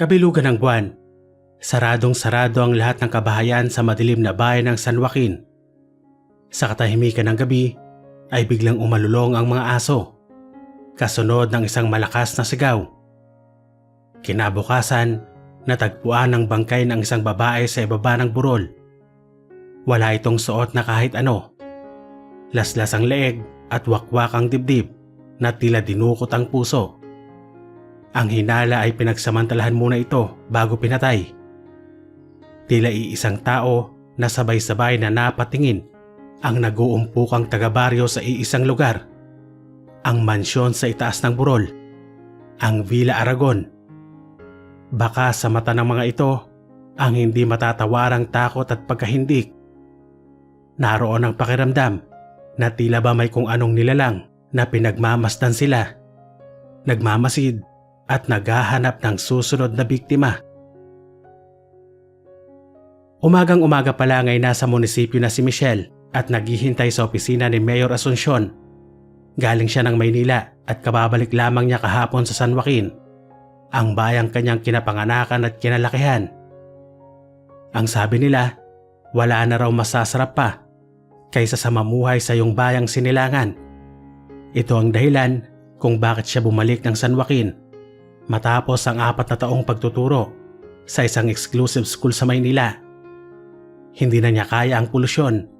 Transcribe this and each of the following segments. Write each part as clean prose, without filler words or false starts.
Kabilugan ng buwan, saradong-sarado ang lahat ng kabahayan sa madilim na bayan ng San Joaquin. Sa katahimikan ng gabi ay biglang umalulong ang mga aso, kasunod ng isang malakas na sigaw. Kinabukasan, natagpuan ng bangkay ng isang babae sa ibaba ng burol. Wala itong suot na kahit ano. Laslas ang leeg at wakwak ang dibdib na tila dinukot ang puso. Ang hinala ay pinagsamantalahan muna ito bago pinatay. Tila iisang tao na sabay-sabay na napatingin ang nag-uumpukang taga-baryo sa iisang lugar. Ang mansyon sa itaas ng burol, ang Villa Aragon. Baka sa mata ng mga ito ang hindi matatawarang takot at pagkahindik. Naroon ang pakiramdam na tila ba may kung anong nilalang na pinagmamasdan sila, nagmamasid at naghahanap ng susunod na biktima. Umagang-umaga pa lang ay nasa munisipyo na si Michelle at naghihintay sa opisina ni Mayor Asuncion. Galing siya ng Maynila at kababalik lamang niya kahapon sa San Joaquin, ang bayang kanyang kinapanganakan at kinalakihan. Ang sabi nila, wala na raw masasarap pa kaysa sa mamuhay sa iyong bayang sinilangan. Ito ang dahilan kung bakit siya bumalik ng San Joaquin matapos ang 4 na taong pagtuturo sa isang exclusive school sa Maynila. Hindi na niya kaya ang polusyon,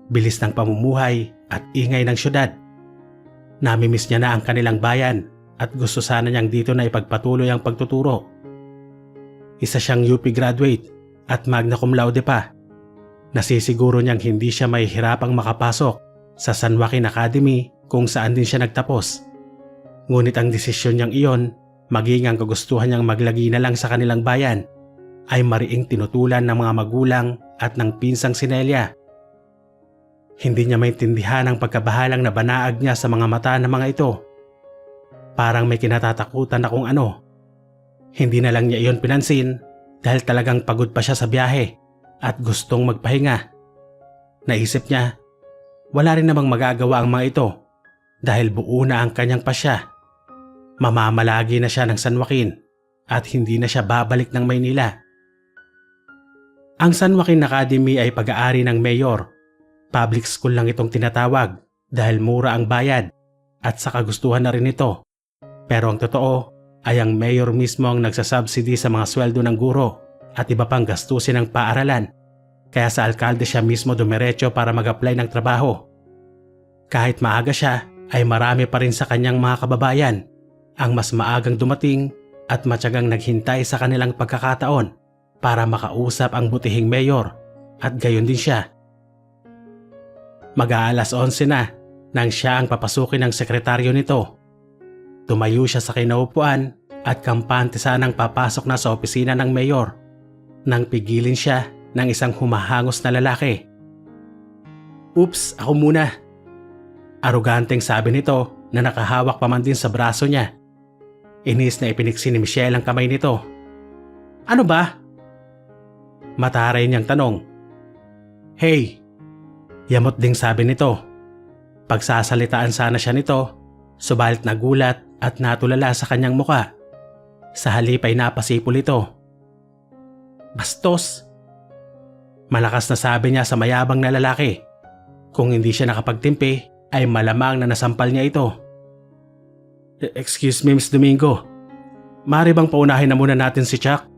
bilis ng pamumuhay at ingay ng syudad. Namimiss niya na ang kanilang bayan at gusto sana niyang dito na ipagpatuloy ang pagtuturo. Isa siyang UP graduate at magna cum laude pa. Nasisiguro niyang hindi siya mahihirapang makapasok sa San Joaquin Academy kung saan din siya nagtapos. Ngunit ang desisyon niyang iyon, maging ang kagustuhan niyang maglagi na lang sa kanilang bayan, ay mariing tinutulan ng mga magulang at ng pinsang si Nelia. Hindi niya maintindihan ang pagkabahalang na banaag niya sa mga mata ng mga ito. Parang may kinatatakutan na kung ano. Hindi na lang niya iyon pinansin dahil talagang pagod pa siya sa biyahe at gustong magpahinga. Naisip niya, wala rin namang magagawa ang mga ito dahil buo na ang kanyang pasya. Mamamalagi na siya ng San Joaquin at hindi na siya babalik ng Maynila. Ang San Joaquin Academy ay pag-aari ng mayor. Public school lang itong tinatawag dahil mura ang bayad at sa kagustuhan na rin ito. Pero ang totoo ay ang mayor mismo ang nagsasubsidy sa mga sweldo ng guro at iba pang gastusin ng paaralan. Kaya sa alkalde siya mismo dumiretso para mag-apply ng trabaho. Kahit maaga siya ay marami pa rin sa kanyang mga kababayan ang mas maagang dumating at matyagang naghintay sa kanilang pagkakataon para makausap ang butihing mayor at gayon din siya. Mag-aalas 11 na nang siya ang papasukin ng sekretaryo nito. Tumayo siya sa kinaupuan at kampante sanang papasok na sa opisina ng mayor nang pigilin siya ng isang humahangos na lalaki. "Oops, ako muna." Aroganteng sabi nito na nakahawak pa man din sa braso niya. Inis na ipiniksi ni Michelle ang kamay nito. "Ano ba?" Mataray niyang tanong. "Hey!" Yamot ding sabi nito. Pagsasalitaan sana siya nito, subalit nagulat at natulala sa kanyang muka. Sa halip ay napasipol ito. "Bastos!" Malakas na sabi niya sa mayabang na lalaki. Kung hindi siya nakapagtimpi, ay malamang na nasampal niya ito. "Excuse me, Miss Domingo. Maaari bang paunahin na muna natin si Chuck?"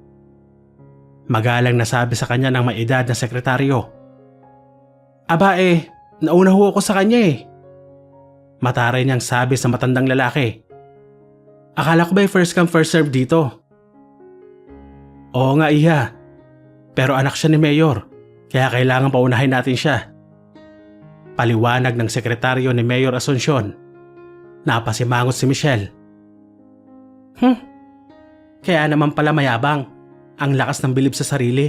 Magalang na sabi sa kanya ng may edad na sekretaryo. "Aba nauna ho ako sa kanya eh." Mataray niyang sabi sa matandang lalaki. "Akala ko ba'y first come first serve dito?" "Oo nga iha, pero anak siya ni Mayor, kaya kailangan paunahin natin siya." Paliwanag ng sekretaryo ni Mayor Asuncion. Napasimangot si Michelle. Kaya naman pala mayabang, ang lakas ng bilib sa sarili."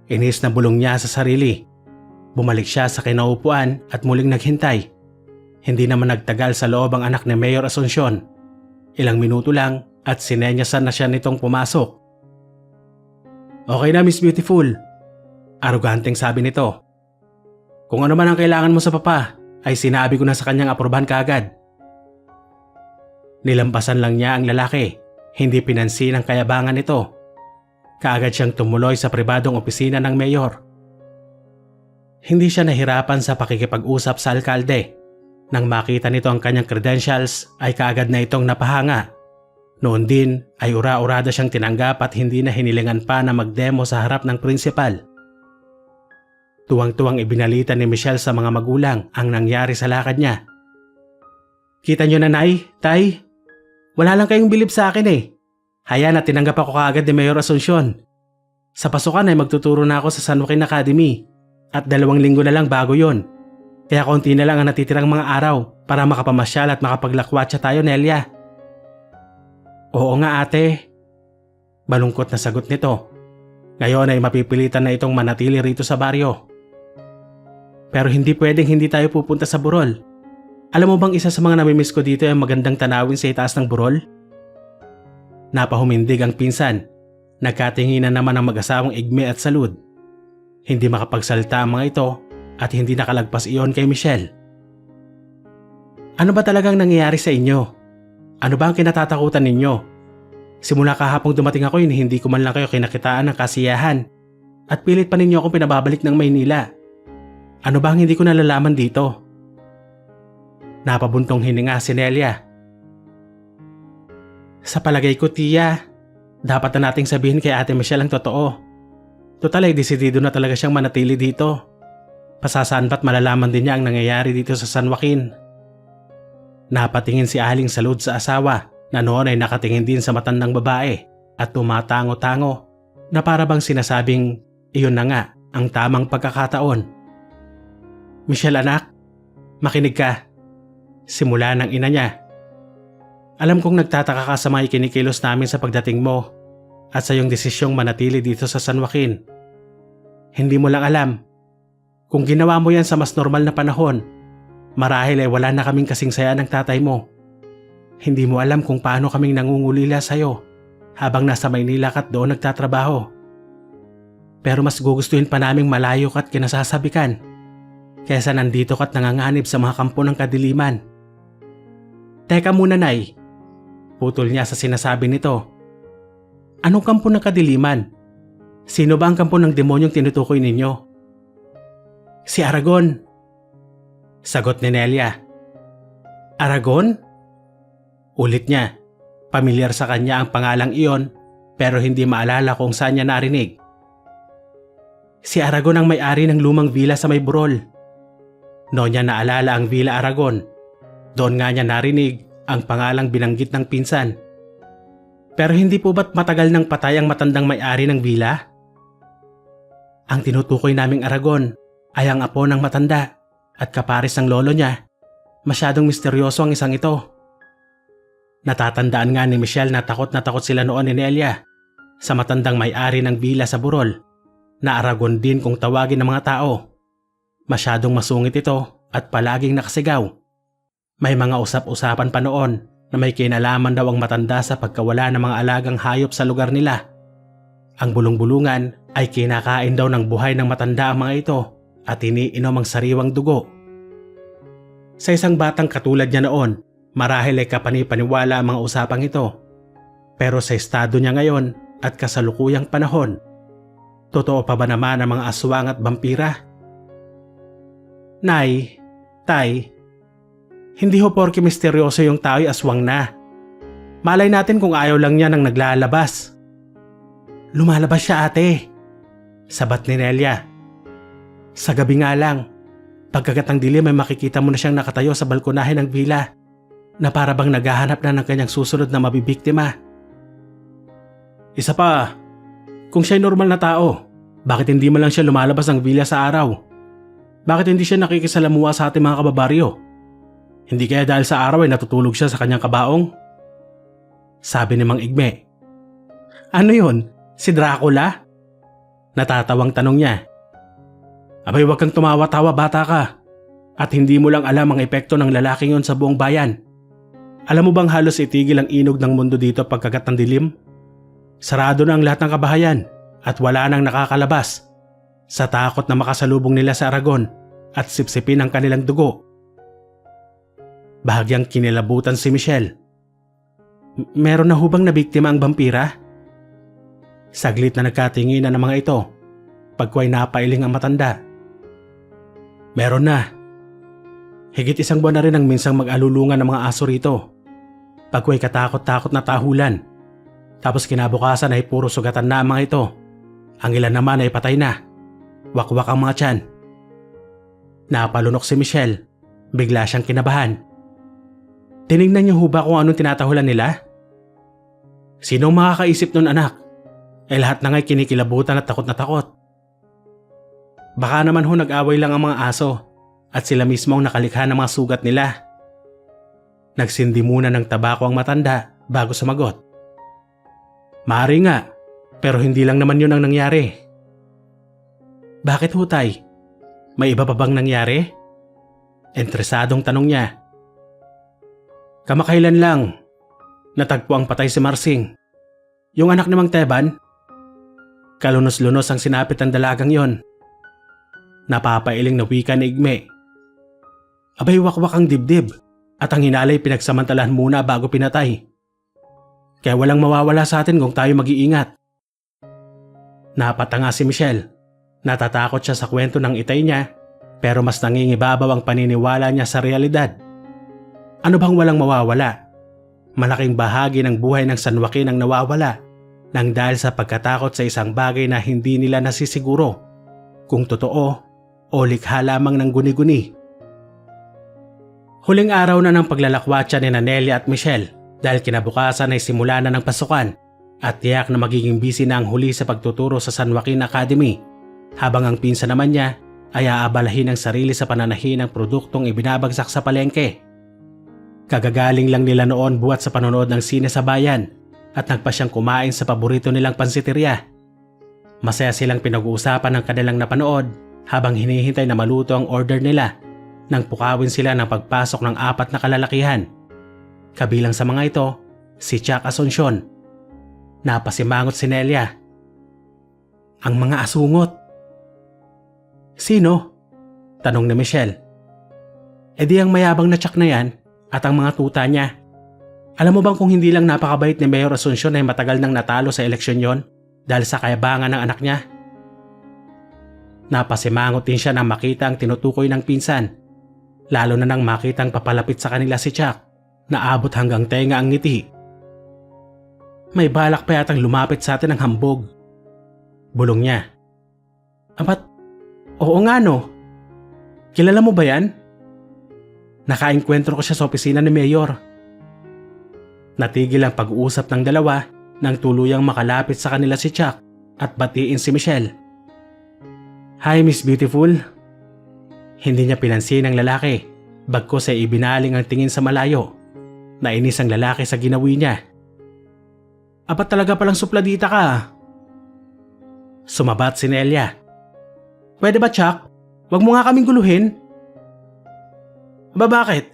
Inis na bulong niya sa sarili. Bumalik siya sa kinaupuan at muling naghintay. Hindi naman nagtagal sa loob ang anak ni Mayor Asuncion. Ilang minuto lang at sinenyasan na siya nitong pumasok. "Okay na, Miss Beautiful." Aroganteng sabi nito. "Kung ano man ang kailangan mo sa papa, ay sinabi ko na sa kanyang aprobahan kaagad." Nilampasan lang niya ang lalaki Hindi pinansin ang kayabangan nito. Kaagad siyang tumuloy sa pribadong opisina ng mayor. Hindi siya nahirapan sa pakikipag-usap sa alkalde. Nang makita nito ang kanyang credentials ay kaagad na itong napahanga. Noon din ay ura-urada siyang tinanggap at hindi na hinilingan pa na mag-demo sa harap ng prinsipal. Tuwang-tuwang ibinalita ni Michelle sa mga magulang ang nangyari sa lakad niya. Kita niyo na, Nay, Tay? Wala lang kayong bilib sa akin eh. Hayaan na tinanggap ako kaagad ni Mayor Asuncion. Sa pasukan ay magtuturo na ako sa San Joaquin Academy at 2 linggo na lang bago yon. Kaya konti na lang ang natitirang mga araw para makapamasyal at makapaglakwatsa tayo, Nelia. Oo nga ate. Malungkot na sagot nito. Ngayon ay mapipilitan na itong manatili rito sa baryo. Pero hindi pwedeng hindi tayo pupunta sa burol. Alam mo bang isa sa mga namimiss ko dito ay magandang tanawin sa itaas ng burol? Napahumindig ang pinsan. Nagkatinginan naman ang mag-asawang Igme at Salud. Hindi makapagsalita ang mga ito at hindi nakalagpas iyon kay Michelle. Ano ba talagang nangyayari sa inyo? Ano ba ang kinatatakutan ninyo? Simula kahapong dumating ako hindi ko man lang kayo kinakitaan ng kasiyahan at pilit pa ninyo akong pinababalik ng Maynila. Ano ba ang hindi ko nalalaman dito? Napabuntong hininga si Nelia. Sa palagay ko, Tia, dapat na nating sabihin kay Ate Michelle ang totoo. Total ay desidido na talaga siyang manatili dito. Pasasaan ba't malalaman din niya ang nangyayari dito sa San Joaquin? Napatingin si Aling Salud sa asawa na noon ay nakatingin din sa matandang babae at tumatango-tango na para bang sinasabing iyon na nga ang tamang pagkakataon. Michelle anak, makinig ka. Simula ng ina niya. Alam kong nagtataka ka sa mga ikinikilos namin sa pagdating mo at sa iyong desisyong manatili dito sa San Joaquin. Hindi mo lang alam. Kung ginawa mo yan sa mas normal na panahon, marahil ay wala na kaming kasing saya ng tatay mo. Hindi mo alam kung paano kaming nangungulila sa'yo habang nasa Maynila ka at doon nagtatrabaho. Pero mas gugustuhin pa naming malayo ka at kinasasabikan kaysa nandito ka at nanganganib sa mga kampo ng kadiliman. Teka muna, Nay. Putol niya sa sinasabi nito. Anong kampo ng kadiliman? Sino ba ang kampo ng demonyong tinutukoy ninyo? Si Aragon. Sagot ni Nelia. Aragon? Ulit niya. Pamilyar sa kanya ang pangalang iyon pero hindi maalala kung saan niya narinig. Si Aragon ang may-ari ng lumang villa sa may burol. Noon niya naalala ang Villa Aragon. Doon nga niya narinig ang pangalang binanggit ng pinsan. Pero hindi po ba't matagal nang patay ang matandang may-ari ng villa? Ang tinutukoy naming Aragon ay ang apo ng matanda at kapares ng lolo niya. Masyadong misteryoso ang isang ito. Natatandaan nga ni Michelle na takot sila noon ni Nelia sa matandang may-ari ng villa sa burol na Aragon din kung tawagin ng mga tao. Masyadong masungit ito at palaging nakasigaw. May mga usap-usapan pa noon na may kinalaman daw ang matanda sa pagkawala ng mga alagang hayop sa lugar nila. Ang bulong-bulungan ay kinakain daw ng buhay ng matanda ang mga ito at iniinom ang sariwang dugo. Sa isang batang katulad niya noon, marahil ay kapani-paniwala ang mga usapang ito. Pero sa estado niya ngayon at kasalukuyang panahon, totoo pa ba naman ang mga aswang at vampira? Nay, Tay, hindi ho porke misteryoso yung tao'y aswang na. Malay natin kung ayaw lang niya nang naglalabas. Lumalabas siya ate. Sabat ni Nelia. Sa gabi nga lang, pagkagat ng dilim ay makikita mo na siyang nakatayo sa balkonahe ng villa na para bang naghahanap na ng kanyang susunod na mabibiktima. Isa pa, kung siya'y normal na tao, bakit hindi man lang siya lumalabas ng villa sa araw? Bakit hindi siya nakikisalamuha sa ating mga kababaryo? Hindi kaya dahil sa araw ay natutulog siya sa kanyang kabaong? Sabi ni Mang Igme. Ano yun? Si Dracula? Natatawang tanong niya. Abay, wag kang tumawa-tawa, bata ka. At hindi mo lang alam ang epekto ng lalaking yon sa buong bayan. Alam mo bang halos itigil ang inog ng mundo dito pagkagat ng dilim? Sarado na ang lahat ng kabahayan at wala nang nakakalabas sa takot na makasalubong nila sa Aragon at sipsipin ang kanilang dugo. Bahagyang kinilabutan si Michelle. Meron na hubang na biktima ang vampira? Saglit na nagkatinginan ng mga ito. Pagkway napailing ang matanda. Meron na. Higit 1 buwan na rin ang minsang mag-alulungan ng mga aso rito. Pagkway katakot-takot na tahulan. Tapos kinabukasan ay puro sugatan na ang mga ito. Ang ilan naman ay patay na. Wakwak ang mga tiyan. Napalunok si Michelle. Bigla siyang kinabahan. Tinignan niyo ho ba kung anong tinatahulan nila? Sinong makakaisip nun, anak? Lahat na nga'y kinikilabutan at takot na takot. Baka naman ho nag-away lang ang mga aso at sila mismo ang nakalikha ng mga sugat nila. Nagsindi muna ng tabako ang matanda bago sumagot. Maaari nga, pero hindi lang naman yun ang nangyari. Bakit ho, tay? May iba pa bang nangyari? Interesadong tanong niya. Kamakailan lang, natagpo ang patay si Marsing. Yung anak ni Mang Teban. Kalunos-lunos ang sinapit ng dalagang yon. Napapailing na wika ni Igme. Abay wakwak ang dibdib at ang hinalay pinagsamantalahan muna bago pinatay. Kaya walang mawawala sa atin kung tayo mag-iingat. Napatanga si Michelle. Natatakot siya sa kwento ng itay niya pero mas nangingibabaw ang paniniwala niya sa realidad. Ano bang walang mawawala? Malaking bahagi ng buhay ng San Joaquin ang nawawala nang dahil sa pagkatakot sa isang bagay na hindi nila nasisiguro kung totoo o likha lamang ng guni-guni. Huling araw na ng paglalakwatsa ni Nelia at Michelle dahil kinabukasan ay simula na ng pasukan at tiyak na magiging busy na ang huli sa pagtuturo sa San Joaquin Academy habang ang pinsan naman niya ay aabalahin ang sarili sa pananahin ng produktong ibinabagsak sa palengke. Kagagaling lang nila noon buhat sa panonood ng sine sa bayan at nagpa siyang kumain sa paborito nilang pansiteria. Masaya silang pinag-uusapan ng kanilang napanood habang hinihintay na maluto ang order nila nang pukawin sila ng pagpasok ng 4 na kalalakihan. Kabilang sa mga ito, si Chuck Asuncion. Napasimangot si Nelia. Ang mga asungot. Sino? Tanong ni Michelle. Di ang mayabang na Chuck na yan at ang mga tuta niya. Alam mo bang kung hindi lang napakabait ni Mayor Asuncion ay matagal nang natalo sa eleksyon yon dahil sa kayabangan ng anak niya? Napasimangot din siya nang makita ang tinutukoy ng pinsan. Lalo na nang makitang papalapit sa kanila si Chuck na abot hanggang tenga ang ngiti. May balak pa yatang lumapit sa atin ng hambog. Bulong niya. Abat, oo nga no. Kilala mo ba yan? Nakaengkwentro ko siya sa opisina ni Mayor. Natigil ang pag-uusap ng dalawa nang tuluyang makalapit sa kanila si Chuck at batiin si Michelle. Hi Miss Beautiful. Hindi niya pinansin ang lalaki, bagkus ay ibinaling ang tingin sa malayo. Nainis ang lalaki sa ginawi niya. Apat talaga palang supladita ka. Sumabat si Nelia. Pwede ba Chuck? Wag mo nga kaming guluhin. Ba bakit?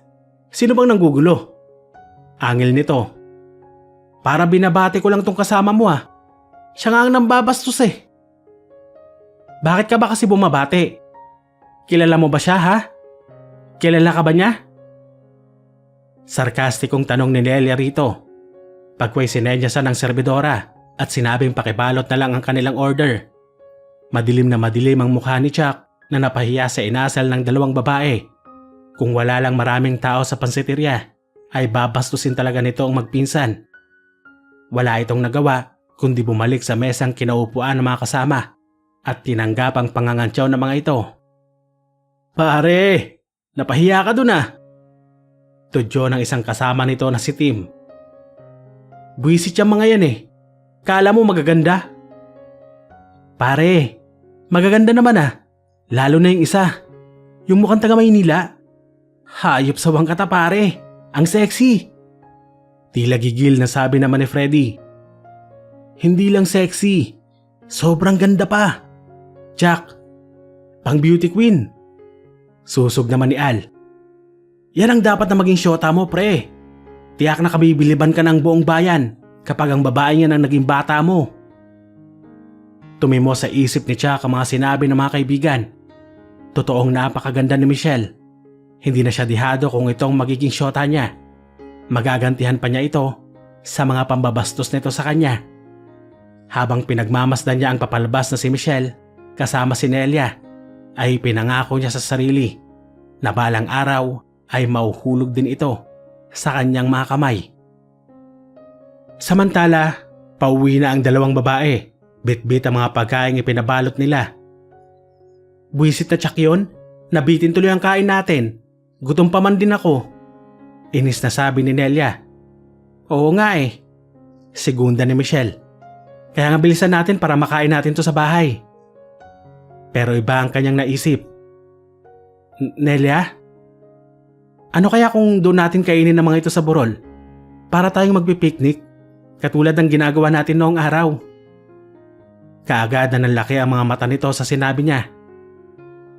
Sino bang nanggugulo? Angil nito. Para binabati ko lang tong kasama mo ah. Siya nga ang nambabastos eh. Bakit ka ba kasi bumabati? Kilala mo ba siya ha? Kilala ka ba niya? Sarkastikong tanong ni Nelia rito. Pagkway sinenyasan ng serbidora at sinabing pakibalot na lang ang kanilang order. Madilim na madilim ang mukha ni Chuck na napahiya sa inasal ng 2 babae. Kung wala lang maraming tao sa pansiteria, ay babastusin talaga nito ang magpinsan. Wala itong nagawa kundi bumalik sa mesang kinaupuan ng mga kasama at tinanggap ang pangangantyaw ng mga ito. Pare, napahiya ka dun ah. Tudyo ng isang kasama nito na si Tim. Buwisit yung mga yan eh. Kala mo magaganda? Pare, magaganda naman ah. Lalo na yung isa. Yung mukhang taga Maynila. Hayop sa wangkata pare. Ang sexy. Tila gigil na sabi naman ni Freddy. Hindi lang sexy. Sobrang ganda pa. Jack, pang beauty queen. Susog naman ni Al. Yan ang dapat na maging syota mo pre. Tiyak na kabibiliban ka ng buong bayan kapag ang babae niya ang naging bata mo. Tumimo sa isip ni Chuck ang mga sinabi ng mga kaibigan. Totoong napakaganda ni Michelle. Hindi na siya dihado kung itong magiging syota niya. Magagantihan pa niya ito sa mga pambabastos nito sa kanya. Habang pinagmamasdan niya ang papalabas na si Michelle kasama si Nelia, ay pinangako niya sa sarili na balang araw ay mauhulog din ito sa kanyang mga kamay. Samantala, pauwi na ang dalawang babae. Bit-bit ang mga pagkain ipinabalot nila. Buwisit na tsak yun, nabitin tuloy ang kain natin. Gutom pa man din ako. Inis na sabi ni Nelia. Oo nga eh. Segunda ni Michelle. Kaya nga bilisan natin para makain natin to sa bahay. Pero iba ang kanyang naisip. Nelia? Ano kaya kung doon natin kainin ang mga ito sa burol? Para tayong magpipiknik, katulad ng ginagawa natin noong araw. Kaagad na nanlaki ang mga mata nito sa sinabi niya.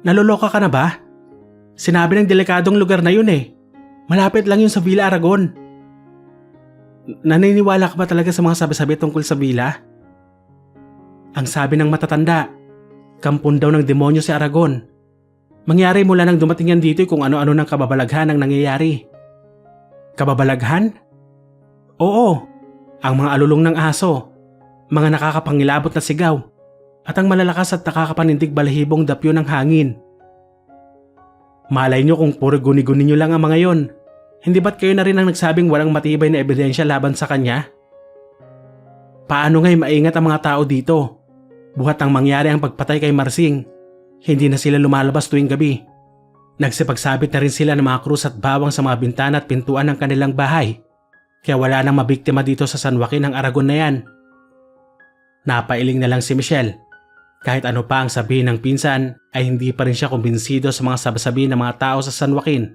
Naloloka ka na ba? Sinabi ng delikadong lugar na yun eh. Malapit lang yun sa Villa Aragon. Naniniwala ka ba talaga sa mga sabi-sabi tungkol sa villa? Ang sabi ng matatanda, kampon daw ng demonyo si Aragon. Mangyari mula nang dumating yan dito kung ano-ano ng kababalaghan ang nangyayari. Kababalaghan? Oo, ang mga alulong ng aso, mga nakakapangilabot na sigaw, at ang malalakas at nakakapanindig balahibong dapyo ng hangin. Malay nyo kung puro guni-guni nyo lang ang mga yon. Hindi ba't kayo na rin ang nagsabing walang matibay na ebidensya laban sa kanya? Paano nga'y maingat ang mga tao dito? Buhat nang mangyari ang pagpatay kay Marsing, hindi na sila lumalabas tuwing gabi. Nagsipagsabit na rin sila ng mga krus at bawang sa mga bintana at pintuan ng kanilang bahay. Kaya wala nang mabiktima dito sa San Joaquin ng Aragon na yan. Napailing na lang si Michelle. Kahit ano pa ang sabihin ng pinsan ay hindi pa rin siya kumbinsido sa mga sabi-sabi ng mga tao sa San Joaquin.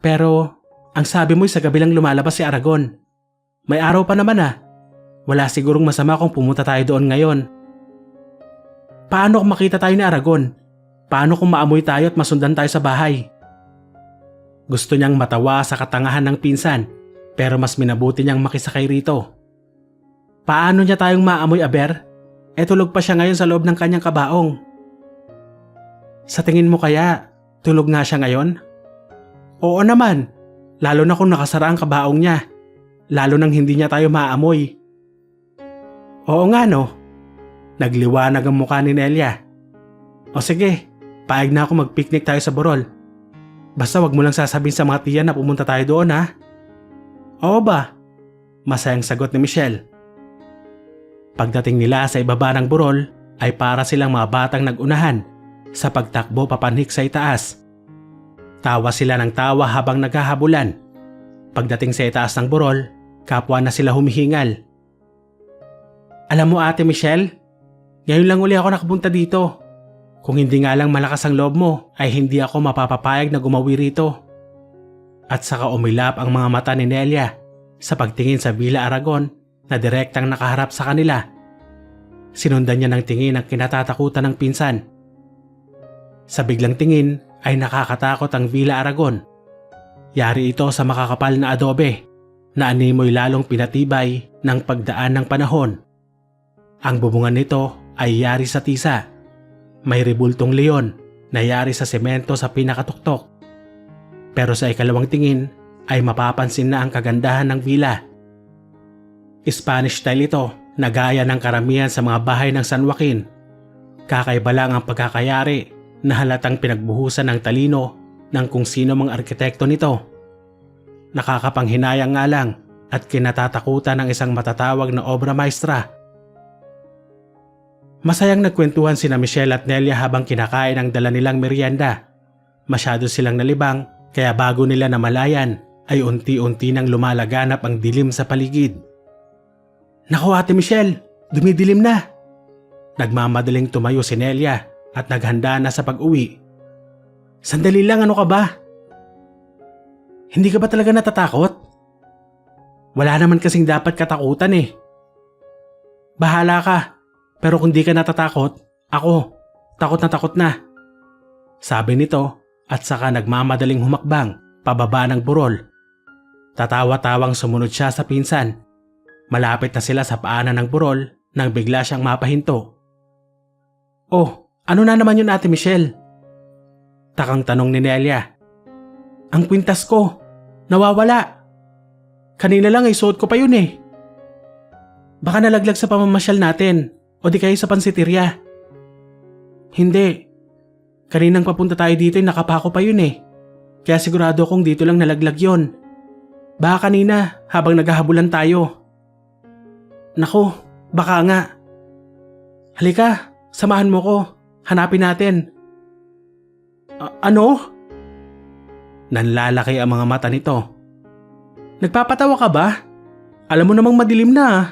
Pero ang sabi mo'y sa gabi lang lumalabas si Aragon. May araw pa naman ah. Wala sigurong masama kung pumunta tayo doon ngayon. Paano kung makita tayo ni Aragon? Paano kung maamoy tayo at masundan tayo sa bahay? Gusto niyang matawa sa katangahan ng pinsan, pero mas minabuti niyang makisakay rito. Paano niya tayong maamoy, aber? Tulog pa siya ngayon sa loob ng kanyang kabaong. Sa tingin mo kaya, tulog nga siya ngayon? Oo naman, lalo na kung nakasara ang kabaong niya. Lalo nang hindi niya tayo maamoy. Oo nga no. Nagliwanag ang mukha ni Nelia. O sige, paig na ako mag-picnic tayo sa burol. Basta wag mo lang sasabihin sa mga tiyan na pumunta tayo doon ha. Oo ba? Masayang sagot ni Michelle. Pagdating nila sa ibaba ng burol ay para silang mga batang nagunahan sa pagtakbo papanhik sa itaas. Tawa sila ng tawa habang naghahabulan. Pagdating sa itaas ng burol, kapwa na sila humihingal. Alam mo Ate Michelle, ngayon lang uli ako nakapunta dito. Kung hindi nga lang malakas ang loob mo ay hindi ako mapapapayag na gumawi rito. At saka umilap ang mga mata ni Nelia sa pagtingin sa Villa Aragon na direktang nakaharap sa kanila. Sinundan niya ng tingin ang kinatatakutan ng pinsan. Sa biglang tingin ay nakakatakot ang Villa Aragon. Yari ito sa makakapal na adobe na animoy lalong pinatibay ng pagdaan ng panahon. Ang bubungan nito ay yari sa tisa. May rebultong leon na yari sa semento sa pinakatuktok. Pero sa ikalawang tingin ay mapapansin na ang kagandahan ng villa. Spanish style ito na gaya ng karamihan sa mga bahay ng San Joaquin. Kakaiba lang ang pagkakayari na halatang pinagbuhusan ng talino ng kung sino mang arkitekto nito. Nakakapanghinayang nga lang at kinatatakutan ng isang matatawag na obra maestra. Masayang nagkwentuhan sina Michelle at Nelia habang kinakain ang dala nilang merienda. Masyado silang nalibang kaya bago nila namalayan ay unti-unti nang lumalaganap ang dilim sa paligid. Naku Ate Michelle, dumidilim na. Nagmamadaling tumayo si Nelia at naghanda na sa pag-uwi. Sandali lang, ano ka ba? Hindi ka ba talaga natatakot? Wala naman kasing dapat katakutan eh. Bahala ka. Pero kung di ka natatakot, ako, takot na. Sabi nito at saka nagmamadaling humakbang pababa ng burol. Tatawa-tawang sumunod siya sa pinsan. Malapit na sila sa paanan ng burol nang bigla siyang mapahinto. Oh, ano na naman yun Ate Michelle? Takang tanong ni Nelia. Ang kwintas ko, nawawala. Kanina lang ay suot ko pa yun eh. Baka nalaglag sa pamamasyal natin o di kaya sa pansitirya. Hindi. Kaninang papunta tayo dito ay nakapako pa yun eh. Kaya sigurado kong dito lang nalaglag yun. Baka kanina habang naghahabulan tayo. Naku, baka nga. Halika, samahan mo ko. Hanapin natin. Ano? Nanlalaki ang mga mata nito. Nagpapatawa ka ba? Alam mo namang madilim na ah.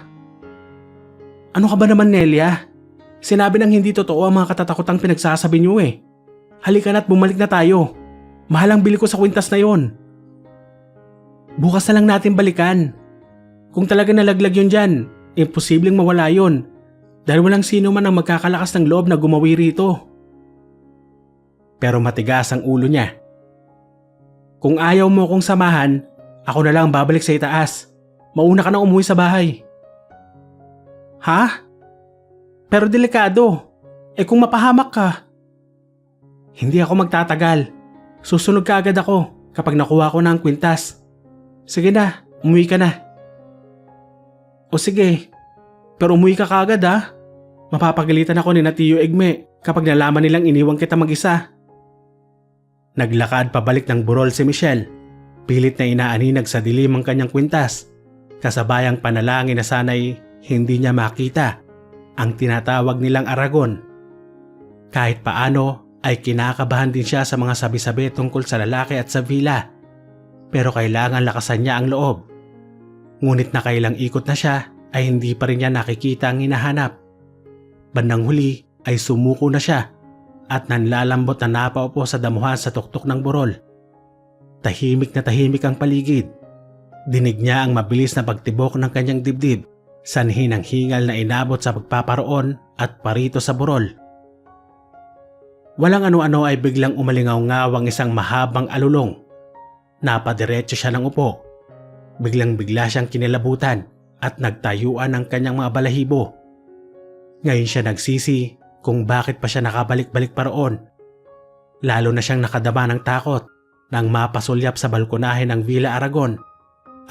Ano ka ba naman, Nelia? Sinabi ng hindi totoo ang mga katatakutang pinagsasabi niyo eh. Halika na't bumalik na tayo. Mahal ang bili ko sa kwintas na yon. Bukas na lang natin balikan. Kung talaga nalaglag yun dyan, imposibleng mawala yun. Dahil walang sino man ang magkakalakas ng loob na gumawi rito. Pero matigas ang ulo niya. Kung ayaw mo kong samahan, ako na lang babalik sa itaas. Mauna ka nang umuwi sa bahay. Ha? Pero delikado. Kung mapahamak ka. Hindi ako magtatagal. Susunod ka agad ako kapag nakuha ko na ang kwintas. Sige na, umuwi ka na. O sige, pero umuwi ka kaagad ha. Mapapagalitan ako ni na Tio Egme kapag nalaman nilang iniwan kita mag-isa. Naglakad pabalik ng burol si Michelle. Pilit na inaaninag sa dilim ang kanyang kwintas. Kasabayang panalangin na sana'y hindi niya makita ang tinatawag nilang Aragon. Kahit paano ay kinakabahan din siya sa mga sabi-sabi tungkol sa lalaki at sa villa. Pero kailangan lakasan niya ang loob. Ngunit nakailang ikot na siya ay hindi pa rin niya nakikita ang hinahanap. Bandang huli ay sumuko na siya at nanlalambot na napaupo sa damuhan sa tuktok ng burol. Tahimik na tahimik ang paligid. Dinig niya ang mabilis na pagtibok ng kanyang dibdib, sanhi ng hingal na inabot sa pagpaparoon at parito sa burol. Walang ano-ano ay biglang umalingaw-ngawang isang mahabang alulong. Napadiretso siya ng upo. Biglang-bigla siyang kinilabutan at nagtayuan ang kanyang mga balahibo. Ngayon siya nagsisi kung bakit pa siya nakabalik-balik pa roon. Lalo na siyang nakadama ng takot nang mapasulyap sa balkonahe ng Villa Aragon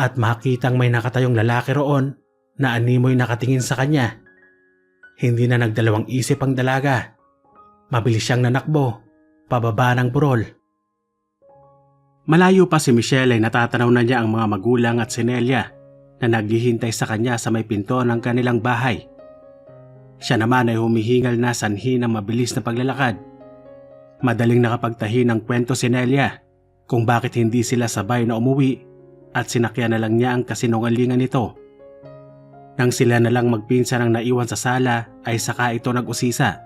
at makitang may nakatayong lalaki roon na animoy nakatingin sa kanya. Hindi na nagdalawang isip ang dalaga. Mabilis siyang nanakbo, pababa ng burol. Malayo pa si Michelle ay natatanaw na niya ang mga magulang at si Nelia na naghihintay sa kanya sa may pinto ng kanilang bahay. Siya naman ay humihingal na sanhi ng mabilis na paglalakad. Madaling nakapagtahi ng kwento si Nelia kung bakit hindi sila sabay na umuwi at sinakyan na lang niya ang kasinungalingan nito. Nang sila na lang magpinsan ang naiwan sa sala ay saka ito nag-usisa.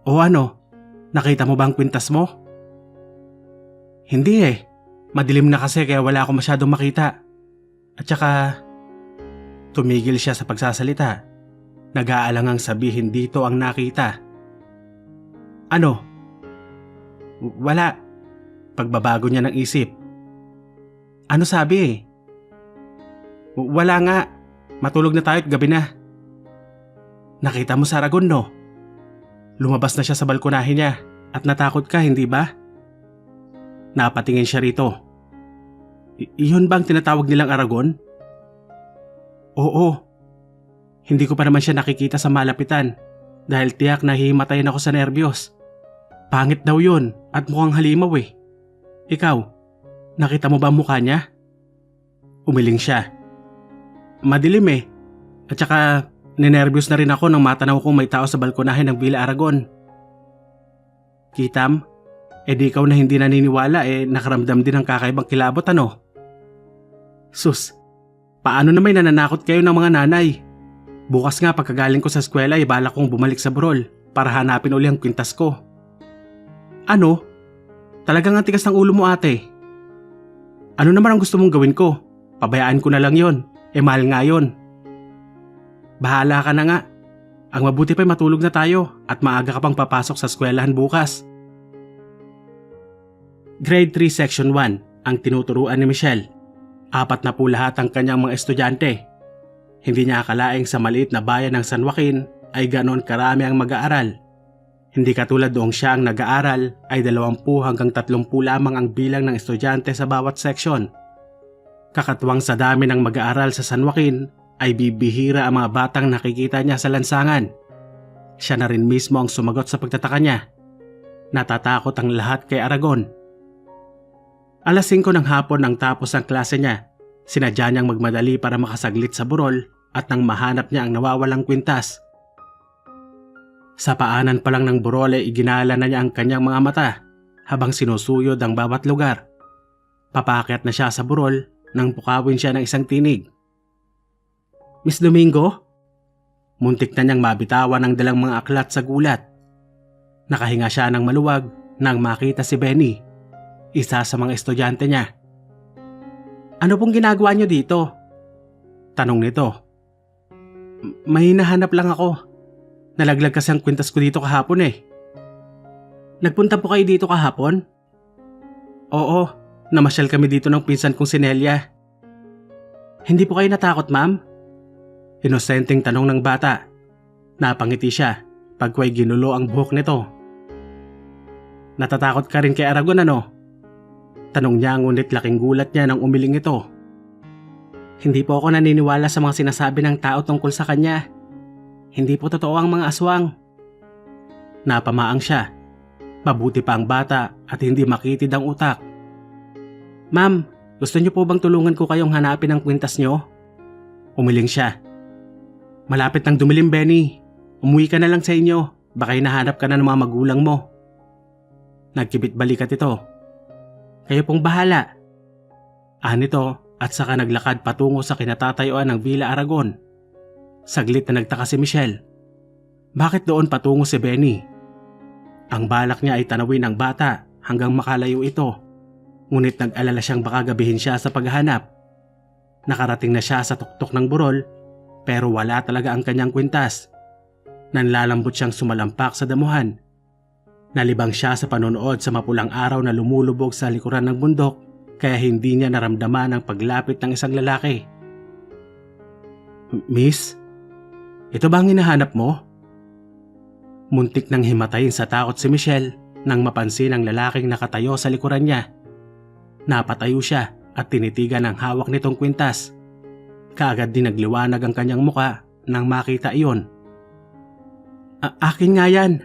O ano, nakita mo ba ang kwintas mo? Hindi eh, madilim na kasi kaya wala akong masyadong makita. At saka, tumigil siya sa pagsasalita. Nag-aalangang sabihin dito ang nakita. Ano? Wala. Pagbabago niya ng isip. Ano sabi? Wala nga. Matulog na tayo at gabi na. Nakita mo sa Aragon, no? Lumabas na siya sa balkonahe niya at natakot ka, hindi ba? Napatingin siya rito. Iyon bang tinatawag nilang Aragon? Oo. Hindi ko pa naman siya nakikita sa malapitan dahil tiyak na hihimatayin ako sa nerbiyos. Pangit daw yun at mukhang halimaw eh. Ikaw, nakita mo ba ang mukha niya? Umiling siya. Madilim eh. At saka ninervyos na rin ako nang matanaw kong may tao sa balkonahe ng Villa Aragon. Kitam, di ikaw na hindi naniniwala nakaramdam din ng kakaibang kilabot ano? Sus, paano na may nananakot kayo ng mga nanay? Bukas nga pagkagaling ko sa eskwela balak kong bumalik sa burol para hanapin uli ang kwintas ko. Ano? Talagang ang tigas ng ulo mo ate. Ano naman ang gusto mong gawin ko? Pabayaan ko na lang yon. Mahal nga yon. Bahala ka na nga. Ang mabuti pa'y matulog na tayo at maaga ka pang papasok sa eskwelahan bukas. Grade 3 Section 1 ang tinuturuan ni Michelle. 4 na po lahat ang kanyang mga estudyante. Hindi niya akalaing sa maliit na bayan ng San Joaquin ay ganoon karami ang mag-aaral. Hindi katulad doong siya ang nag-aaral ay 20 hanggang 30 lamang ang bilang ng estudyante sa bawat section. Kakatuwang sa dami ng mag-aaral sa San Joaquin ay bibihira ang mga batang nakikita niya sa lansangan. Siya na rin mismo ang sumagot sa pagtataka niya. Natatakot ang lahat kay Aragon. Alas 5 ng hapon nang tapos ang klase niya, sinadya niyang magmadali para makasaglit sa burol at nang mahanap niya ang nawawalang kwintas. Sa paanan pa lang ng burol ay iginala na niya ang kanyang mga mata habang sinusuyod ang bawat lugar. Papakyat na siya sa burol nang pukawin siya ng isang tinig. Miss Domingo? Muntik na niyang mabitawan ang dalang mga aklat sa gulat. Nakahinga siya ng maluwag nang makita si Benny, isa sa mga estudyante niya. Ano pong ginagawa niyo dito? Tanong nito. May hinahanap lang ako. Nalaglag kasi ang kwintas ko dito kahapon eh. Nagpunta po kayo dito kahapon? Oo, namasyal kami dito ng pinsan kong si Nelia. Hindi po kayo natakot, ma'am? Inosenteng tanong ng bata. Napangiti siya pagkway ginulo ang buhok nito. Natatakot ka rin kay Aragon ano? Tanong niya ngunit laking gulat niya nang umiling ito. Hindi po ako naniniwala sa mga sinasabi ng tao tungkol sa kanya. Hindi po totoo ang mga aswang. Napamaang siya. Mabuti pa ang bata at hindi makitid ang utak. Ma'am, gusto niyo po bang tulungan ko kayong hanapin ang kwintas niyo? Umiling siya. Malapit nang dumilim, Benny. Umuwi ka na lang sa inyo. Baka hinahanap ka na ng mga magulang mo. Nagkibit balikat ito. Kayo pong bahala. Nito at saka naglakad patungo sa kinatatayuan ng Villa Aragon. Saglit na nagtaka si Michelle. Bakit doon patungo si Benny? Ang balak niya ay tanawin ang bata hanggang makalayo ito. Ngunit nag-alala siyang baka gabihin siya sa paghahanap. Nakarating na siya sa tuktok ng burol pero wala talaga ang kanyang kwintas. Nanlalambot siyang sumalampak sa damuhan. Nalibang siya sa panonood sa mapulang araw na lumulubog sa likuran ng bundok kaya hindi niya naramdaman ang paglapit ng isang lalaki. Miss, ito ba ang hinahanap mo? Muntik nang himatayin sa takot si Michelle nang mapansin ang lalaking nakatayo sa likuran niya. Napatayo siya at tinitigan ang hawak nitong kwintas. Kaagad din nagliwanag ang kanyang muka nang makita iyon. Akin nga yan.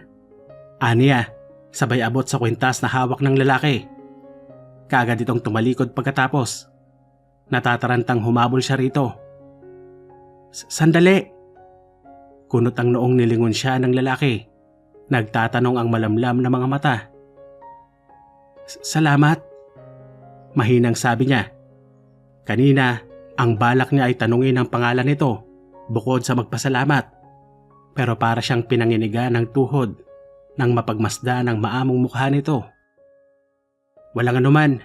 Aniya, sabay abot sa kwintas na hawak ng lalaki. Kaagad itong tumalikod pagkatapos. Natatarantang humabol siya rito. Sandali! Kunot ang noong nilingon siya ng lalaki. Nagtatanong ang malamlam na mga mata. Salamat. Mahinang sabi niya. Kanina, ang balak niya ay tanungin ang pangalan nito bukod sa magpasalamat. Pero para siyang pinanginiga ng tuhod nang mapagmasdan ang maamong mukha nito. Walang anuman.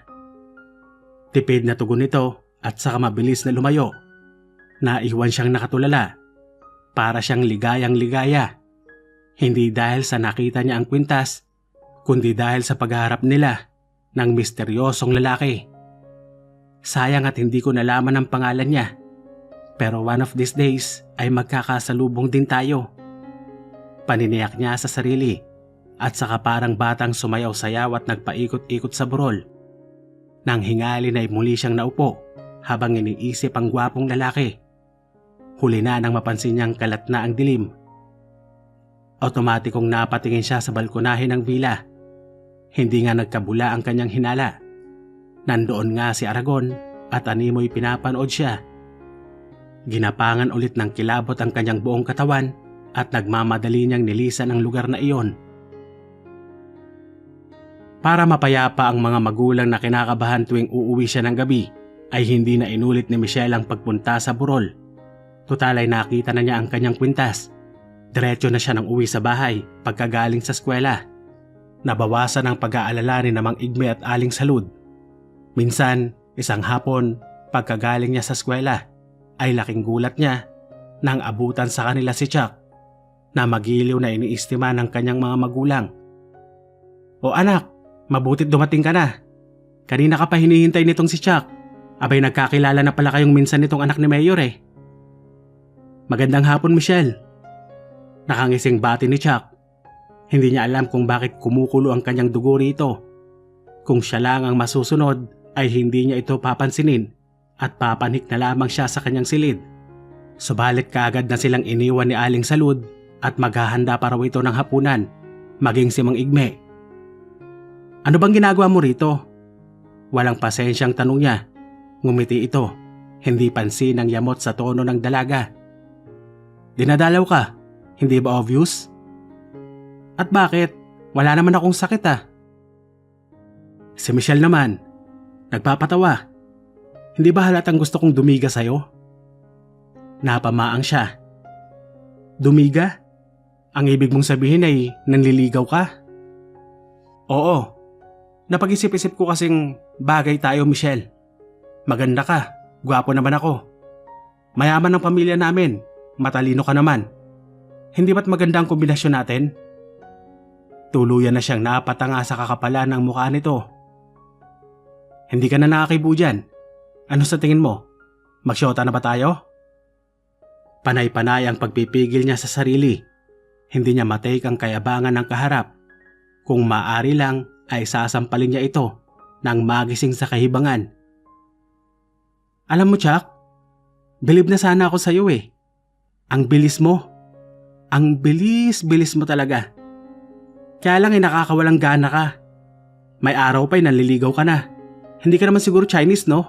Tipid na tugon nito at saka mabilis na lumayo. Naiwan siyang nakatulala. Para siyang ligayang-ligaya. Hindi dahil sa nakita niya ang kwintas, kundi dahil sa pagharap nila ng misteryosong lalaki. Sayang at hindi ko nalaman ang pangalan niya. Pero one of these days ay magkakasalubong din tayo. Paniniyak niya sa sarili at saka parang batang sumayaw-sayaw at nagpaikot-ikot sa burol. Nang hingalin ay muli siyang naupo habang iniisip ang gwapong lalaki. Huli na nang mapansin niyang kalat na ang dilim. Otomatikong napatingin siya sa balkonahe ng villa. Hindi nga nagkabula ang kanyang hinala. Nandoon nga si Aragon at animoy pinapanood siya. Ginapangan ulit ng kilabot ang kanyang buong katawan at nagmamadali niyang nilisan ang lugar na iyon. Para mapayapa ang mga magulang na kinakabahan tuwing uuwi siya ng gabi, ay hindi na inulit ni Michelle ang pagpunta sa burol. Tutal ay nakita na niya ang kanyang kwintas. Diretso na siya nang uwi sa bahay pagkagaling sa eskwela. Nabawasan ang pag-aalala ni Namang Igme at Aling Salud. Minsan, isang hapon, pagkagaling niya sa eskwela, ay laking gulat niya nang abutan sa kanila si Chuck na magiliw na iniistima ng kanyang mga magulang. O anak, mabutit dumating ka na. Kanina ka pa hinihintay nitong si Chuck. Abay nagkakilala na pala kayong minsan nitong anak ni Mayor eh. Magandang hapon, Michelle. Nakangising bati ni Chuck. Hindi niya alam kung bakit kumukulo ang kanyang dugo rito. Kung siya lang ang masusunod ay hindi niya ito papansinin at papanik na lamang siya sa kanyang silid. Subalit kaagad na silang iniwan ni Aling Salud at maghahanda pa raw ito ng hapunan, maging si Mang Igme. Ano bang ginagawa mo rito? Walang pasensyang tanong niya. Ngumiti ito, hindi pansin ang yamot sa tono ng dalaga. Dinadalaw ka, hindi ba obvious? At bakit? Wala naman akong sakit ah. Si Michelle naman, nagpapatawa. Hindi ba halatang gusto kong dumiga sa'yo? Napamaang siya. Dumiga? Ang ibig mong sabihin ay nanliligaw ka? Oo. Napag-isip-isip ko kasing bagay tayo, Michelle. Maganda ka, gwapo naman ako. Mayaman ang pamilya namin, matalino ka naman. Hindi ba't maganda ang kombinasyon natin? Tuluyan na siyang napatanga sa kakapalan ng mukha nito. Hindi ka na nakakibo dyan. Ano sa tingin mo? Magsyota na ba tayo? Panay-panay ang pagpipigil niya sa sarili. Hindi niya matake ang kayabangan ng kaharap. Kung maaari lang ay sasampalin niya ito nang magising sa kahibangan. Alam mo, Chuck, bilib na sana ako sa iyo eh. Ang bilis mo. Ang bilis mo talaga. Kaya lang nakakawalang gana ka. May araw pa'y nanliligaw ka na. Hindi ka naman siguro Chinese, no?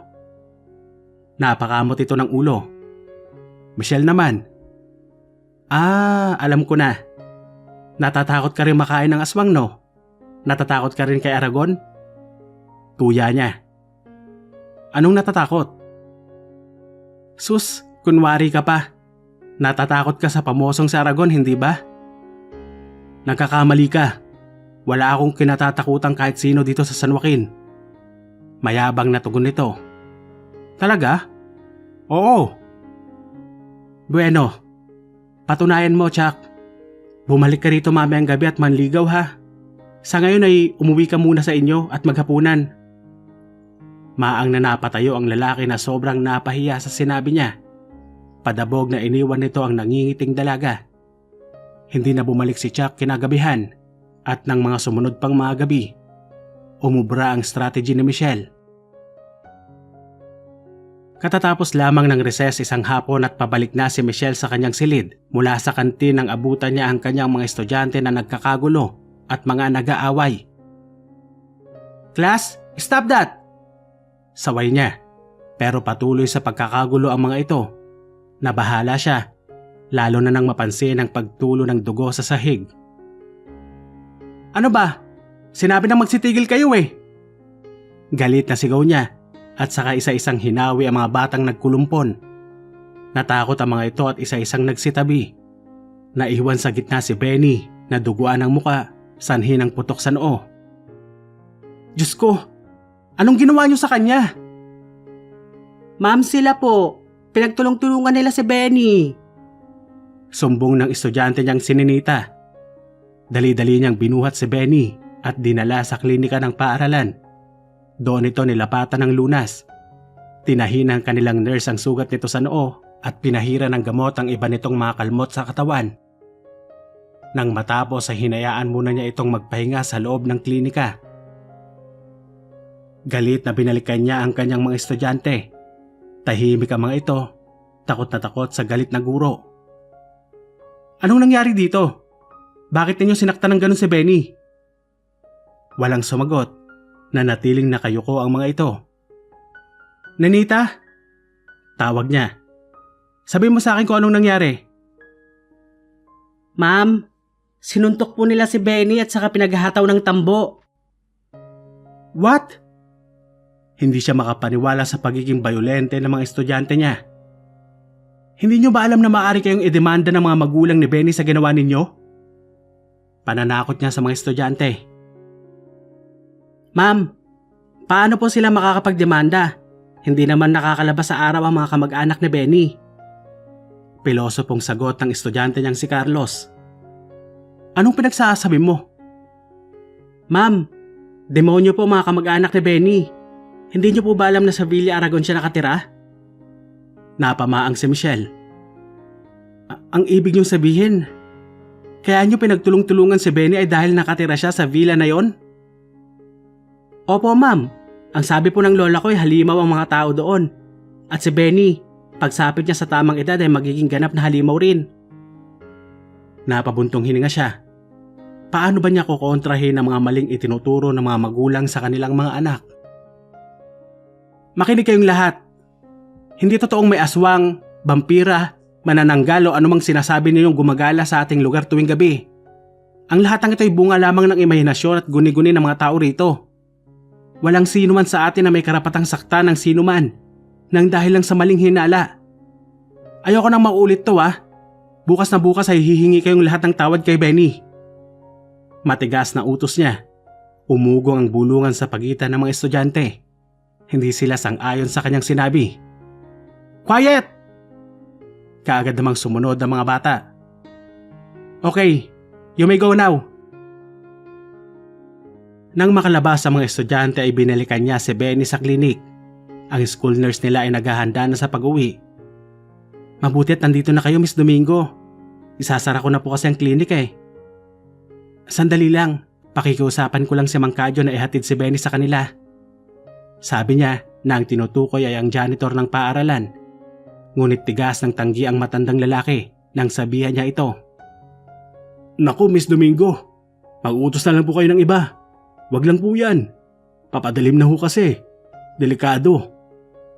Napakamot ito ng ulo. Michelle naman. Alam ko na. Natatakot ka rin makain ng aswang, no? Natatakot ka rin kay Aragon? Tuya niya. Anong natatakot? Sus, kunwari ka pa. Natatakot ka sa pamosong sa Aragon, hindi ba? Nagkakamali ka. Wala akong kinatatakutan kahit sino dito sa San Joaquin. Mayabang na tugon nito. Talaga? Oo. Bueno, patunayan mo, Chuck. Bumalik ka rito mamayang gabi at manligaw ha. Sa ngayon ay umuwi ka muna sa inyo at maghapunan. Maang na napatayo ang lalaki na sobrang napahiya sa sinabi niya. Padabog na iniwan nito ang nangingiting dalaga. Hindi na bumalik si Chuck kinagabihan at ng mga sumunod pang mga gabi. Umubra ang strategy ni Michelle. Katatapos lamang ng recess isang hapon at pabalik na si Michelle sa kanyang silid. Mula sa kantin nang abutan niya ang kanyang mga estudyante na nagkakagulo at mga nag-aaway. Class, stop that! Saway niya. Pero patuloy sa pagkakagulo ang mga ito. Nabahala siya, lalo na nang mapansin ang pagtulo ng dugo sa sahig. Ano ba? Sinabi na magsitigil kayo eh. Galit na sigaw niya at saka isa-isang hinawi ang mga batang nagkulumpon. Natakot ang mga ito at isa-isang nagsitabi. Naiwan sa gitna si Benny na duguan ang muka, sanhi ng putok sa noo. Diyos ko, anong ginawa niyo sa kanya? Ma'am, sila po. Pinagtulong-tulungan nila si Benny. Sumbong ng estudyante niyang sininita. Dali-dali niyang binuhat si Benny at dinala sa klinika ng paaralan. Doon ito nilapatan ng lunas. Tinahin ng kanilang nurse ang sugat nito sa noo at pinahira ng gamot ang iba nitong mga kalmot sa katawan. Nang matapos ay hinayaan muna niya itong magpahinga sa loob ng klinika. Galit na binalikan niya ang kanyang mga estudyante. Tahimik ang mga ito, takot na takot sa galit na guro. Anong nangyari dito? Bakit ninyo sinaktan ng ganun si Benny? Walang sumagot. Nanatiling nakayuko ang mga ito. Nanita? Tawag niya. Sabi mo sa akin kung anong nangyari. Ma'am, sinuntok po nila si Benny at saka pinaghahataw ng tambo. What? Hindi siya makapaniwala sa pagiging bayolente ng mga estudyante niya. Hindi niyo ba alam na maaari kayong idemanda ng mga magulang ni Benny sa ginawa ninyo? Pananakot niya sa mga estudyante. Ma'am, paano po sila makakapagdemanda? Hindi naman nakakalabas sa araw ang mga kamag-anak ni Benny. Pilosopong sagot ng estudyante niyang si Carlos. Anong pinagsasabi mo? Ma'am, demonyo po mga kamag-anak ni Benny. Hindi niyo po ba alam na sa Villa Aragon siya nakatira? Napamaang si Michelle. Ang ibig niyong sabihin, kaya niyo pinagtulong-tulungan si Benny ay dahil nakatira siya sa villa na yon? Opo ma'am, ang sabi po ng lola ko ay halimaw ang mga tao doon. At si Benny, pagsapit niya sa tamang edad ay magiging ganap na halimaw rin. Napabuntong hininga siya. Paano ba niya kukontrahin ang mga maling itinuturo ng mga magulang sa kanilang mga anak? Makinig kayong lahat. Hindi totoong may aswang, vampira, manananggal o anumang sinasabi ninyong gumagala sa ating lugar tuwing gabi. Ang lahat ng ito ay bunga lamang ng imahinasyon at guni-guni ng mga tao rito. Walang sino man sa atin na may karapatang sakta ng sino man nang dahil lang sa maling hinala. Ayoko nang maulit to Bukas na bukas ay hihingi kayong lahat ng tawad kay Benny. Matigas na utos niya. Umugong ang bulungan sa pagitan ng mga estudyante. Hindi sila sang-ayon sa kanyang sinabi. Quiet! Kaagad namang sumunod ang mga bata. Okay, you may go now. Nang makalabas ang mga estudyante ay binalikan niya si Benny sa klinik. Ang school nurse nila ay naghahanda na sa pag-uwi. Mabuti at nandito na kayo, Miss Domingo. Isasara ko na po kasi ang klinik Sandali lang, pakikiusapan ko lang si Mang Kadyo na ihatid si Benny sa kanila. Sabi niya na ang tinutukoy ay ang janitor ng paaralan. Ngunit tigas ng tanggi ang matandang lalaki nang sabihan niya ito. Naku, Miss Domingo, mag-utos na lang po kayo ng iba. Wag lang po yan. Papadalim na ho kasi. Delikado.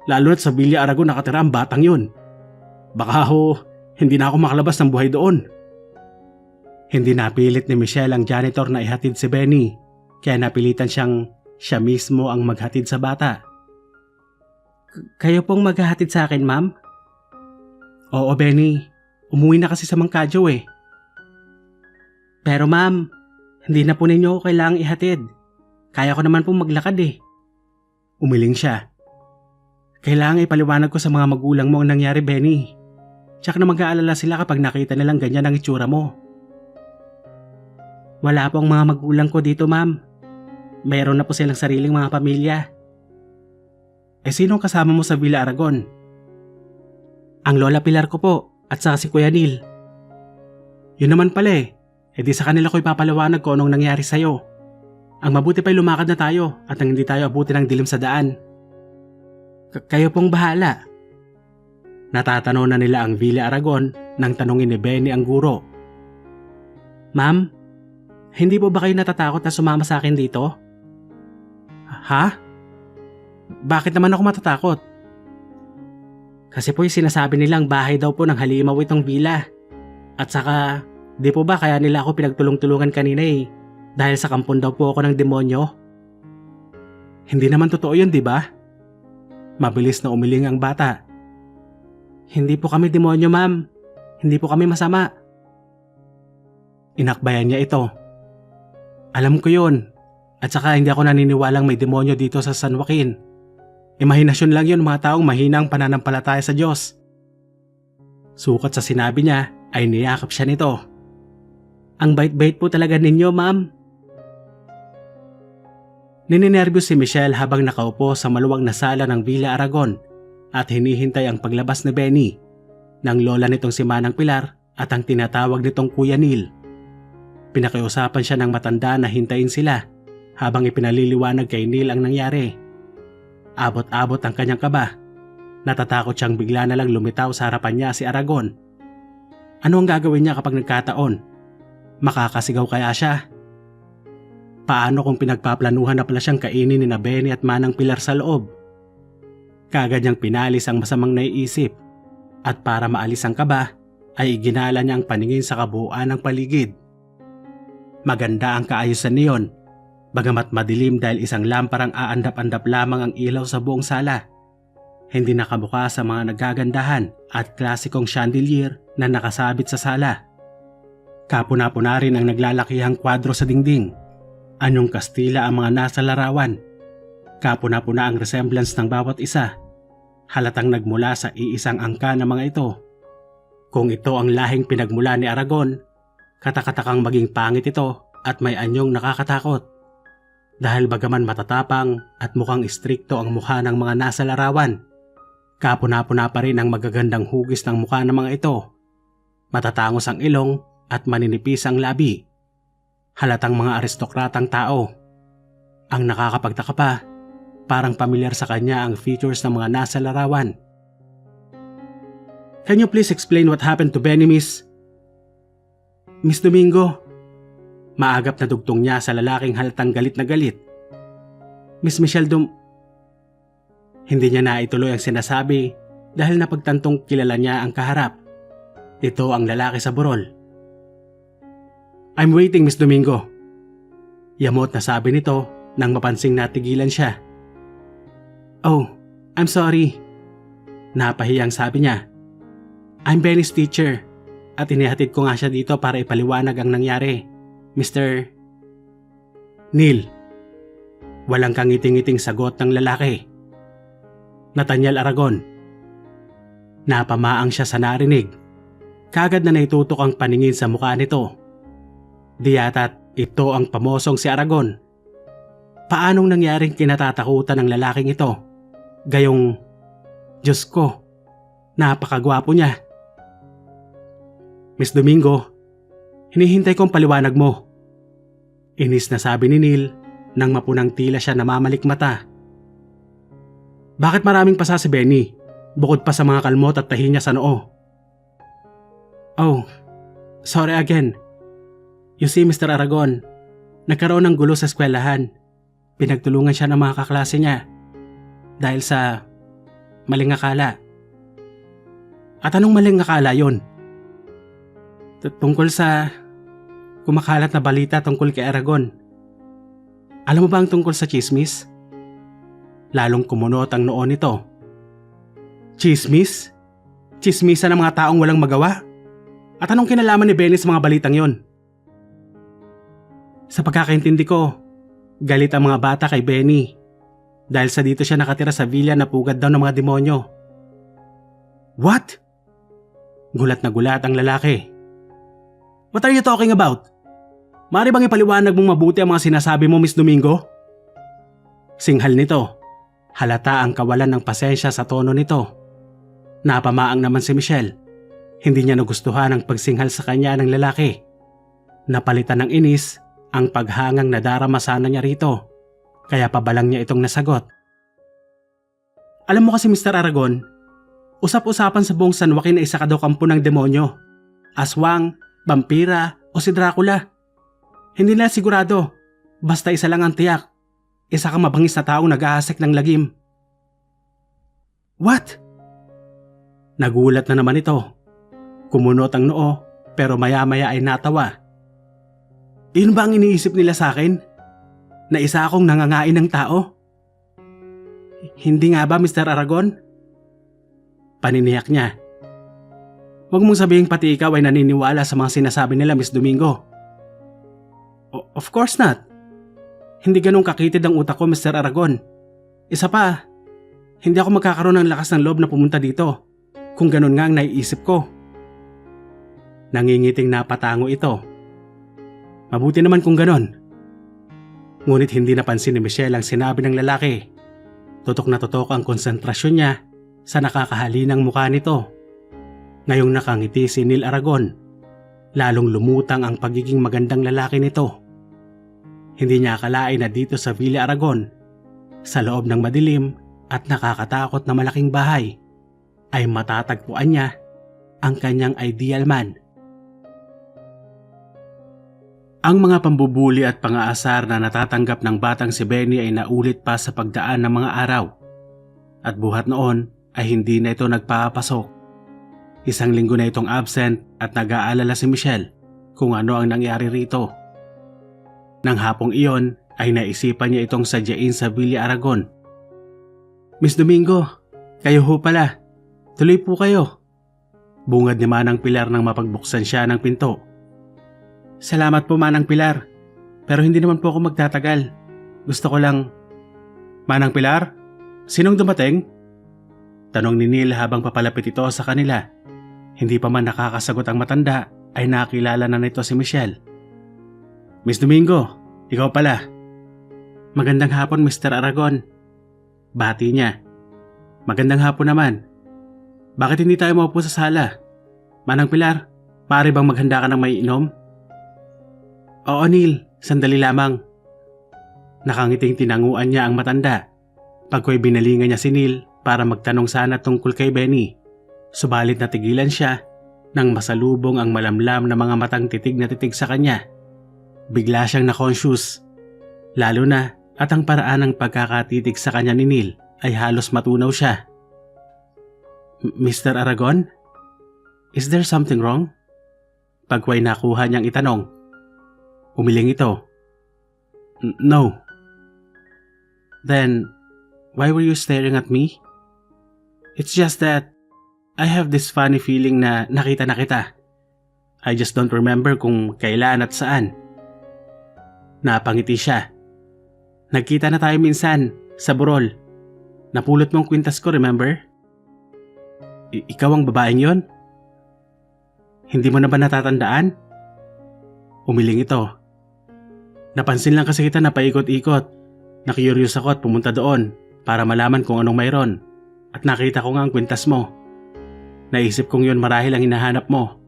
Lalo na't sa Villa Aragon nakatira ang batang yun. Baka hindi na ako makalabas ng buhay doon. Hindi napilit ni Michelle ang janitor na ihatid si Benny, kaya napilitan siya mismo ang maghatid sa bata. Kayo pong maghahatid sa akin, ma'am? Oo, Benny. Umuwi na kasi sa Mang Kadyo Pero ma'am, hindi na po ninyo ako kailangang ihatid. Kaya ko naman pong maglakad Umiling siya. Kailangan ipaliwanag ko sa mga magulang mo ang nangyari, Benny. Tsaka na mag-aalala sila kapag nakita nilang ganyan ang itsura mo. Wala po ang mga magulang ko dito, ma'am. Mayroon na po silang sariling mga pamilya. Sinong kasama mo sa Villa Aragon? Ang Lola Pilar ko po at saka si Kuya Neil. Yun naman pala di sa kanila ko ipapaliwanag ko anong nangyari sa'yo. Ang mabuti pa'y lumakad na tayo at ang hindi tayo abuti ng dilim sa daan. Kayo pong bahala. Natatanaw na nila ang Villa Aragon nang tanungin ni Benny ang guro. Ma'am, hindi po ba kayo natatakot na sumama sa akin dito? Ha? Bakit naman ako matatakot? Kasi po yung sinasabi nilang bahay daw po ng halimaw itong villa. At saka, di po ba kaya nila ako pinagtulong-tulungan kanina dahil sa kampon daw po ako ng demonyo? Hindi naman totoo yun, di ba? Mabilis na umiling ang bata. Hindi po kami demonyo, ma'am. Hindi po kami masama. Inakbayan niya ito. Alam ko yun. At saka hindi ako naniniwalang may demonyo dito sa San Joaquin. Imahinasyon lang yun mga taong mahinang pananampalataya sa Diyos. Sukat sa sinabi niya ay niyakap siya nito. Ang bait-bait po talaga ninyo, ma'am. Nininervyos si Michelle habang nakaupo sa maluwag na sala ng Villa Aragon at hinihintay ang paglabas ni Benny, ng lola nitong si Manang Pilar at ang tinatawag nitong Kuya Neil. Pinakiusapan siya ng matanda na hintayin sila habang ipinaliliwanag kay Neil ang nangyari. Abot-abot ang kanyang kaba. Natatakot siyang bigla na lang lumitaw sa harapan niya si Aragon. Ano ang gagawin niya kapag nagkataon? Makakasigaw kaya siya? Paano kung pinagpaplanuhan na pala siyang kainin ni Benny at Manang Pilar sa loob? Kaagad niyang pinalis ang masamang naiisip at para maalis ang kaba ay iginala niya ang paningin sa kabuuan ng paligid. Maganda ang kaayusan niyon, bagamat madilim dahil isang lamparang aandap-andap lamang ang ilaw sa buong sala. Hindi nakabukas sa mga nagagandahan at klasikong chandelier na nakasabit sa sala. Kapuna-puna rin ang naglalakihang kwadro sa dingding. Anyong Kastila ang mga nasa larawan. Kapuna-puna ang resemblance ng bawat isa. Halatang nagmula sa iisang angka ng mga ito. Kung ito ang lahing pinagmula ni Aragon, katakatakang maging pangit ito at may anyong nakakatakot. Dahil bagaman matatapang at mukhang istrikto ang mukha ng mga nasa larawan, kapuna-puna pa rin ang magagandang hugis ng mukha ng mga ito. Matatangos ang ilong at maninipis ang labi. Halatang mga aristokratang tao. Ang nakakapagtaka pa, parang pamilyar sa kanya ang features ng mga nasa larawan. Can you please explain what happened to Benny, Miss? Miss Domingo. Maagap na dugtong niya sa lalaking halatang galit na galit. Miss Michelle Hindi niya na ituloy ang sinasabi dahil napagtantong kilala niya ang kaharap. Ito ang lalaki sa burol. I'm waiting, Miss Domingo. Yamot na sabi nito nang mapansing natigilan siya. Oh, I'm sorry. Napahiyang sabi niya. I'm Benny's teacher at inihatid ko nga siya dito para ipaliwanag ang nangyari, Mr. Neil. Walang kangiting-ngiting sagot ng lalaki. Nathaniel Aragon. Napamaang siya sa narinig. Kagad na naitutok ang paningin sa mukha nito. Di yata't ito ang pamosong si Aragon. Paanong nangyaring kinatatakutan ng lalaking ito? Gayong, Diyos ko, napakagwapo niya. Miss Domingo, hinihintay kong paliwanag mo. Inis na sabi ni Neil nang mapunang tila siya namamalik mata. Bakit maraming pasa si Benny, bukod pa sa mga kalmot at tahi niya sa noo? Oh, sorry again. You see, Mr. Aragon, nagkaroon ng gulo sa eskwelahan. Pinagtulungan siya ng mga kaklase niya dahil sa maling akala. At anong maling akala yon? Tungkol sa kumakalat na balita tungkol kay Aragon. Alam mo ba ang tungkol sa chismis? Lalong kumunot ang noo nito. Chismis? Chismisan ng mga taong walang magawa? At anong kinalaman ni Benny sa mga balitang yon? Sa pagkakaintindi ko, galit ang mga bata kay Benny dahil sa dito siya nakatira sa villa na pugad daw ng mga demonyo. What? Gulat na gulat ang lalaki. What are you talking about? Maaari bang ipaliwanag mong mabuti ang mga sinasabi mo, Miss Domingo? Singhal nito. Halata ang kawalan ng pasensya sa tono nito. Napamaang naman si Michelle. Hindi niya nagustuhan ang pagsinghal sa kanya ng lalaki. Napalitan ng inis ang paghangang nadarama sana niya rito. Kaya pabalang niya itong nasagot. Alam mo kasi, Mr. Aragon, usap-usapan sa buong San Joaquin na isa ka daw kampo ng demonyo. Aswang, vampira o si Dracula. Hindi na sigurado. Basta isa lang ang tiyak. Isa kang mabangis na taong nag-aasik ng lagim. What? Nagulat na naman ito. Kumunot ang noo pero maya-maya ay natawa. Iyon ba ang iniisip nila sa akin? Na isa akong nangangain ng tao? Hindi nga ba, Mr. Aragon? Paniniyak niya. Huwag mong sabihin pati ikaw ay naniniwala sa mga sinasabi nila, Miss Domingo. Of course not. Hindi ganun kakitid ang utak ko, Mr. Aragon. Isa pa, hindi ako magkakaroon ng lakas ng loob na pumunta dito kung ganun nga ang naiisip ko. Nangingiting napatango ito. Mabuti naman kung ganon. Ngunit hindi napansin ni Michelle ang sinabi ng lalaki. Tutok na tutok ang konsentrasyon niya sa nakakahalinang mukha nito. Ngayong nakangiti si Neil Aragon, lalong lumutang ang pagiging magandang lalaki nito. Hindi niya akalain na dito sa Villa Aragon, sa loob ng madilim at nakakatakot na malaking bahay, ay matatagpuan niya ang kanyang ideal man. Ang mga pambubuli at pangaasar na natatanggap ng batang si Benny ay naulit pa sa pagdaan ng mga araw. At buhat noon ay hindi na ito nagpapasok. Isang linggo na itong absent at nag-aalala si Michelle kung ano ang nangyari rito. Nang hapong iyon ay naisipan niya itong sadyain sa Villa Aragon. Miss Domingo, kayo ho pala. Tuloy po kayo. Bungad ni Manang Pilar nang mapagbuksan siya ng pinto. Salamat po, Manang Pilar. Pero hindi naman po ako magtatagal. Gusto ko lang... Manang Pilar? Sinong dumating? Tanong ni Neil habang papalapit ito sa kanila. Hindi pa man nakakasagot ang matanda ay nakilala na nito si Michelle. Miss Domingo, ikaw pala. Magandang hapon, Mr. Aragon. Bati niya. Magandang hapon naman. Bakit hindi tayo maupo sa sala? Manang Pilar, maaari bang maghanda ka ng may inom? Oo, Neil, sandali lamang. Nakangiting tinanguan niya ang matanda. Pagko'y binalingan niya si Neil para magtanong sana tungkol kay Benny. Subalit natigilan siya nang masalubong ang malamlam na mga matang titig na titig sa kanya. Bigla siyang na-conscious, lalo na at ang paraan ng pagkakatitig sa kanya ni Neil ay halos matunaw siya. Mr. Aragon? Is there something wrong? Pagway nakuha niyang itanong. Umiling ito. No. Then, why were you staring at me? It's just that I have this funny feeling na nakita na kita. I just don't remember kung kailan at saan. Napangiti siya. Nagkita na tayo minsan sa burol. Napulot mong kwintas ko, remember? Ikaw ang babaeng yon? Hindi mo na ba natatandaan? Umiling ito. Napansin lang kasi kita na paikot-ikot. Na-curious ako at pumunta doon para malaman kung anong mayroon. At nakita ko nga ang kwintas mo. Naisip kong yon marahil ang hinahanap mo.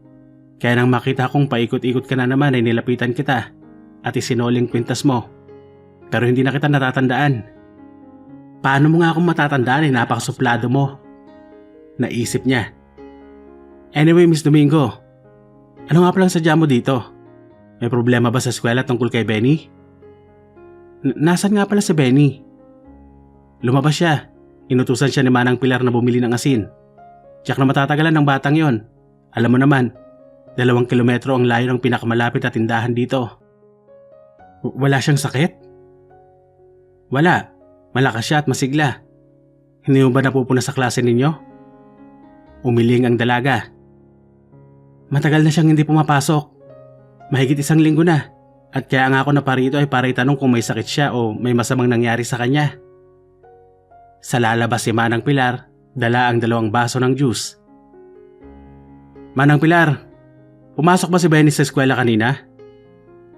Kaya nang makita kong paikot-ikot ka na naman ay nilapitan kita at isinuling kwintas mo. Pero hindi na kita natatandaan. Paano mo nga akong matatandaan ay napakasuplado mo? Naisip niya. Anyway, Miss Domingo, ano nga palang sadya mo dito? May problema ba sa eskwela tungkol kay Benny? Nasaan nga pala si Benny? Lumabas siya. Inutusan siya ni Manang Pilar na bumili ng asin. Tiyak na matatagalan ng batang yon. Alam mo naman, 2 kilometro ang layo ng pinakamalapit na tindahan dito. Wala siyang sakit? Wala. Malakas siya at masigla. Hindi mo ba napupuna sa klase ninyo? Umiling ang dalaga. Matagal na siyang hindi pumapasok. Mahigit 1 linggo na. At kaya nga ako naparito ay para itanong kung may sakit siya o may masamang nangyari sa kanya. Sa lalabas si Manang Pilar, dala ang 2 baso ng juice. Manang Pilar, pumasok ba si Benny sa eskwela kanina?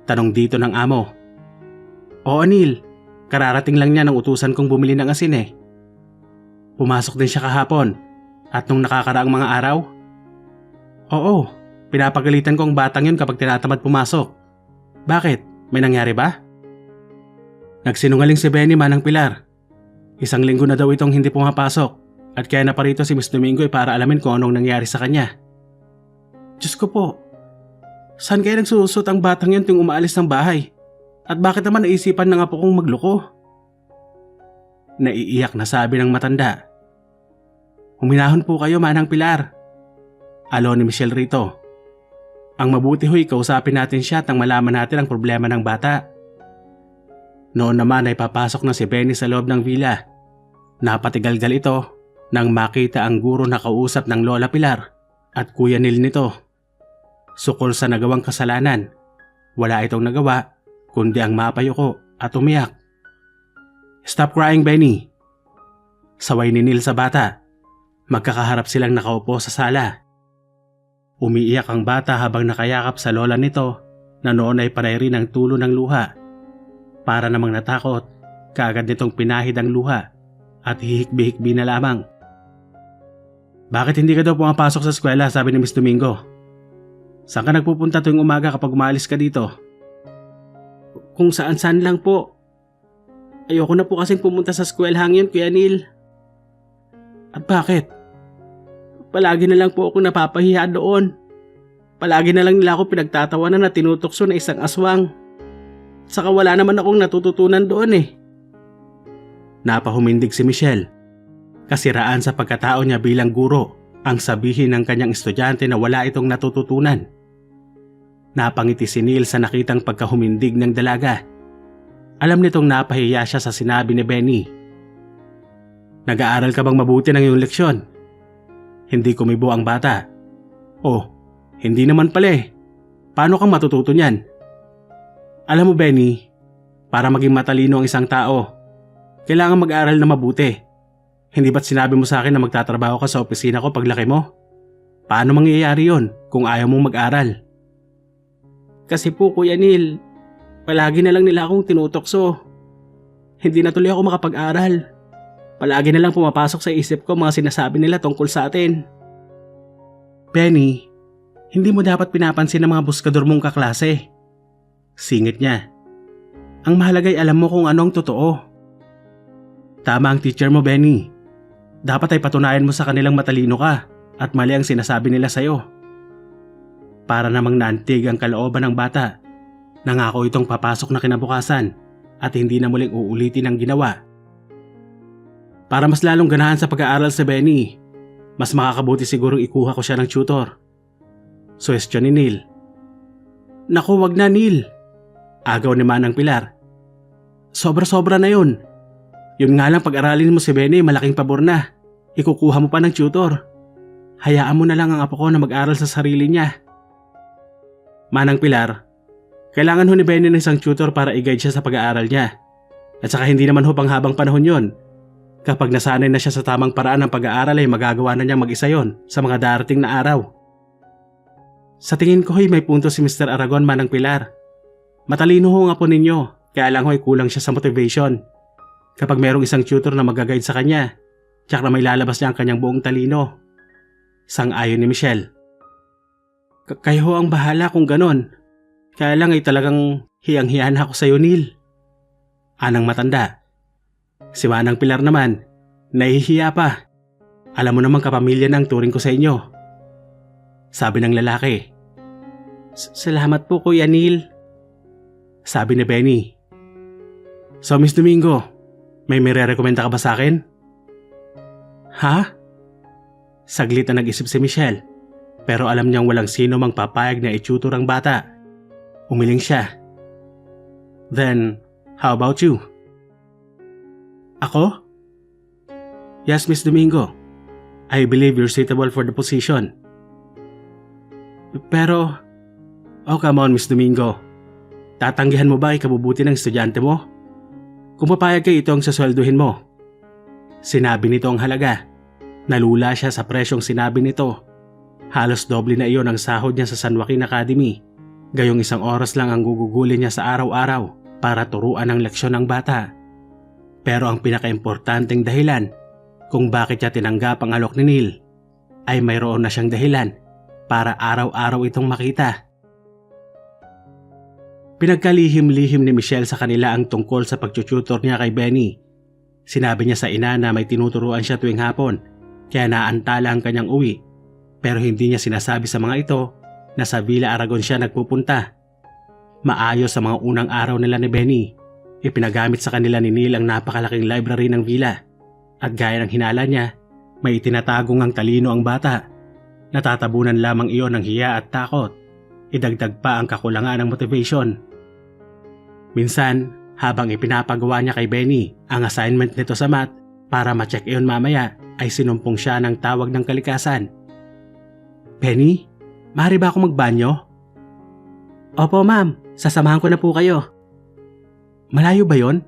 Tanong dito ng amo. Oo, Neil. Kararating lang niya ng utusan kong bumili ng asin eh. Pumasok din siya kahapon. At nung nakakaraang mga araw? Oo, pinapagalitan ko ang batang yun kapag tinatamad pumasok. Bakit? May nangyari ba? Nagsinungaling si Benny, Manang Pilar. 1 linggo na daw itong hindi pumapasok. At kaya na parito si Miss Domingo ay para alamin kung anong nangyari sa kanya. Diyos ko po, saan kaya nagsusot ang batang yun tuwing umaalis ng bahay? At bakit naman naisipan ng apo kong magloko? Naiiyak na sabi ng matanda. Huminahon po kayo, Manang Pilar. Alo ni Michelle rito. Ang mabuti ho'y kausapin natin siya at nang malaman natin ang problema ng bata. Noon naman ay papasok na si Benny sa loob ng villa. Napatigalgal ito nang makita ang guro na kausap ng Lola Pilar at Kuya Neil nito. Sukol sa nagawang kasalanan, wala itong nagawa kundi ang mapayuko at umiyak. Stop crying, Benny. Saway ni Neil sa bata. Magkakaharap silang nakaupo sa sala. Umiiyak ang bata habang nakayakap sa lola nito na noon ay panay rin ang tulo ng luha. Para namang natakot, kaagad nitong pinahid ang luha at hihikbi-hikbi na lamang. Bakit hindi ka daw pumapasok sa eskwela, sabi ni Miss Domingo? Saan ka nagpupunta tuwing umaga kapag umalis ka dito? Kung saan-saan lang po. Ayoko na po kasing pumunta sa eskwelahan yun, Kuya Neil. At bakit? Palagi na lang po ako napapahiya doon. Palagi na lang nila ako pinagtatawanan na tinutokso na isang aswang. Saka wala naman akong natututunan doon eh. Napahumindig si Michelle. Kasiraan sa pagkatao niya bilang guro ang sabihin ng kanyang estudyante na wala itong natututunan. Napangiti si Neil sa nakitang pagkahumindig ng dalaga. Alam nitong napahiya siya sa sinabi ni Benny. Nag-aaral ka bang mabuti ng iyong leksyon? Hindi kumibo ang bata. Oh, hindi naman pala eh. Paano kang matututo niyan? Alam mo, Benny, para maging matalino ang isang tao, kailangan mag-aral na mabuti. Hindi ba't sinabi mo sa akin na magtatrabaho ka sa opisina ko paglaki mo? Paano mangyayari yon kung ayaw mong mag-aral? Kasi po, Kuya Neil, palagi na lang nila akong tinutokso. Hindi na tuloy ako makapag-aral. Palagi na lang pumapasok sa isip ko mga sinasabi nila tungkol sa atin. Benny, hindi mo dapat pinapansin ng mga buskador mong kaklase. Singit niya. Ang mahalagay alam mo kung ano ang totoo. Tama ang teacher mo, Benny. Dapat ay patunayan mo sa kanilang matalino ka at mali ang sinasabi nila sa'yo. Para namang naantig ang kalooban ng bata. Nangako itong papasok na kinabukasan at hindi na muling uulitin ang ginawa. Para mas lalong ganahan sa pag-aaral si Benny, mas makakabuti sigurong ikuha ko siya ng tutor. Suwestyon ni Neil. Naku, wag na Neil. Agaw ni Manang Pilar. Sobra-sobra na yun. Yun nga lang pag-aralin mo si Benny, malaking pabor na. Ikukuha mo pa ng tutor. Hayaan mo na lang ang apo ko na mag-aral sa sarili niya. Manang Pilar, kailangan ho ni Benny ng isang tutor para i-guide siya sa pag-aaral niya. At saka hindi naman ho panghabang panahon yon. Kapag nasanay na siya sa tamang paraan ng pag-aaral ay magagawa na niyang mag-isa yon sa mga darating na araw. Sa tingin ko may punto si Mr. Aragon, Manang Pilar. Matalino ho nga po ninyo, kaya lang kulang siya sa motivation. Kapag mayroong isang tutor na mag-guide sa kanya, tsak na may lalabas niya ang kanyang buong talino. Sang-ayon ni Michelle. Kayo ho ang bahala kung ganon. Kaya lang ay talagang hiyang-hiyan ako sa iyo, Neil. Anang matanda. Si Manang Pilar naman, nahihiya pa. Alam mo namang kapamilya ng turing ko sa inyo. Sabi ng lalaki. Salamat po, Kuya Neil. Sabi ni Benny. So, Miss Domingo, may rekomenda ka ba sa akin? Ha? Saglit na nag-isip si Michelle, pero alam niyang walang sino mang papayag na i-tutor ang bata. Umiling siya. Then, how about you? Ako? Yes, Miss Domingo. I believe you're suitable for the position. Pero, oh come on Miss Domingo. Tatanggihan mo ba ikabubuti ng estudyante mo? Kung papayag kayo ito ang saswelduhin mo. Sinabi nito ang halaga. Nalula siya sa presyong sinabi nito. Halos doble na iyon ang sahod niya sa San Joaquin Academy. Gayong 1 oras lang ang gugugulin niya sa araw-araw para turuan ang leksyon ng bata. Pero ang pinakaimportanteng dahilan kung bakit niya tinanggap ang alok ni Neil ay mayroon na siyang dahilan para araw-araw itong makita. Pinagkalihim-lihim ni Michelle sa kanila ang tungkol sa pagtututor niya kay Benny. Sinabi niya sa ina na may tinuturuan siya tuwing hapon kaya naantala ang kanyang uwi. Pero hindi niya sinasabi sa mga ito na sa Villa Aragon siya nagpupunta. Maayos sa mga unang araw nila ni Benny. Ipinagamit sa kanila ni Neil ang napakalaking library ng villa. At gaya ng hinala niya, may itinatagong ang talino ang bata. Natatabunan lamang iyon ng hiya at takot. Idagdag pa ang kakulangan ng motivation. Minsan, habang ipinapagawa niya kay Benny ang assignment nito sa math para ma-check iyon mamaya, ay sinumpong siya ng tawag ng kalikasan. Benny, maaari ba ako magbanyo? Opo ma'am, sasamahan ko na po kayo. Malayo ba yon?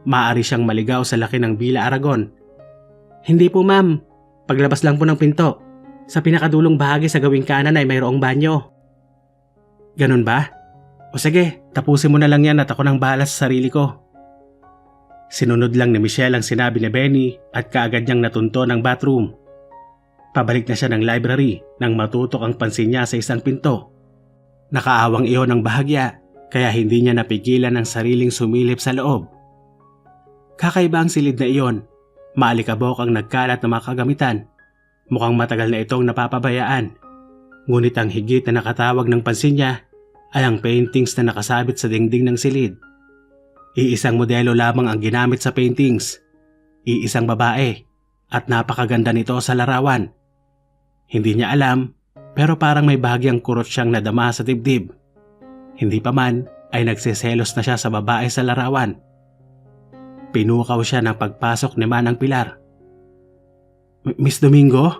Maaari siyang maligaw sa laki ng Villa Aragon. Hindi po ma'am, paglabas lang po ng pinto. Sa pinakadulong bahagi sa gawing kanan ay mayroong banyo. Ganun ba? O sige, tapusin mo na lang yan at ako nang bahala sa sarili ko. Sinunod lang ni Michelle ang sinabi ni Benny at kaagad niyang natunto ng bathroom. Pabalik na siya ng library nang matutok ang pansin niya sa isang pinto. Nakaawang iyon ng bahagya kaya hindi niya napigilan ang sariling sumilip sa loob. Kakaiba ang silid na iyon. Maalikabok ang nagkalat na mga kagamitan. Mukhang matagal na itong napapabayaan. Ngunit ang higit na nakatawag ng pansin niya ay ang paintings na nakasabit sa dingding ng silid. Iisang modelo lamang ang ginamit sa paintings. Iisang babae at napakaganda nito sa larawan. Hindi niya alam pero parang may bahagyang kurot siyang nadama sa dibdib. Hindi pa man ay nagseselos na siya sa babae sa larawan. Pinukaw siya ng pagpasok ni Manang Pilar. Miss Domingo?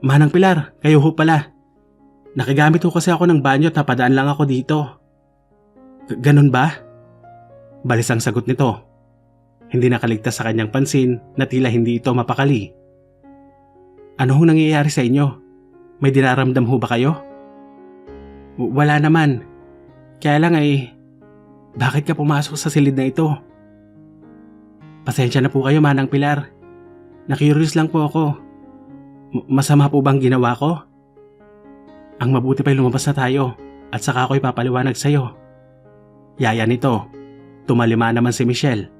Manang Pilar, kayo ho pala. Nakigamit ho kasi ako ng banyo at napadaan lang ako dito. Ganun ba? Balis ang sagot nito. Hindi nakaligtas sa kanyang pansin na tila hindi ito mapakali. Ano hong nangyayari sa inyo? May dinaramdam ho ba kayo? Wala naman. Kaya lang bakit ka pumasok sa silid na ito? Pasensya na po kayo Manang Pilar. Na-curious lang po ako. Masama po bang ginawa ko? Ang mabuti pa'y lumabas na tayo at saka ako'y papaliwanag sa'yo. Yaya nito, tumalima naman si Michelle.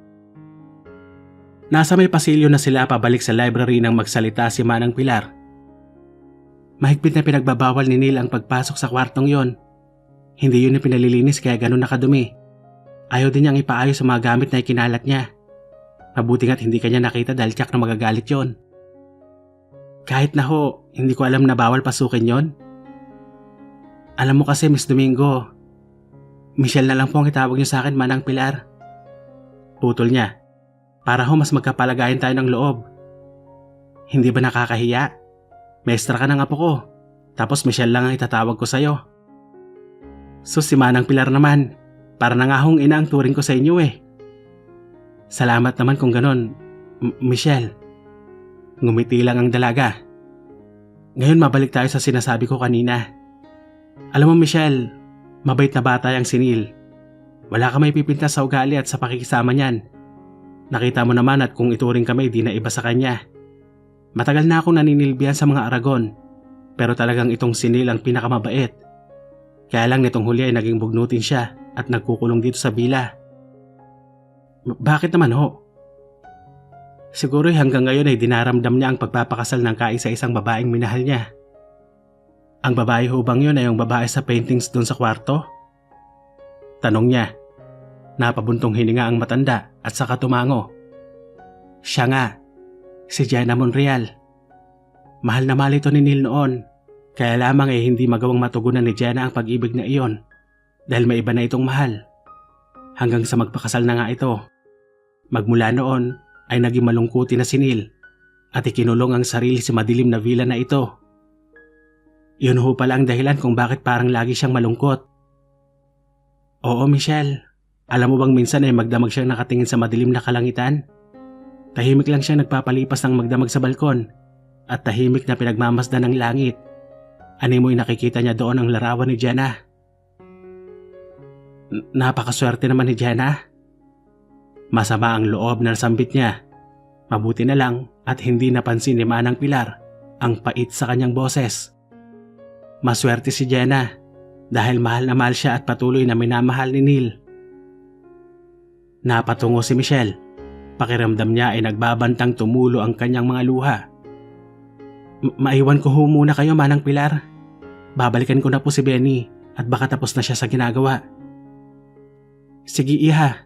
Nasa may pasilyo na sila pabalik sa library nang magsalita si Manang Pilar. Mahigpit na pinagbabawal ni Neil ang pagpasok sa kwartong yon. Hindi yun na pinalilinis kaya ganun nakadumi. Ayaw din niyang ipaayos sa mga gamit na ikinalat niya. Mabuti nga't hindi kanya nakita dahil tiyak na magagalit yon. Kahit na ho, hindi ko alam na bawal pasukin yon. Alam mo kasi Miss Domingo, Michelle na lang po ang itawag niyo sa akin, Manang Pilar. Putol niya. Para ho mas magkapalagayan tayo ng loob. Hindi ba nakakahiya? Maestra ka ng apo ko. Tapos Michelle lang ang itatawag ko sa'yo. So si Manang Pilar naman, para na nga hong ina ang turing ko sa inyo eh. Salamat naman kung ganon, Michelle. Ngumiti lang ang dalaga. Ngayon mabalik tayo sa sinasabi ko kanina. Alam mo Michelle, mabait na bata yang si Neil. Wala ka may pipintas sa ugali at sa pakikisama niyan. Nakita mo naman at kung ituring kami di na iba sa kanya. Matagal na akong naninilbihan sa mga Aragon, pero talagang itong si Neil ang pinakamabait. Kaya lang nitong huli ay naging bugnutin siya at nagkukulong dito sa villa. Bakit naman ho? Siguro hanggang ngayon ay dinaramdam niya ang pagpapakasal ng kaisa-isang babaeng minahal niya. Ang babae ho bang yun ay yung babae sa paintings doon sa kwarto? Tanong niya. Napabuntong hininga ang matanda at saka tumango. Siya nga, si Jenna Monreal. Mahal na mahal ito ni Neil noon, kaya lamang ay hindi magawang matugunan ni Jenna ang pag-ibig na iyon dahil may iba na itong mahal. Hanggang sa magpakasal na nga ito. Magmula noon ay naging malungkuti na si Neil at ikinulong ang sarili sa madilim na villa na ito. Yun ho pala ang dahilan kung bakit parang lagi siyang malungkot. Oo Michelle. Alam mo bang minsan ay magdamag siyang nakatingin sa madilim na kalangitan? Tahimik lang siyang nagpapalipas ng magdamag sa balkon at tahimik na pinagmamasdan ng langit. Animoy nakikita niya doon ang larawan ni Jenna. Napakaswerte naman ni Jenna. Masama ang loob na nasambit niya. Mabuti na lang at hindi napansin ni Manang Pilar ang pait sa kanyang boses. Maswerte si Jenna dahil mahal na mahal siya at patuloy na minamahal ni Neil. Napatungo si Michelle. Pakiramdam niya ay nagbabantang tumulo ang kanyang mga luha. Maiwan ko ho muna kayo Manang Pilar. Babalikan ko na po si Benny at baka tapos na siya sa ginagawa. Sige iha.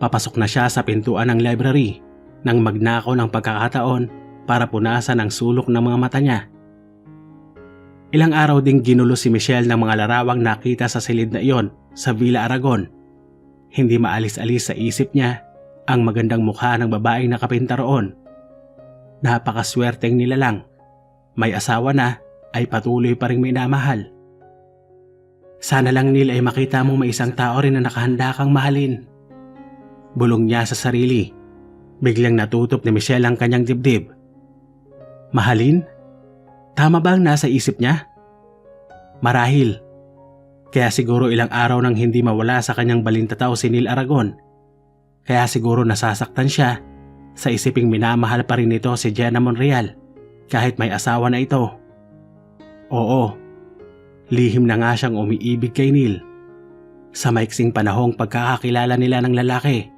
Papasok na siya sa pintuan ng library nang magnakaw ng pagkakataon para punasan ang sulok ng mga mata niya. Ilang araw ding ginulo si Michelle ng mga larawang nakita sa silid na iyon sa Villa Aragon. Hindi maalis-alis sa isip niya ang magandang mukha ng babaeng nakapinta roon. Napakaswerteng nilalang. May asawa na ay patuloy pa ring minamahal. Sana lang Neil ay makita mong may isang tao rin na nakahanda kang mahalin. Bulong niya sa sarili. Biglang natutop ni Michelle ang kanyang dibdib. Mahalin? Tama ba ang nasa isip niya? Marahil. Kaya siguro ilang araw nang hindi mawala sa kanyang balintataw si Neil Aragon. Kaya siguro nasasaktan siya sa isiping minamahal pa rin nito si Jenna Monreal kahit may asawa na ito. Oo, lihim na nga siyang umiibig kay Neil. Sa maiksing panahong pagkakakilala nila ng lalaki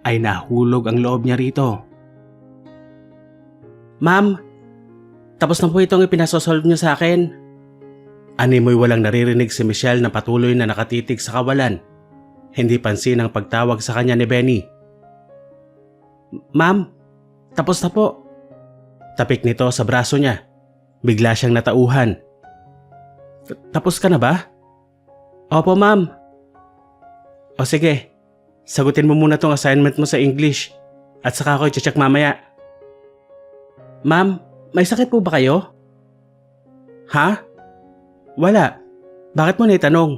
ay nahulog ang loob niya rito. Ma'am, tapos na po itong ipinasosolve niyo sa akin. Animoy walang naririnig si Michelle na patuloy na nakatitig sa kawalan. Hindi pansin ang pagtawag sa kanya ni Benny. Ma'am, tapos na po. Tapik nito sa braso niya. Bigla siyang natauhan. Tapos ka na ba? Opo ma'am. O sige, sagutin mo muna tong assignment mo sa English at saka ako i-check mamaya. Ma'am, may sakit po ba kayo? Ha? Wala. Bakit mo naitanong?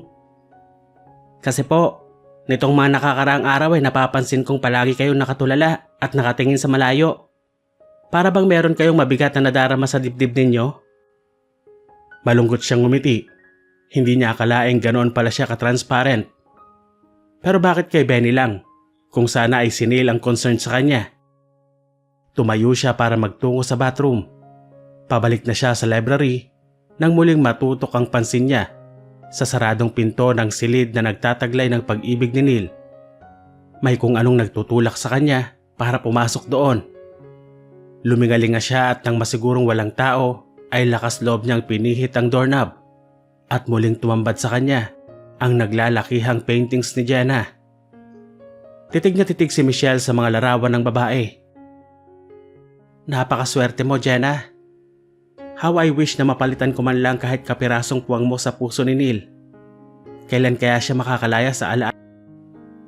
Kasi po, nitong mga nakakaraang araw ay napapansin kong palagi kayong nakatulala at nakatingin sa malayo. Para bang meron kayong mabigat na nadarama sa dibdib ninyo? Malungkot siyang ngumiti. Hindi niya akalaing ganoon pala siya ka-transparent. Pero bakit kay Benny lang? Kung sana ay si Neil ang concern sa kanya. Tumayo siya para magtungo sa bathroom. Pabalik na siya sa library nang muling matutok ang pansin niya sa saradong pinto ng silid na nagtataglay ng pag-ibig ni Neil. May kung anong nagtutulak sa kanya para pumasok doon. Lumingalinga siya at nang masigurong walang tao ay lakas loob niyang pinihit ang doorknob at muling tumambad sa kanya ang naglalakihang paintings ni Jenna. Titig na titig si Michelle sa mga larawan ng babae. Napakaswerte mo, Jenna. How I wish na mapalitan ko man lang kahit kapirasong puwang mo sa puso ni Neil. Kailan kaya siya makakalaya sa alaala?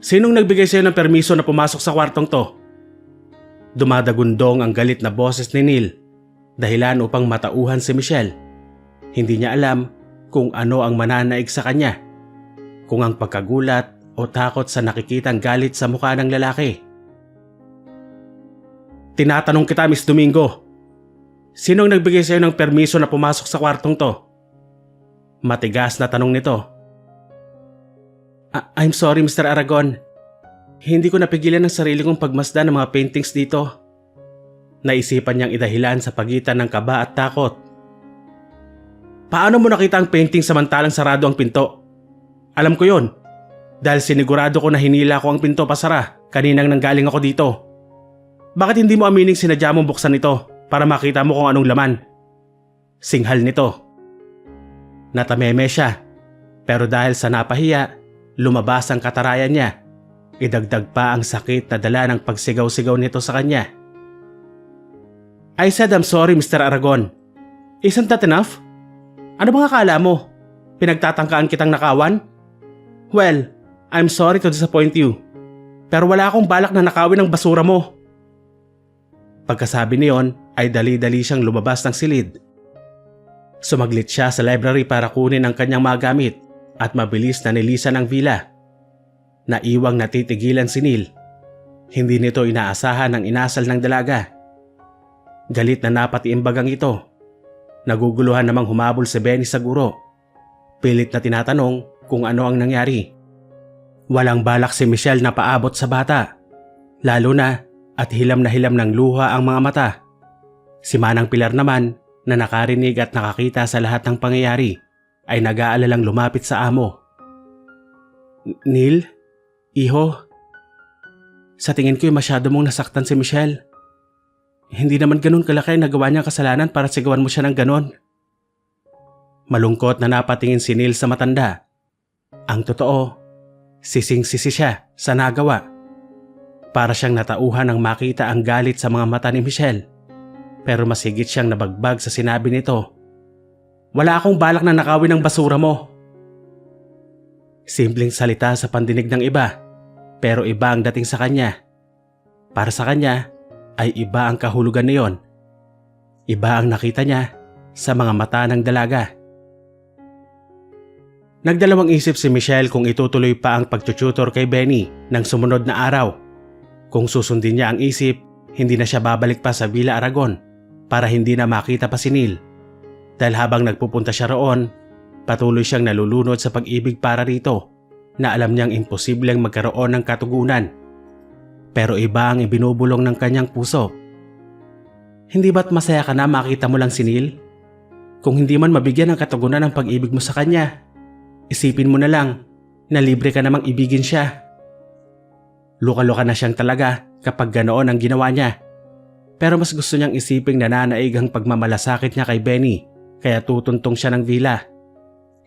Sinong nagbigay sa'yo ng permiso na pumasok sa kwartong to? Dumadagundong ang galit na boses ni Neil, dahilan upang matauhan si Michelle. Hindi niya alam kung ano ang mananaig sa kanya, kung ang pagkagulat o takot sa nakikitang galit sa mukha ng lalaki. Tinatanong kita, Miss Domingo. Sinong nagbigay sa'yo ng permiso na pumasok sa kwartong to? Matigas na tanong nito. I'm sorry, Mr. Aragon. Hindi ko napigilan ang sarili kong pagmasdan ng mga paintings dito. Naisipan niyang idahilan sa pagitan ng kaba at takot. Paano mo nakita ang painting samantalang sarado ang pinto? Alam ko yon. Dahil sinigurado ko na hinila ko ang pinto pasara kaninang nanggaling ako dito. Bakit hindi mo amining sinadya mong buksan ito para makita mo kung anong laman? Singhal nito. Natameme siya, pero dahil sa napahiya, lumabas ang katarayan niya. Idagdag pa ang sakit na dala ng pagsigaw-sigaw nito sa kanya. I said I'm sorry, Mr. Aragon. Isn't that enough? Ano bang akala mo? Pinagtatangkaan kitang nakawan? Well, I'm sorry to disappoint you. Pero wala akong balak na nakawin ang basura mo. Pagkasabi niyon ay dali-dali siyang lumabas ng silid. Sumaglit siya sa library para kunin ang kanyang mga gamit at mabilis na nilisan ang villa. Naiwang natitigilan si Neil. Hindi nito inaasahan ang inasal ng dalaga. Galit na napatiimbagang ito. Naguguluhan namang humabol si Benny sa guro. Pilit na tinatanong kung ano ang nangyari. Walang balak si Michelle na paabot sa bata. Lalo na at hilam na hilam ng luha ang mga mata. Si Manang Pilar naman na nakarinig at nakakita sa lahat ng pangyayari ay nag-aalalang lumapit sa amo. Neil? Iho? Sa tingin ko'y masyado mong nasaktan si Michelle. Hindi naman ganun kalaki ang nagawa niyang kasalanan para sigawan mo siya ng ganon. Malungkot na napatingin si Neil sa matanda. Ang totoo, sising-sisi siya sa nagawa. Para siyang natauhan nang makita ang galit sa mga mata ni Michelle. Pero mas higit siyang nabagbag sa sinabi nito. Wala akong balak na nakawin ang basura mo. Simpleng salita sa pandinig ng iba, pero iba ang dating sa kanya. Para sa kanya ay iba ang kahulugan niyon. Iba ang nakita niya sa mga mata ng dalaga. Nagdalawang isip si Michelle kung itutuloy pa ang pagtututor kay Benny ng sumunod na araw. Kung susundin niya ang isip, hindi na siya babalik pa sa Villa Aragon para hindi na makita pa si Neil. Dahil habang nagpupunta siya roon, patuloy siyang nalulunod sa pag-ibig para rito na alam niyang imposibleng magkaroon ng katugunan. Pero iba ang ibinubulong ng kanyang puso. Hindi ba't masaya ka na makita mo lang si Neil? Kung hindi man mabigyan ng katugunan ng pag-ibig mo sa kanya, isipin mo na lang na libre ka namang ibigin siya. Luka-luka na siyang talaga kapag ganoon ang ginawa niya. Pero mas gusto niyang isiping nananaig ang pagmamalasakit niya kay Benny kaya tutuntong siya ng villa.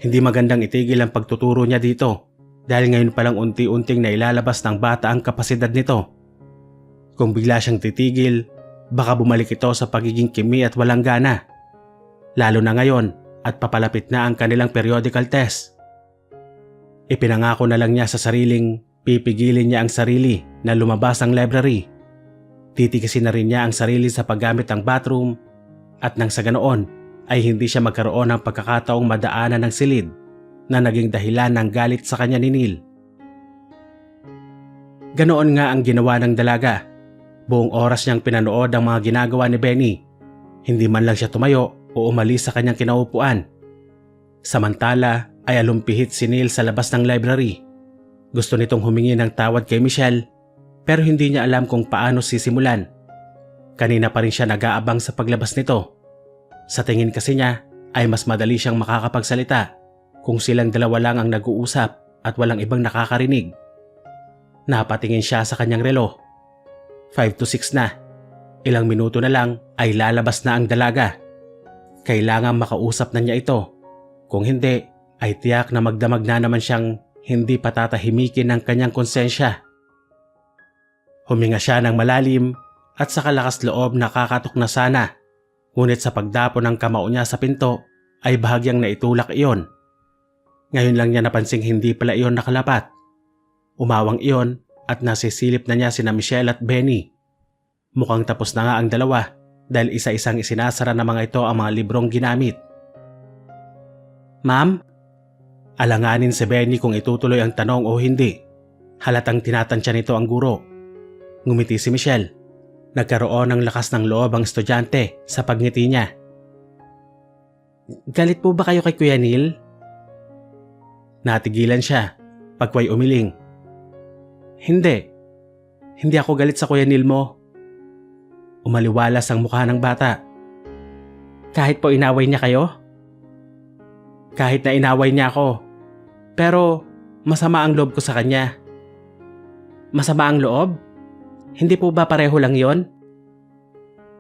Hindi magandang itigil ang pagtuturo niya dito dahil ngayon palang unti-unting nailalabas ng bata ang kapasidad nito. Kung bigla siyang titigil, baka bumalik ito sa pagiging kimi at walang gana. Lalo na ngayon at papalapit na ang kanilang periodical test. Ipinangako na lang niya sa sariling pipigilin niya ang sarili na lumabas ang library. Titikisin na rin niya ang sarili sa paggamit ng bathroom at nang sa ganoon ay hindi siya magkaroon ng pagkakataong madaanan ng silid na naging dahilan ng galit sa kanya ni Neil. Ganoon nga ang ginawa ng dalaga. Buong oras niyang pinanood ang mga ginagawa ni Benny. Hindi man lang siya tumayo o umalis sa kanyang kinaupuan. Samantala ay alumpihit si Neil sa labas ng library. Gusto nitong humingi ng tawad kay Michelle pero hindi niya alam kung paano sisimulan. Kanina pa rin siya nag-aabang sa paglabas nito. Sa tingin kasi niya ay mas madali siyang makakapagsalita kung silang dalawa lang ang nag-uusap at walang ibang nakakarinig. Napatingin siya sa kanyang relo. 5 to 6 na. Ilang minuto na lang ay lalabas na ang dalaga. Kailangan makausap na niya ito. Kung hindi, ay tiyak na magdamag na naman siyang hindi patatahimikin ng kanyang konsensya. Huminga siya ng malalim at sa kalakas loob nakakatok na sana. Ngunit sa pagdapo ng kamao niya sa pinto ay bahagyang naitulak iyon. Ngayon lang niya napansing hindi pala iyon nakalapat. Umawang iyon at nasisilip na niya sina Michelle at Benny. Mukhang tapos na nga ang dalawa dahil isa-isang isinasara na mga ito ang mga librong ginamit. Ma'am? Alanganin si Benny kung itutuloy ang tanong o hindi. Halatang tinatansya nito ang guro. Ngumiti si Michelle. Nagkaroon ng lakas ng loob ang estudyante sa pagngiti niya. Galit po ba kayo kay Kuya Neil? Natigilan siya, pagway umiling. Hindi. Hindi ako galit sa Kuya Neil mo. Umaliwalas ang mukha ng bata. Kahit po inaway niya kayo? Kahit na inaway niya ako. Pero masama ang loob ko sa kanya. Masama ang loob? Hindi po ba pareho lang yon?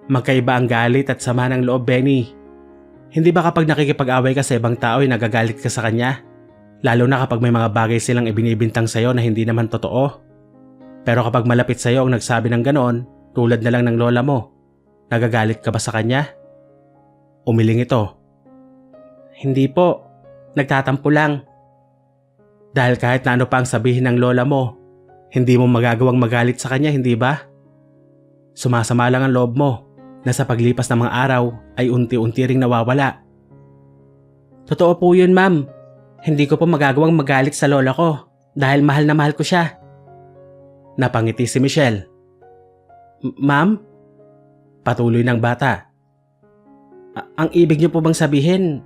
Magkaiba ang galit at sama ng loob, Benny. Hindi ba kapag nakikipag-away ka sa ibang tao ay nagagalit ka sa kanya? Lalo na kapag may mga bagay silang ibinibintang sa'yo na hindi naman totoo. Pero kapag malapit sa'yo ang nagsabi ng ganon, tulad na lang ng lola mo, nagagalit ka ba sa kanya? Umiling ito. Hindi po. Nagtatampo lang. Dahil kahit na ano pa ang sabihin ng lola mo, hindi mo magagawang magalit sa kanya, hindi ba? Sumasama lang ang loob mo na sa paglipas ng mga araw ay unti-unti ring nawawala. Totoo po yun, ma'am. Hindi ko po magagawang magalit sa lola ko dahil mahal na mahal ko siya. Napangiti si Michelle. Ma'am? Patuloy ng bata. Ang ibig niyo po bang sabihin,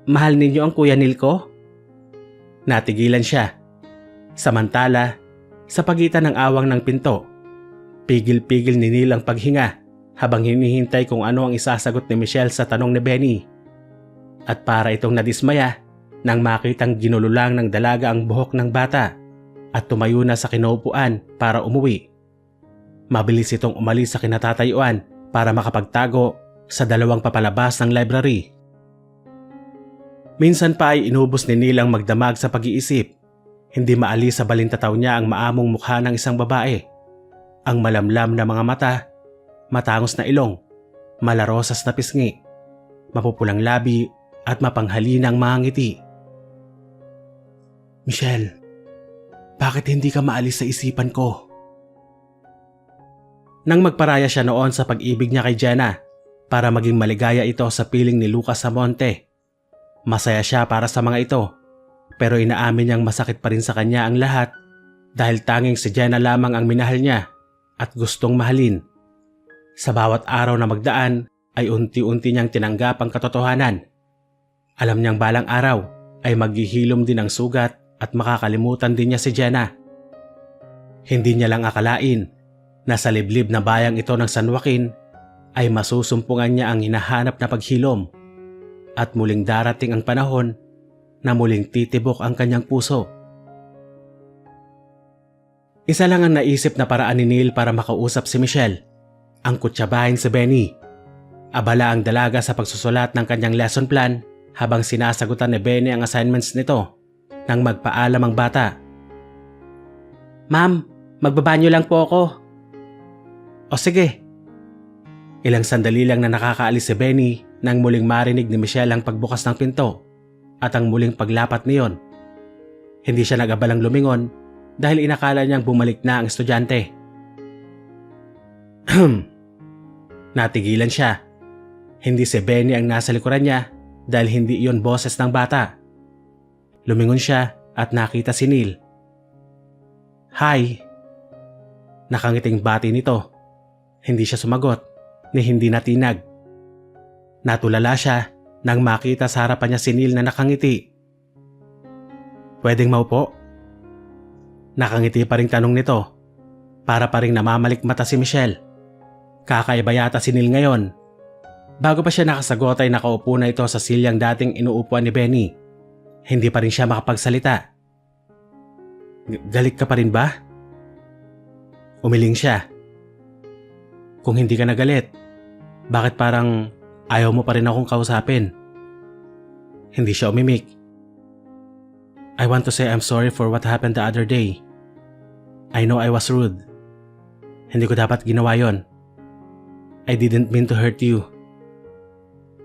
mahal ninyo ang Kuya Neil ko? Natigilan siya. Samantala, sa pagitan ng awang ng pinto, pigil-pigil ni Neil ang paghinga habang hinihintay kung ano ang isasagot ni Michelle sa tanong ni Benny. At para itong nadismaya nang makitang ginululang ng dalaga ang buhok ng bata at tumayo na sa kinaupuan para umuwi. Mabilis itong umalis sa kinatatayuan para makapagtago sa dalawang papalabas ng library. Minsan pa ay inubos ni Neil ang magdamag sa pag-iisip. Hindi maalis sa balintataw niya ang maamong mukha ng isang babae. Ang malamlam na mga mata, matangos na ilong, malarosas na pisngi, mapupulang labi at mapanghalinang mga ngiti. Michelle, bakit hindi ka maalis sa isipan ko? Nang magparaya siya noon sa pag-ibig niya kay Jenna para maging maligaya ito sa piling ni Lucas Samonte. Masaya siya para sa mga ito, pero inaamin niyang masakit pa rin sa kanya ang lahat dahil tanging si Jenna lamang ang minahal niya at gustong mahalin. Sa bawat araw na magdaan ay unti-unti niyang tinanggap ang katotohanan. Alam niyang balang araw ay maghihilom din ang sugat at makakalimutan din niya si Jenna. Hindi niya lang akalain na sa liblib na bayang ito ng San Joaquin ay masusumpungan niya ang hinahanap na paghilom at muling darating ang panahon na muling titibok ang kanyang puso. Isa lang ang naisip na paraan ni Neil para makausap si Michelle, ang kutsabahin si Benny. Abala ang dalaga sa pagsusulat ng kanyang lesson plan habang sinasagutan ni Benny ang assignments nito nang magpaalam ang bata. Ma'am, magbabanyo lang po ako. O sige. Ilang sandali lang na nakakaalis si Benny nang muling marinig ni Michelle ang pagbukas ng pinto at ang muling paglapat niyon. Hindi siya nag-abalang lumingon dahil inakala niyang bumalik na ang estudyante. Natigilan siya. Hindi si Benny ang nasa likuran niya dahil hindi iyon boses ng bata. Lumingon siya at nakita si Neil. Hi. Nakangiting bati nito. Hindi siya sumagot ni hindi natinag. Natulala siya nang makita sa harapan niya si Neil na nakangiti. Pwedeng maupo? Nakangiti pa ring tanong nito. Para pa ring namamalik mata si Michelle. Kakaiba yata si Neil ngayon. Bago pa siya nakasagot ay nakaupo na ito sa silyang dating inuupuan ni Benny. Hindi pa rin siya makapagsalita. Galit ka pa rin ba? Umiling siya. Kung hindi ka nagalit, bakit parang ayaw mo pa rin akong kausapin? Hindi siya umimik. I want to say I'm sorry for what happened the other day. I know I was rude. Hindi ko dapat ginawa yon. I didn't mean to hurt you.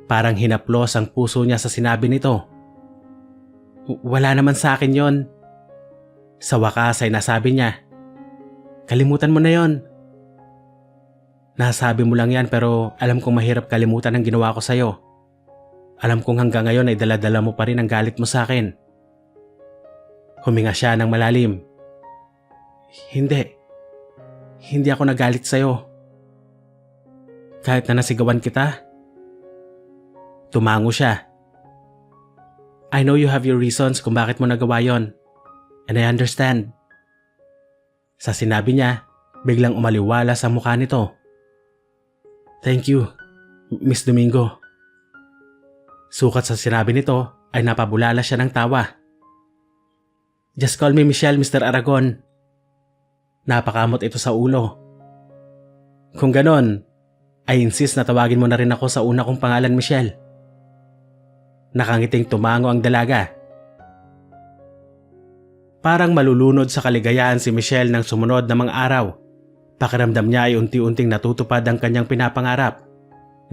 Parang hinaplos ang puso niya sa sinabi nito. Wala naman sa akin yon. Sa wakas ay nasabi niya, kalimutan mo na yon. Nasabi mo lang yan pero alam kong mahirap kalimutan ang ginawa ko sa'yo. Alam kong hanggang ngayon ay daladala mo pa rin ang galit mo sa akin. Huminga siya ng malalim. Hindi ako nagalit sa'yo. Kahit na nasigawan kita. Tumango siya. I know you have your reasons kung bakit mo nagawa yon. And I understand. Sa sinabi niya, biglang umaliwala sa mukha nito. Thank you, Miss Domingo. Sukat sa sinabi nito ay napabulala siya ng tawa. Just call me Michelle, Mr. Aragon. Napakamot ito sa ulo. Kung ganon, I insist na tawagin mo na rin ako sa una kong pangalan, Michelle. Nakangiting tumango ang dalaga. Parang malulunod sa kaligayahan si Michelle ng sumunod na mga araw. Pakiramdam niya ay unti-unting natutupad ang kanyang pinapangarap.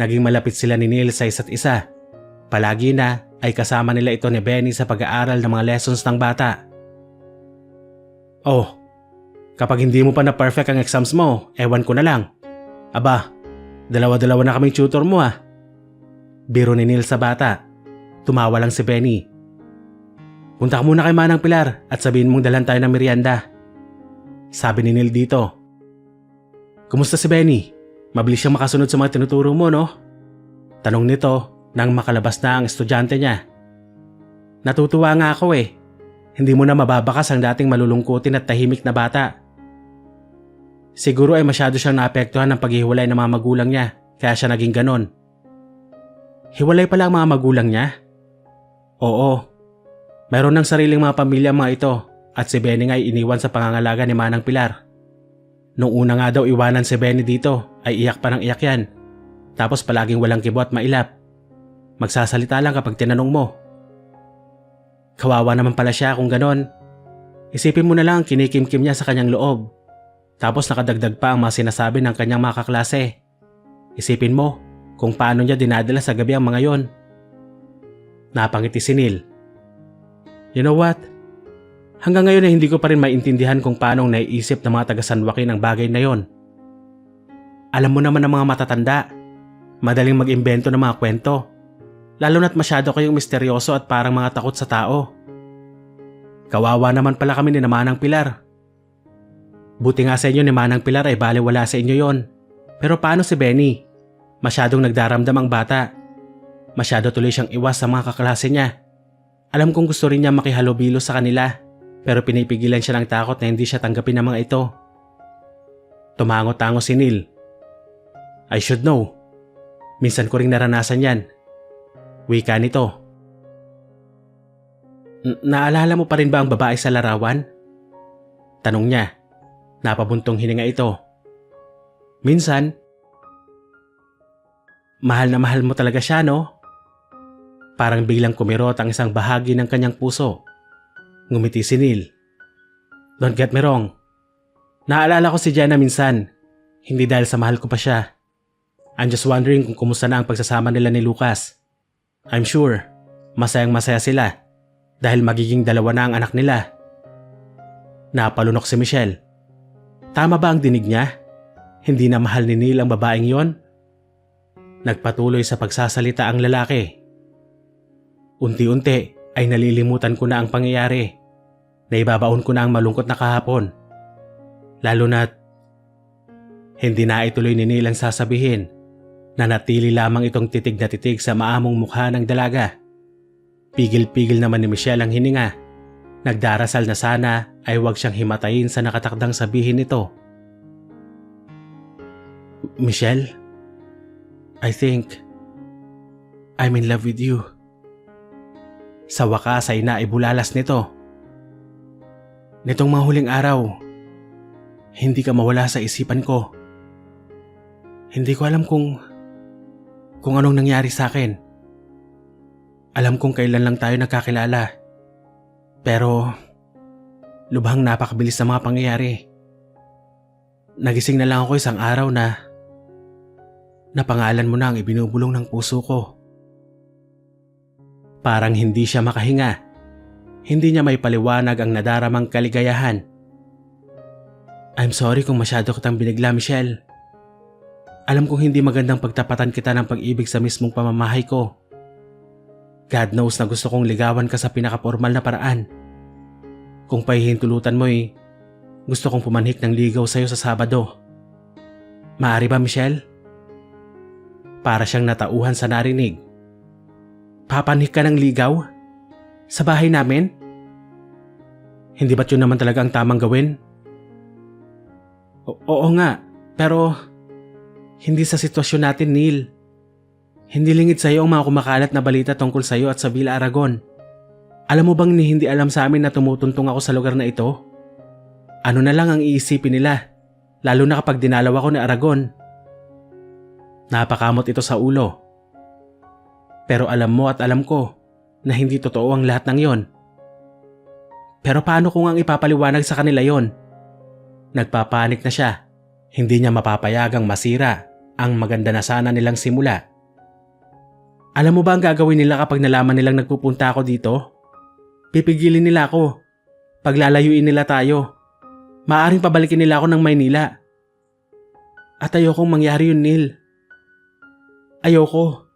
Naging malapit sila ni Neil sa isa't isa. Palagi na ay kasama nila ito ni Benny sa pag-aaral ng mga lessons ng bata. Oh, kapag hindi mo pa na perfect ang exams mo, ewan ko na lang. Aba, dalawa-dalawa na kaming tutor mo ah. Biro ni Neil sa bata. Tumawa lang si Benny. Punta ka muna kay Manang Pilar at sabihin mong dalhan tayo ng merienda. Sabi ni Neil dito. Kumusta si Benny? Mabilis siyang makasunod sa mga tinuturo mo, no? Tanong nito nang makalabas na ang estudyante niya. Natutuwa nga ako eh. Hindi mo na mababakas ang dating malulungkutin at tahimik na bata. Siguro ay masyado siyang naapektuhan ng paghihiwalay ng mga magulang niya kaya siya naging ganon. Hiwalay pala ang mga magulang niya? Oo. Mayroon ng sariling mga pamilya mga ito at si Benny ay iniwan sa pangangalaga ni Manang Pilar. Nung una nga daw iwanan si Benny dito ay iyak pa ng iyak yan. Tapos palaging walang kibo at mailap. Magsasalita lang kapag tinanong mo. Kawawa naman pala siya kung ganon. Isipin mo na lang kinikimkim niya sa kanyang loob. Tapos nakadagdag pa ang mga sinasabi ng kanyang mga kaklase. Isipin mo kung paano niya dinadala sa gabi ang mga yon. Napangiti si Neil. You know what? Hanggang ngayon ay hindi ko pa rin maintindihan kung paano naiisip ng mga taga-San Joaquin ang bagay na yon. Alam mo naman ng mga matatanda, madaling mag-imbento ng mga kwento. Lalo na't masyado kayong misteryoso at parang mga takot sa tao. Kawawa naman pala kami ni Manang Pilar. Buti nga sa inyo ni Manang Pilar ay baliwala sa inyo yon. Pero paano si Benny? Masyadong nagdaramdam ang bata. Masyado tuloy siyang iwas sa mga kaklase niya. Alam kong gusto rin niya makihalubilo sa kanila, pero pinipigilan siya ng takot na hindi siya tanggapin ng mga ito. Tumango-tango si Neil. I should know. Minsan ko ring naranasan yan. Wika nito. Naalala mo pa rin ba ang babae sa larawan? Tanong niya. Napabuntong hininga ito. Minsan. Mahal na mahal mo talaga siya, no? Parang biglang kumirot ang isang bahagi ng kanyang puso. Ngumiti si Neil. Don't get me wrong. Naalala ko si Jenna minsan. Hindi dahil sa mahal ko pa siya. I'm just wondering kung kumusta na ang pagsasama nila ni Lucas. I'm sure, masayang-masaya sila dahil magiging dalawa na ang anak nila. Napalunok si Michelle. Tama ba ang dinig niya? Hindi na mahal ni Neil ang babaeng yon? Nagpatuloy sa pagsasalita ang lalaki. Unti-unti ay nalilimutan ko na ang pangyayari. Naibabaon ko na ang malungkot na kahapon. Lalo na't hindi na ituloy ni Neil ang sasabihin. Nanatili lamang itong titig na titig sa maamong mukha ng dalaga. Pigil-pigil naman ni Michelle ang hininga. Nagdarasal na sana ay huwag siyang himatayin sa nakatakdang sabihin nito. Michelle, I think I'm in love with you. Sa wakas ay naibulalas nito. Nitong mga huling araw, hindi ka mawala sa isipan ko. Hindi ko alam kung anong nangyari sa akin. Alam kong kailan lang tayo nagkakilala. Pero lubhang napakabilis ng mga pangyayari. Nagising na lang ako isang araw na pangalan mo na ang ibinubulong ng puso ko. Parang hindi siya makahinga. Hindi niya may paliwanag ang nadaramang kaligayahan. I'm sorry kung masyado kitang binigla, Michelle. Alam kong hindi magandang pagtapatan kita ng pag-ibig sa mismong pamamahay ko. God knows na gusto kong ligawan ka sa pinakapormal na paraan. Kung pahihintulutan mo'y gusto kong pumanhik ng ligaw sa'yo sa Sabado. Maaari ba, Michelle? Para siyang natauhan sa narinig. Papanhik ka ng ligaw? Sa bahay namin? Hindi ba't yun naman talaga ang tamang gawin? Oo nga, pero hindi sa sitwasyon natin, Neil. Hindi lingid sa'yo ang mga kumakalat na balita tungkol sa'yo at sa Villa Aragon. Alam mo bang hindi alam sa amin na tumutuntong ako sa lugar na ito? Ano na lang ang iisipin nila, lalo na kapag dinalaw ako ni Aragon. Napakamot ito sa ulo. Pero alam mo at alam ko na hindi totoo ang lahat ng yon. Pero paano kung ang ipapaliwanag sa kanila yon? Nagpapanik na siya. Hindi niya mapapayagang masira ang maganda na sana nilang simula. Alam mo ba ang gagawin nila kapag nalaman nilang nagpupunta ako dito? Pipigilin nila ako. Paglalayuin nila tayo. Maaring pabalikin nila ako ng Maynila. At ayokong mangyari yun, Neil. Ayoko.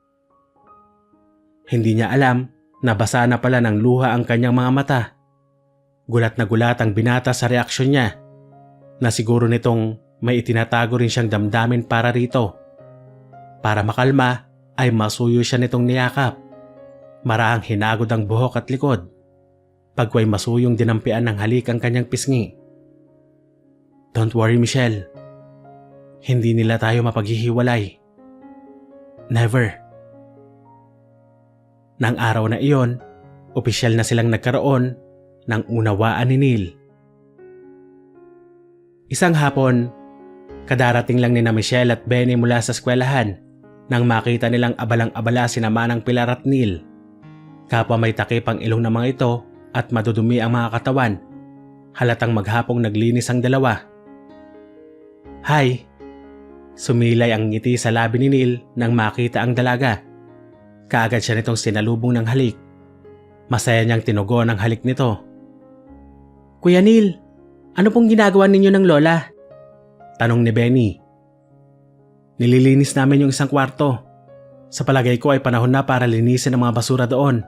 Hindi niya alam na basa na pala ng luha ang kanyang mga mata. Gulat na gulat ang binata sa reaksyon niya. Na siguro nitong may itinatago rin siyang damdamin para rito. Para makalma ay masuyo siya nitong niyakap. Marahang hinagod ang buhok at likod. Pagway masuyong dinampian ng halik ang kanyang pisngi. Don't worry, Michelle. Hindi nila tayo mapaghihiwalay. Never. Nang araw na iyon, opisyal na silang nagkaroon ng unawaan ni Neil. Isang hapon, kadarating lang ni na Michelle at Benny mula sa eskwelahan nang makita nilang abalang-abala sina Manang Pilar at Neil. Kapwa may takip ang ilong ng mga ito at madudumi ang mga katawan. Halatang maghapong naglinis ang dalawa. Hi! Sumilay ang ngiti sa labi ni Neil nang makita ang dalaga. Kaagad siya nitong sinalubong ng halik. Masaya niyang tinugon ang halik nito. Kuya Neil, ano pong ginagawa ninyo ng lola? Tanong ni Benny. Nililinis namin yung isang kwarto. Sa palagay ko ay panahon na para linisin ang mga basura doon.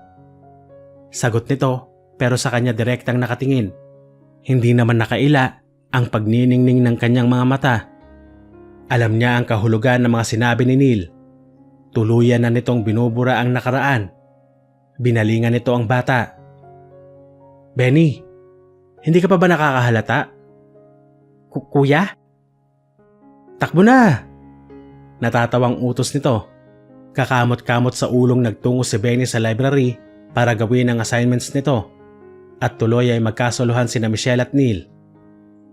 Sagot nito pero sa kanya direktang nakatingin. Hindi naman nakaila ang pagniningning ng kanyang mga mata. Alam niya ang kahulugan ng mga sinabi ni Neil. Tuluyan na nitong binubura ang nakaraan. Binalingan nito ang bata. Benny, hindi ka pa ba nakakahalata? Kuya? Takbo na! Natatawang utos nito. Kakamot-kamot sa ulong nagtungo si Benny sa library para gawin ang assignments nito. At tuloy ay magkasuluhan sina Michelle at Neil.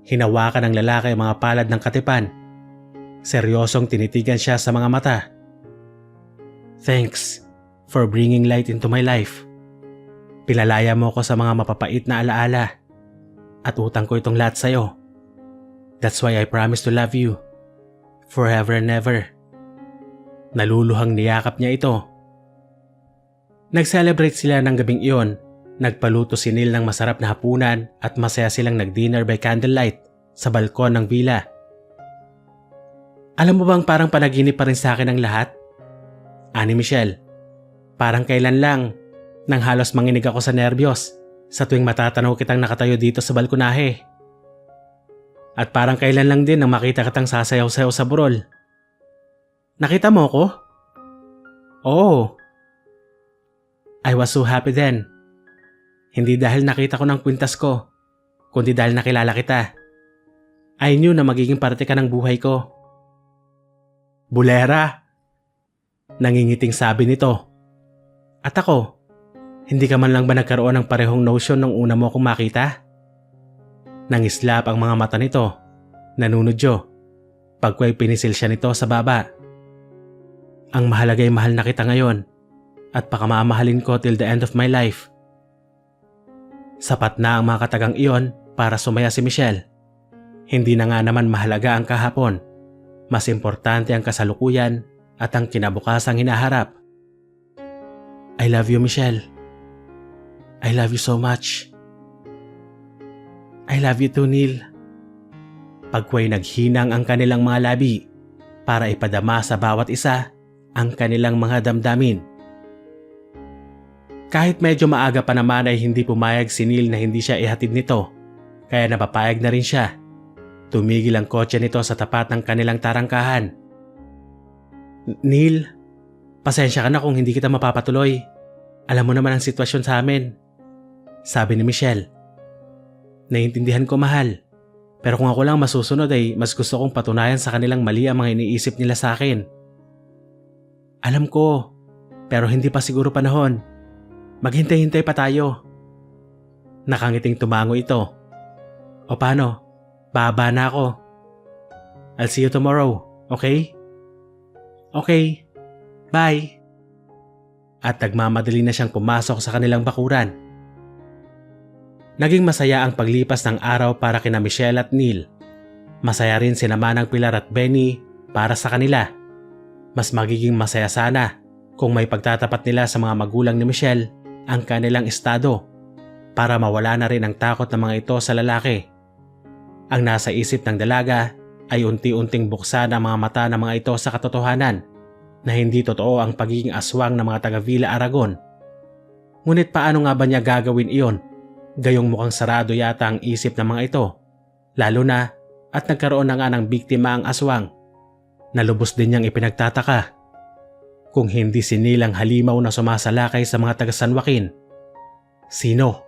Hinawakan ng lalaki ang mga palad ng katipan. Seryosong tinitigan siya sa mga mata. Thanks for bringing light into my life. Pinalaya mo ko sa mga mapapait na alaala. At utang ko itong lahat sa'yo. That's why I promise to love you. Forever and ever. Naluluhang niyakap niya ito. Nag-celebrate sila ng gabing iyon. Nagpaluto si Neil ng masarap na hapunan at masaya silang nag-dinner by candlelight sa balkon ng villa. Alam mo bang parang panaginip pa rin sa akin ang lahat? Ani Michelle, parang kailan lang nang halos manginig ako sa nerbiyos sa tuwing matatanaw kitang nakatayo dito sa balkonahe. At parang kailan lang din nang makita kitang sasayaw-sayaw sa burol. Nakita mo ko? Oo. I was so happy then. Hindi dahil nakita ko ng kwintas ko, kundi dahil nakilala kita. I knew na magiging parte ka ng buhay ko. Bulera! Nangingiting sabi nito. At ako, hindi ka man lang ba nagkaroon ng parehong notion nung una mo akong makita? Nangislap ang mga mata nito. Nanunodyo. Pagkway pinisil siya nito sa baba. Ang mahalaga'y mahal na kita ngayon at pakamamahalin ko till the end of my life. Sapat na ang mga katagang iyon para sumaya si Michelle. Hindi na nga naman mahalaga ang kahapon. Mas importante ang kasalukuyan at ang kinabukasang hinaharap. I love you, Michelle. I love you so much. I love you too, Neil. Pagkway naghinang ang kanilang mga labi para ipadama sa bawat isa ang kanilang mga damdamin. Kahit medyo maaga pa naman ay hindi pumayag si Neil na hindi siya ihatid nito, kaya napapayag na rin siya. Tumigil ang kotse nito sa tapat ng kanilang tarangkahan. Neil, pasensya ka na kung hindi kita mapapatuloy. Alam mo naman ang sitwasyon sa amin. Sabi ni Michelle. Naiintindihan ko, mahal. Pero kung ako lang masusunod ay mas gusto kong patunayan sa kanilang mali ang mga iniisip nila sa akin. Alam ko, pero hindi pa siguro panahon. Maghintay-hintay pa tayo. Nakangiting tumango ito. O paano? Baba na ako. I'll see you tomorrow, okay? Okay, bye. At nagmamadali na siyang pumasok sa kanilang bakuran. Naging masaya ang paglipas ng araw para kina Michelle at Neil. Masaya rin sina Manang Pilar at Benny para sa kanila. Mas magiging masaya sana kung may pagtatapat nila sa mga magulang ni Michelle ang kanilang estado para mawala na rin ang takot ng mga ito sa lalaki. Ang nasa isip ng dalaga ay unti-unting buksan ang mga mata ng mga ito sa katotohanan na hindi totoo ang pagiging aswang ng mga taga Villa Aragon. Ngunit paano nga ba niya gagawin iyon? Gayong mukhang sarado yata ang isip ng mga ito, lalo na at nagkaroon na nga ng biktima ang aswang. Nalubos din niyang ipinagtataka. Kung hindi si Neil ang halimaw na sumasalakay sa mga taga San Joaquin, sino?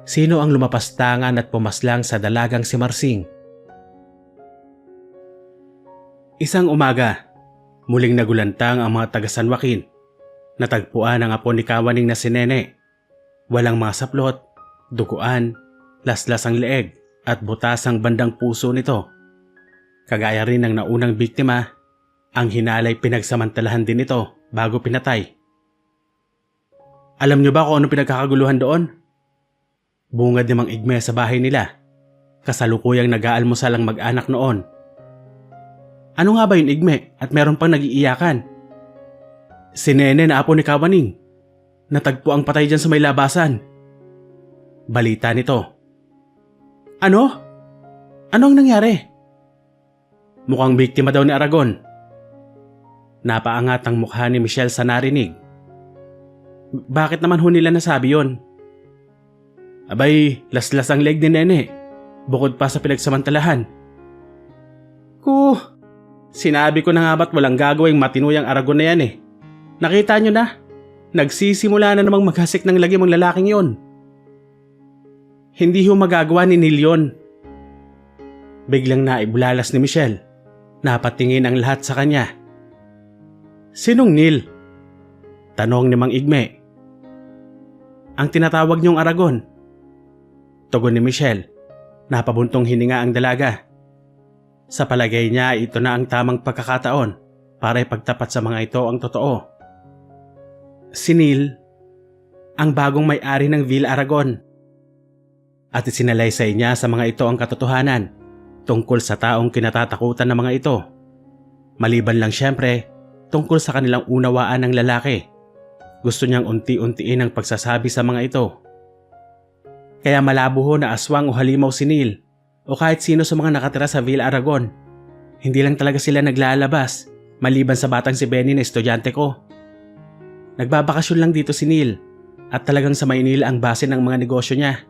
Sino ang lumapastangan at pumaslang sa dalagang si Marsing? Isang umaga, muling nagulantang ang mga taga San Joaquin. Natagpuan ang apo ni Kawaning na si Nene. Walang mga saplot, duguan, laslas ang leeg at butas ang bandang puso nito. Kagaya rin ng naunang biktima, ang hinalay pinagsamantalahan din ito bago pinatay. Alam niyo ba kung ano pinagkakaguluhan doon? Bungad ni Mang Igme sa bahay nila. Kasalukuyang nag-aalmusal ang mag-anak noon. Ano nga ba yun, Igme? At meron pang nag-iiyakan. Si Nene na apo ni Kawaning. Natagpo ang patay dyan sa may labasan. Balita nito. Ano? Ano ang nangyari? Mukhang biktima daw ni Aragon. Napaangat ang mukha ni Michelle sa narinig. Bakit naman ho nila nasabi yon? Abay, laslas ang leg ni Nene. Bukod pa sa pinagsamantalahan. Sinabi ko na nga ba't walang gagawing matinuyang Aragon na yan eh. Nakita nyo na? Nagsisimula na namang maghasik ng lagim ang lalaking yon. Hindi ho magagawa ni Neil yun. Biglang naibulalas ni Michelle. Napatingin ang lahat sa kanya. Sinong Neil? Tanong ni Mang Igme. Ang tinatawag niyong Aragon. Tugon ni Michelle. Napabuntong hininga ang dalaga. Sa palagay niya, ito na ang tamang pagkakataon para ipagtapat sa mga ito ang totoo. Si Neil, ang bagong may-ari ng Villa Aragon. At isinalaysay niya sa mga ito ang katotohanan tungkol sa taong kinatatakutan ng mga ito. Maliban lang siyempre tungkol sa kanilang unawaan ng lalaki. Gusto niyang unti-untiin ang pagsasabi sa mga ito. Kaya malabo ho na aswang o halimaw si Neil o kahit sino sa mga nakatira sa Villa Aragon. Hindi lang talaga sila naglalabas maliban sa batang si Benny na estudyante ko. Nagbabakasyon lang dito si Neil at talagang sa Maynila ang base ng mga negosyo niya.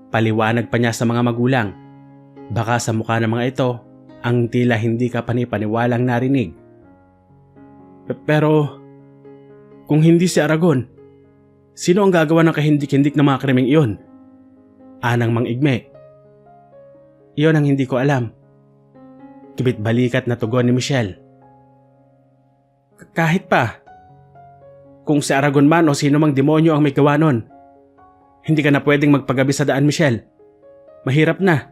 Paliwanag pa niya sa mga magulang. Baka sa mukha ng mga ito ang tila hindi ka panipaniwalang narinig. Pero kung hindi si Aragon, sino ang gagawa ng kahindik-hindik na mga krimeng iyon? Anang Mang Igme. Iyon ang hindi ko alam. Kibit balikat na tugon ni Michelle. Kahit pa, kung si Aragon man o sino mang demonyo ang may gawa nun, hindi ka na pwedeng magpagabi sa daan, Michelle. Mahirap na.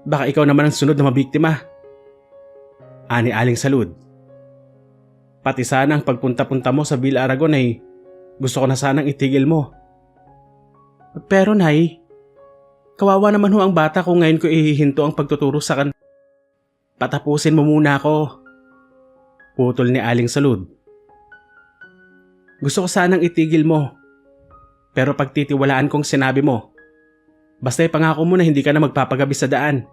Baka ikaw naman ang sunod na mabiktima. ani Aling Salud. Pati sana ang pagpunta-punta mo sa Villa Aragon ay gusto ko na sanang itigil mo. Pero Nay, kawawa naman ho ang bata kung ngayon ko ihihinto ang pagtuturo sa kan. Patapusin mo muna ako. Putol ni Aling Salud. Gusto ko sanang itigil mo. Pero pagtitiwalaan kong sinabi mo, basta ipangako mo na hindi ka na magpapagabi sa daan.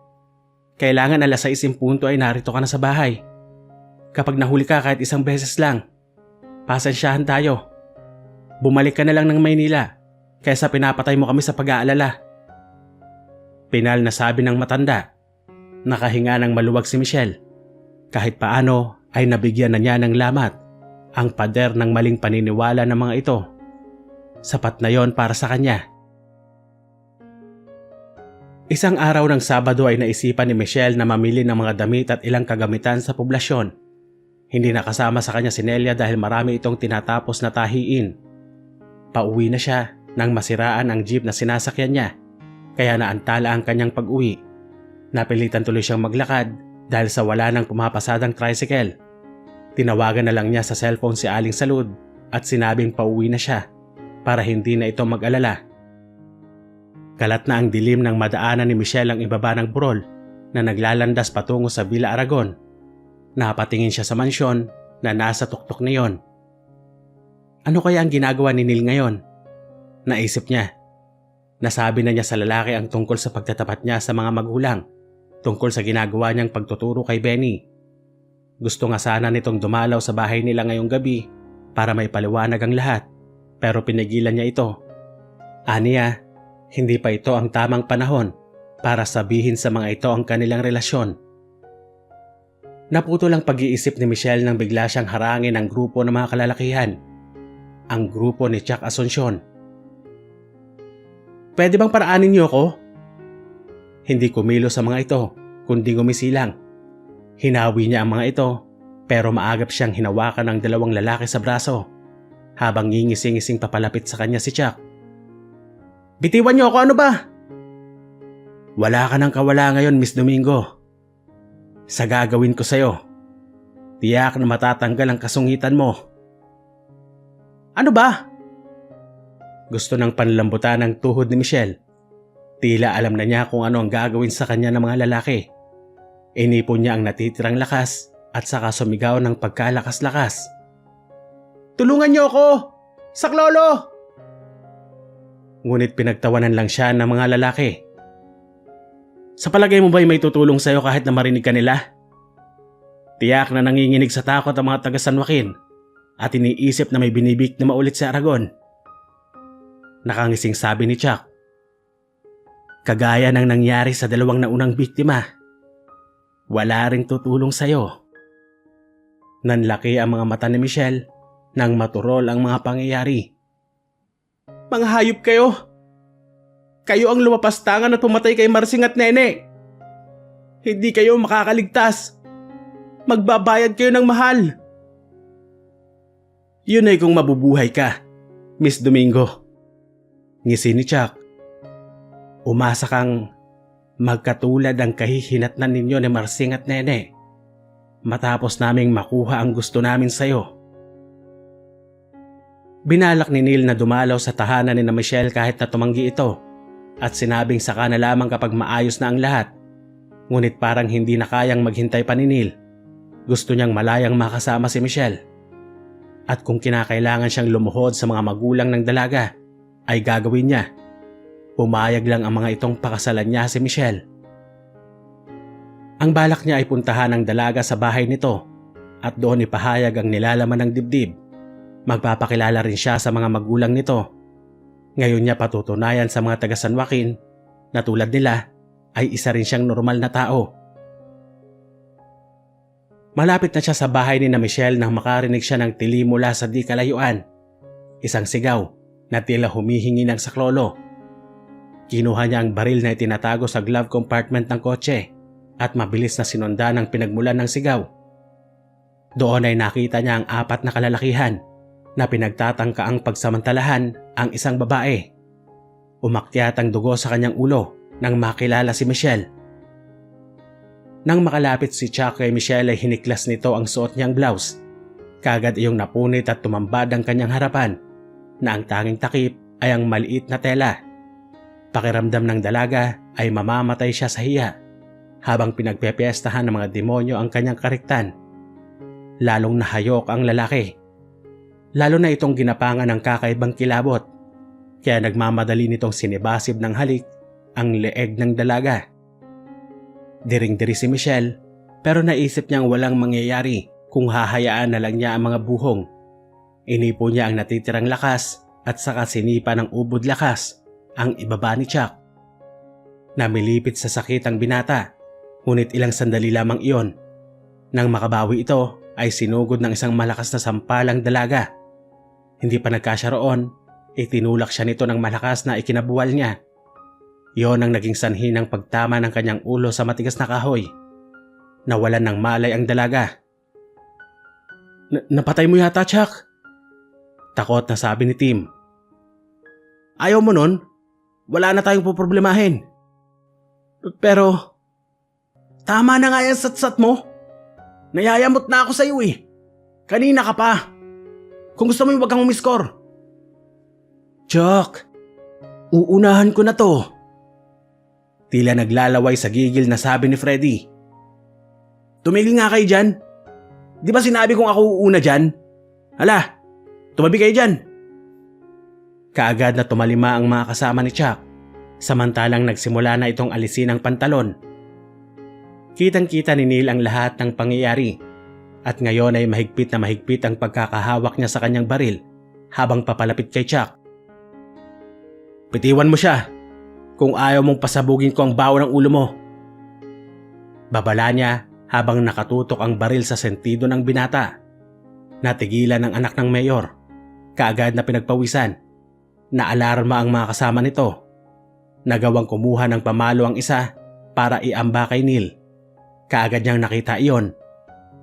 Kailangan 6:00 ay narito ka na sa bahay. Kapag nahuli ka kahit isang beses lang, pasensyahan tayo. Bumalik ka na lang ng Maynila kaysa pinapatay mo kami sa pag-aalala. Pinal na sabi ng matanda. Nakahinga ng maluwag si Michelle. Kahit paano ay nabigyan na niya ng lamat ang pader ng maling paniniwala ng mga ito. Sapat na yon para sa kanya. Isang araw ng Sabado ay naisipan ni Michelle na mamili ng mga damit at ilang kagamitan sa poblasyon. Hindi nakasama sa kanya si Nelia dahil marami itong tinatapos na tahiin. Pauwi na siya nang masiraan ang jeep na sinasakyan niya, kaya naantala ang kanyang pag-uwi. Napilitan tuloy siyang maglakad dahil sa wala nang pumapasadang tricycle. Tinawagan na lang niya sa cellphone si Aling Salud at sinabing pauwi na siya para hindi na ito mag-alala. Kalat na ang dilim ng madaanan ni Michelle ang ibaba ng burol na naglalandas patungo sa Villa Aragon. Napatingin siya sa mansyon na nasa tuktok niyon. Ano kaya ang ginagawa ni Neil ngayon? Naisip niya. Nasabi na niya sa lalaki ang tungkol sa pagtatapat niya sa mga magulang, tungkol sa ginagawa niyang pagtuturo kay Benny. Gusto nga sana nitong dumalaw sa bahay nila ngayong gabi para may paliwanag ang lahat, pero pinigilan niya ito. Aniya, hindi pa ito ang tamang panahon para sabihin sa mga ito ang kanilang relasyon. Naputol ang pag-iisip ni Michelle nang bigla siyang harangin ang grupo ng mga kalalakihan, ang grupo ni Chuck Asuncion. Pwede bang paraanin niyo ako? Hindi kumilos sa mga ito, kundi gumisilang. Hinawi niya ang mga ito, pero maagap siyang hinawakan ng 2 lalaki sa braso, habang ngingising-ngising papalapit sa kanya si Chuck. Bitiwan niyo ako, ano ba? Wala ka ng kawala ngayon, Miss Domingo. Sa gagawin ko sa'yo, tiyak na matatanggal ang kasungitan mo. Ano ba? Gusto ng panlambutan ng tuhod ni Michelle. Tila alam na niya kung ano ang gagawin sa kanya ng mga lalaki. Inipon niya ang natitirang lakas at saka sumigaw ng pagkalakas-lakas. Tulungan niyo ako! Saklolo! Ngunit pinagtawanan lang siya ng mga lalaki. Sa palagay mo ba'y may tutulong sa'yo kahit na marinig ka nila? Tiyak na nanginginig sa takot ang mga taga San Joaquin at iniisip na may binibik na maulit sa Aragon. Nakangising sabi ni Chuck. Kagaya ng nangyari sa 2 naunang biktima, wala ring tutulong sa'yo. Nanlaki ang mga mata ni Michelle nang maturol ang mga pangyayari. Mga hayop kayo! Kayo ang lumapastangan at pumatay kay Marsing at Nene. Hindi kayo makakaligtas. Magbabayad kayo ng mahal. Yun ay kung mabubuhay ka, Miss Domingo. Ngisi ni Chuck. Umasa kang magkatulad ang kahihinatnan ninyo ni Marsing at Nene matapos naming makuha ang gusto namin sa'yo. Binalak ni Neil na dumalaw sa tahanan ni Michelle kahit na tumanggi ito at sinabing saka na lamang kapag maayos na ang lahat. Ngunit parang hindi na kayang maghintay pa ni Neil. Gusto niyang malayang makasama si Michelle. At kung kinakailangan siyang lumuhod sa mga magulang ng dalaga, ay gagawin niya. Pumayag lang ang mga itong pakasalan niya si Michelle. Ang balak niya ay puntahan ang dalaga sa bahay nito at doon ipahayag ang nilalaman ng dibdib. Magpapakilala rin siya sa mga magulang nito. Ngayon niya patutunayan sa mga taga San Joaquin na tulad nila ay isa rin siyang normal na tao. Malapit na siya sa bahay ni Michelle nang makarinig siya ng tili mula sa di kalayuan. Isang sigaw na tila humihingi ng saklolo. Kinuha niya ang baril na itinatago sa glove compartment ng kotse at mabilis na sinundan ang pinagmulan ng sigaw. Doon ay nakita niya ang 4 na kalalakihan na pinagtatangkaang pagsamantalahan ang isang babae. Umakyat ang dugo sa kanyang ulo nang makilala si Michelle. Nang makalapit si Chuck kay Michelle ay hiniklas nito ang suot niyang blouse. Kagad iyong napunit at tumambad ang kanyang harapan na ang tanging takip ay ang maliit na tela. Pakiramdam ng dalaga ay mamamatay siya sa hiya habang pinagpepiestahan ng mga demonyo ang kanyang kariktan. Lalong nahayok ang lalaki. Lalo na itong ginapangan ng kakaibang kilabot. Kaya nagmamadali nitong sinibasib ng halik ang leeg ng dalaga. Diring-diri si Michelle pero naisip niyang walang mangyayari kung hahayaan na lang niya ang mga buhong. Inipo niya ang natitirang lakas at saka sinipa ng ubod lakas ang ibaba ni Chuck. Namilipit sa sakit ang binata, ngunit ilang sandali lamang iyon. Nang makabawi ito ay sinugod ng isang malakas na sampalang dalaga. Hindi pa nagkasya roon, itinulak siya nito ng malakas na ikinabuwal niya. Iyon ang naging sanhi ng pagtama ng kanyang ulo sa matigas na kahoy. Nawalan ng malay ang dalaga. Napatay mo yata, Chuck? Takot na sabi ni Tim. Ayaw mo nun? Wala na tayong poproblemahin. Pero, tama na nga yung satsat mo. Nayayamot na ako sa iyo eh. Kanina ka pa. Kung gusto mo huwag kang umiskor. Chuck, uunahan ko na to. Tila naglalaway sa gigil na sabi ni Freddy. Tumigil nga kayo dyan. Di ba sinabi kong ako uuna dyan? Hala, tumabi kayo dyan. Kaagad na tumalima ang mga kasama ni Chuck, samantalang nagsimula na itong alisin ang pantalon. Kitang-kita ni Neil ang lahat ng pangyayari at ngayon ay mahigpit na mahigpit ang pagkakahawak niya sa kanyang baril habang papalapit kay Chuck. Pitiwan mo siya kung ayaw mong pasabugin ko ang bawo ng ulo mo. Babala niya habang nakatutok ang baril sa sentido ng binata. Natigilan ng anak ng mayor. Kaagad na pinagpawisan. Naalarma ang mga kasama nito. Nagawang kumuha ng pamalo ang isa para iamba kay Neil. Kaagad niyang nakita iyon.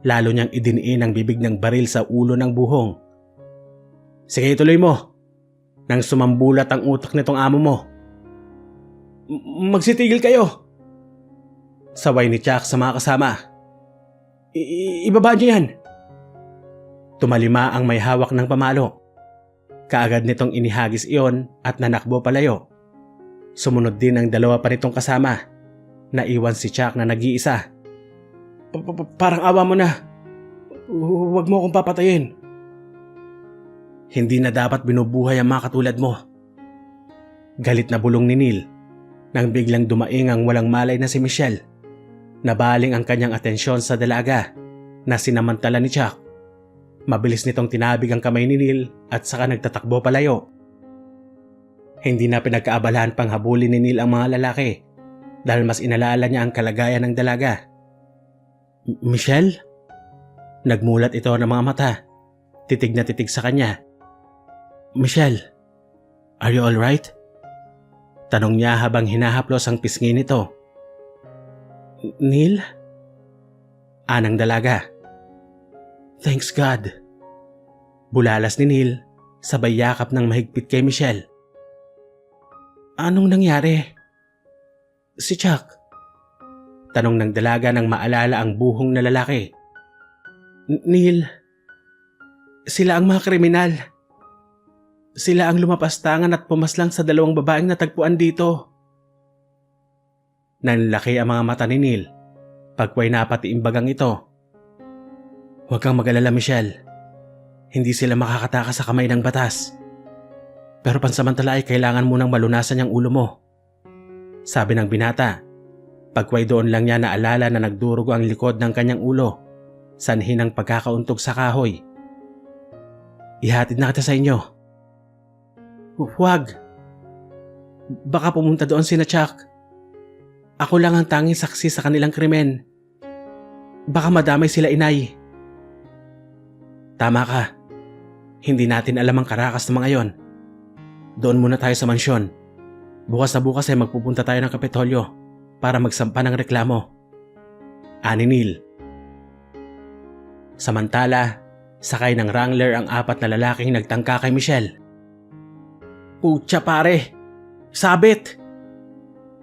Lalo niyang idiniin ang bibig ng baril sa ulo ng buhong. Sige, ituloy mo. Nang sumambulat ang utak nitong amo mo. Magsitigil kayo. Saway ni Chuck sa mga kasama. Ibaba niyo yan. Tumalima ang may hawak ng pamalo. Kaagad nitong inihagis iyon at nanakbo palayo. Sumunod din ang dalawa pa nitong kasama. Naiwan si Chuck na nag-iisa. Parang awa mo na. Huwag mo akong papatayin. Hindi na dapat binubuhay ang mga katulad mo. Galit na bulong ni Neil nang biglang dumaing ang walang malay na si Michelle. Nabaling ang kanyang atensyon sa dalaga na sinamantala ni Chuck. Mabilis nitong tinabig ang kamay ni Neil at saka nagtatakbo palayo. Hindi na pinagkaabalahan pang habulin ni Neil ang mga lalaki dahil mas inalala niya ang kalagayan ng dalaga. Michelle? Nagmulat ito ng mga mata. Titig na titig sa kanya. Michelle, are you alright? Tanong niya habang hinahaplos ang pisngi nito. Neil? Anang dalaga. Thanks God. Bulalas ni Neil sabay yakap ng mahigpit kay Michelle. Anong nangyari? Si Chuck. Tanong ng dalaga nang maalala ang buhong na lalaki. Neil, sila ang mga kriminal. Sila ang lumapastangan at pumaslang sa dalawang babaeng natagpuan dito. Nanlaki ang mga mata ni Neil pagkway napatiimbagang ito. Huwag kang mag-alala, Michelle. Hindi sila makakatakas sa kamay ng batas. Pero pansamantala ay kailangan munang malunasan yung ulo mo. Sabi ng binata. Pagkway doon lang niya naalala na nagdurugo ang likod ng kanyang ulo, sanhi ng pagkakauntog sa kahoy. Ihatid na kita sa inyo. Huwag. Baka pumunta doon sina Chuck. Ako lang ang tanging saksi sa kanilang krimen. Baka madamay sila, inay. Tama ka. Hindi natin alam ang karakas ng mga yon. Doon muna tayo sa mansyon. Bukas na bukas ay magpupunta tayo ng Kapitolyo para magsampa ng reklamo. Ani Neil. Samantala, sakay ng Wrangler ang 4 na lalaking nagtangka kay Michelle. Putya pare, sabit.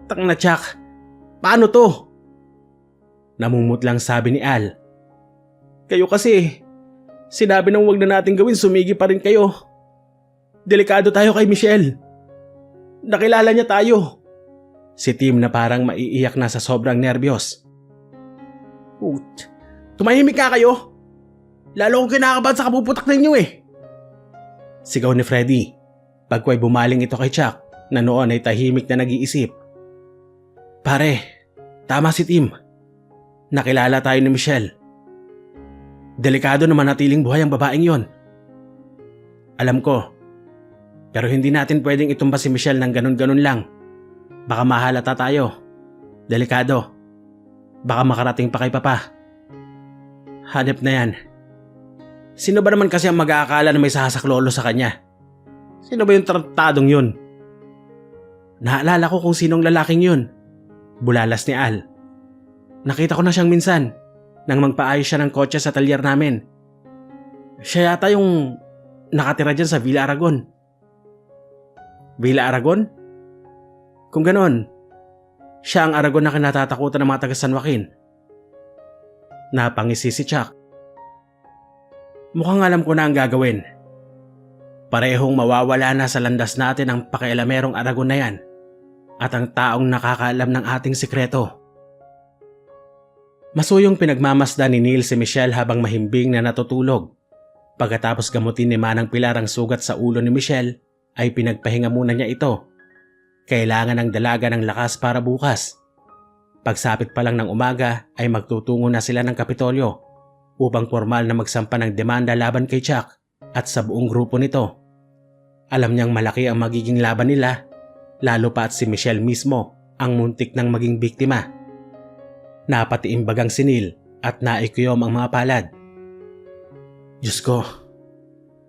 Tang na Chuck, paano to? Namumutlang sabi ni Al. Kayo kasi, sinabi nang wag na natin gawin, sumigi pa rin kayo. Delikado tayo kay Michelle. Nakilala niya tayo. Si Tim na parang maiiyak na sa sobrang nerbiyos. Tumahimik ka kayo. Lalo akong kinakabahan sa kapuputak ninyo eh. Sigaw ni Freddy. Pagkway bumaling ito kay Chuck na noon ay tahimik na nag-iisip. Pare, tama si Tim. Nakilala tayo ni Michelle. Delikado na manatiling buhay ang babaeng yon. Alam ko. Pero hindi natin pwedeng itumba si Michelle ng ganun-ganun lang. Baka mahalata tayo. Delikado. Baka makarating pa kay Papa. Hanep na yan. Sino ba naman kasi ang mag-aakala na may sasaklolo sa kanya? Sino ba yung tratadong yun? Naalala ko kung sinong lalaking yun. Bulalas ni Al. Nakita ko na siyang minsan nang magpaayos siya ng kotse sa talyer namin. Siya yata yung nakatira dyan sa Villa Aragon. Villa Aragon? Kung ganon, siya ang Aragon na kinatatakutan ng mga taga San Joaquin. Napangisi si Chuck. Mukhang alam ko na ang gagawin. Parehong mawawala na sa landas natin ang pakialamerong Aragon na yan at ang taong nakakaalam ng ating sikreto. Masuyong pinagmamasdan ni Neil si Michelle habang mahimbing na natutulog. Pagkatapos gamutin ni Manang Pilar ang sugat sa ulo ni Michelle, ay pinagpahinga muna niya ito. Kailangan ng dalaga ng lakas para bukas. Pagsapit pa lang ng umaga ay magtutungo na sila ng Kapitolyo upang formal na magsampa ng demanda laban kay Chuck at sa buong grupo nito. Alam niyang malaki ang magiging laban nila, lalo pa at si Michelle mismo ang muntik ng maging biktima. Napatiimbagang si Neil at naikuyom ang mga palad. Diyos ko,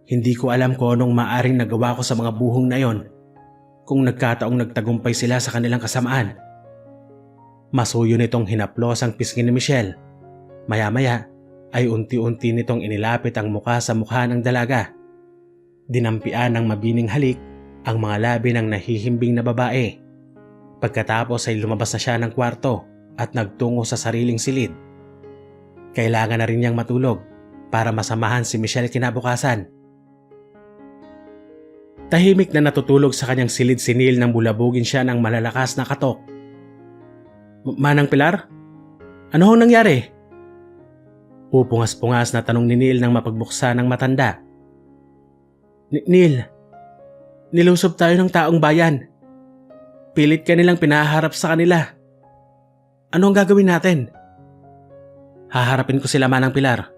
hindi ko alam kung anong maaring nagawa ko sa mga buhong na yon kung nagkataong nagtagumpay sila sa kanilang kasamaan. Masuyo nitong hinaplos ang pisngi ni Michelle. Maya-maya ay unti-unti nitong inilapit ang muka sa mukha ng dalaga. Dinampian ng mabining halik ang mga labi ng nahihimbing na babae. Pagkatapos ay lumabas na siya ng kwarto at nagtungo sa sariling silid. Kailangan na rin niyang matulog para masamahan si Michelle kinabukasan. Tahimik na natutulog sa kanyang silid si Neil nang bulabugin siya ng malalakas na katok. Manang Pilar? Ano hong nangyari? Pupungas-pungas na tanong ni Neil nang mapagbuksa ng matanda. Neil, nilusob tayo ng taong bayan. Pilit ka nilang pinaharap sa kanila. Ano ang gagawin natin? Haharapin ko sila, Manang Pilar.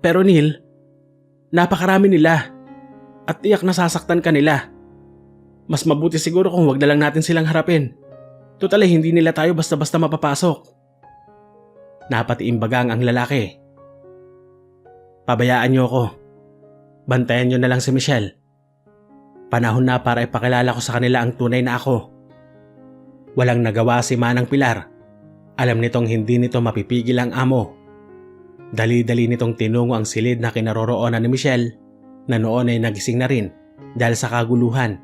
Pero Neil, napakarami nila at tiyak nasasaktan ka nila. Mas mabuti siguro kung wag na lang natin silang harapin. Total hindi nila tayo basta-basta mapapasok. Napatiimbagang ang lalaki. Pabayaan niyo ako. Bantayan niyo na lang si Michelle. Panahon na para ipakilala ko sa kanila ang tunay na ako. Walang nagawa si Manang Pilar. Alam nitong hindi nito mapipigil ang amo. Dali-dali nitong tinungo ang silid na kinaroroonan ni Michelle na noon ay nagising na rin dahil sa kaguluhan.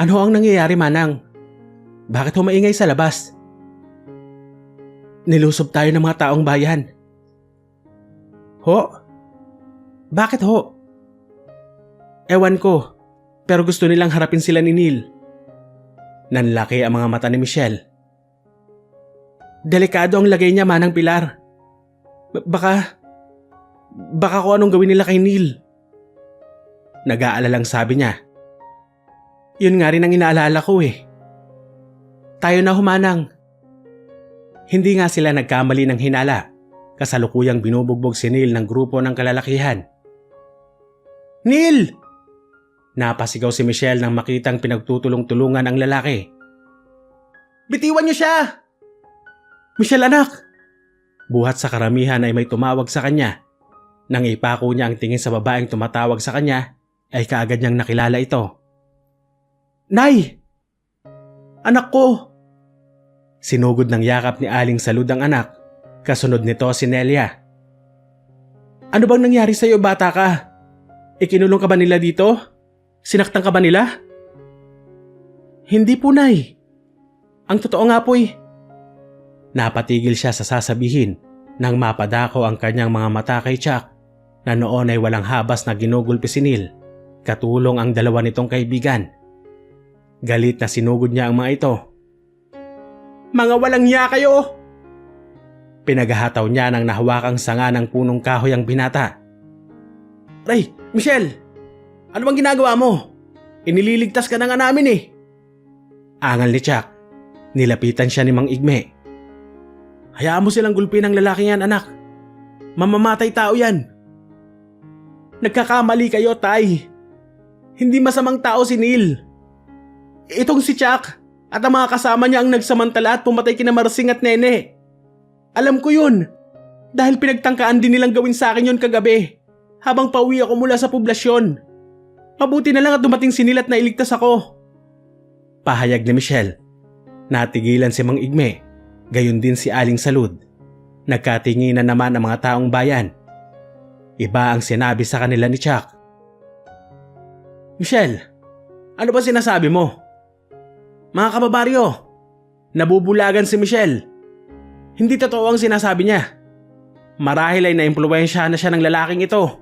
Ano ang nangyayari, Manang? Bakit humaingay sa labas? Nilusob tayo ng mga taong bayan. Ho? Bakit ho? Ewan ko, pero gusto nilang harapin sila ni Neil. Nanlaki ang mga mata ni Michelle. Delikado ang lagay niya, Manang Pilar. Baka kung anong gawin nila kay Neil. Nag-aalalang sabi niya. Yun nga rin ang inaalala ko eh. Tayo na humanang. Hindi nga sila nagkamali ng hinala. Kasalukuyang binubugbog si Neil ng grupo ng kalalakihan. Neil! Napasigaw si Michelle nang makitang pinagtutulong-tulungan ang lalaki. Bitiwan niyo siya! Michelle, anak! Buhat sa karamihan ay may tumawag sa kanya. Nang ipako niya ang tingin sa babaeng tumatawag sa kanya, ay kaagad niyang nakilala ito. Nay! Anak ko! Sinugod ng yakap ni Aling Salud ang anak. Kasunod nito si Nelia. Ano bang nangyari sa iyo, bata ka? Ikinulong ka ba nila dito? Sinaktan ka ba nila? Hindi po, Nay. Ang totoo nga po Napatigil siya sa sasabihin nang mapadako ang kanyang mga mata kay Chuck na noon ay walang habas na ginugulpi si Neil, katulong ang dalawa nitong kaibigan. Galit na sinugod niya ang mga ito. "Mga walang hiya kayo!" Pinaghahataw niya nang nahawakang sanga ng punong kahoy ang binata. "Ray, Michelle! Ano bang ginagawa mo? Inililigtas ka na nga namin eh!" Angal ni Chuck. Nilapitan siya ni Mang Igme. "Hayaan mo silang gulpin ng lalaki yan, anak. Mamamatay tao yan." "Nagkakamali kayo, Tay. Hindi masamang tao si Neil. Itong si Chuck at ang mga kasama niya ang nagsamantala at pumatay kina Marsing at Nene. Alam ko yun. Dahil pinagtangkaan din nilang gawin sa akin yun kagabi habang pauwi ako mula sa poblasyon. Mabuti na lang at dumating si Neil at nailigtas ako." Pahayag ni Michelle. Natigilan si Mang Igme, gayon din si Aling Salud. Nagkatinginan naman ang mga taong bayan. Iba ang sinabi sa kanila ni Chuck. "Michelle, ano ba sinasabi mo? Mga kababaryo, nabubulagan si Michelle. Hindi totoo ang sinasabi niya. Marahil ay naimpluwensyahan na siya ng lalaking ito."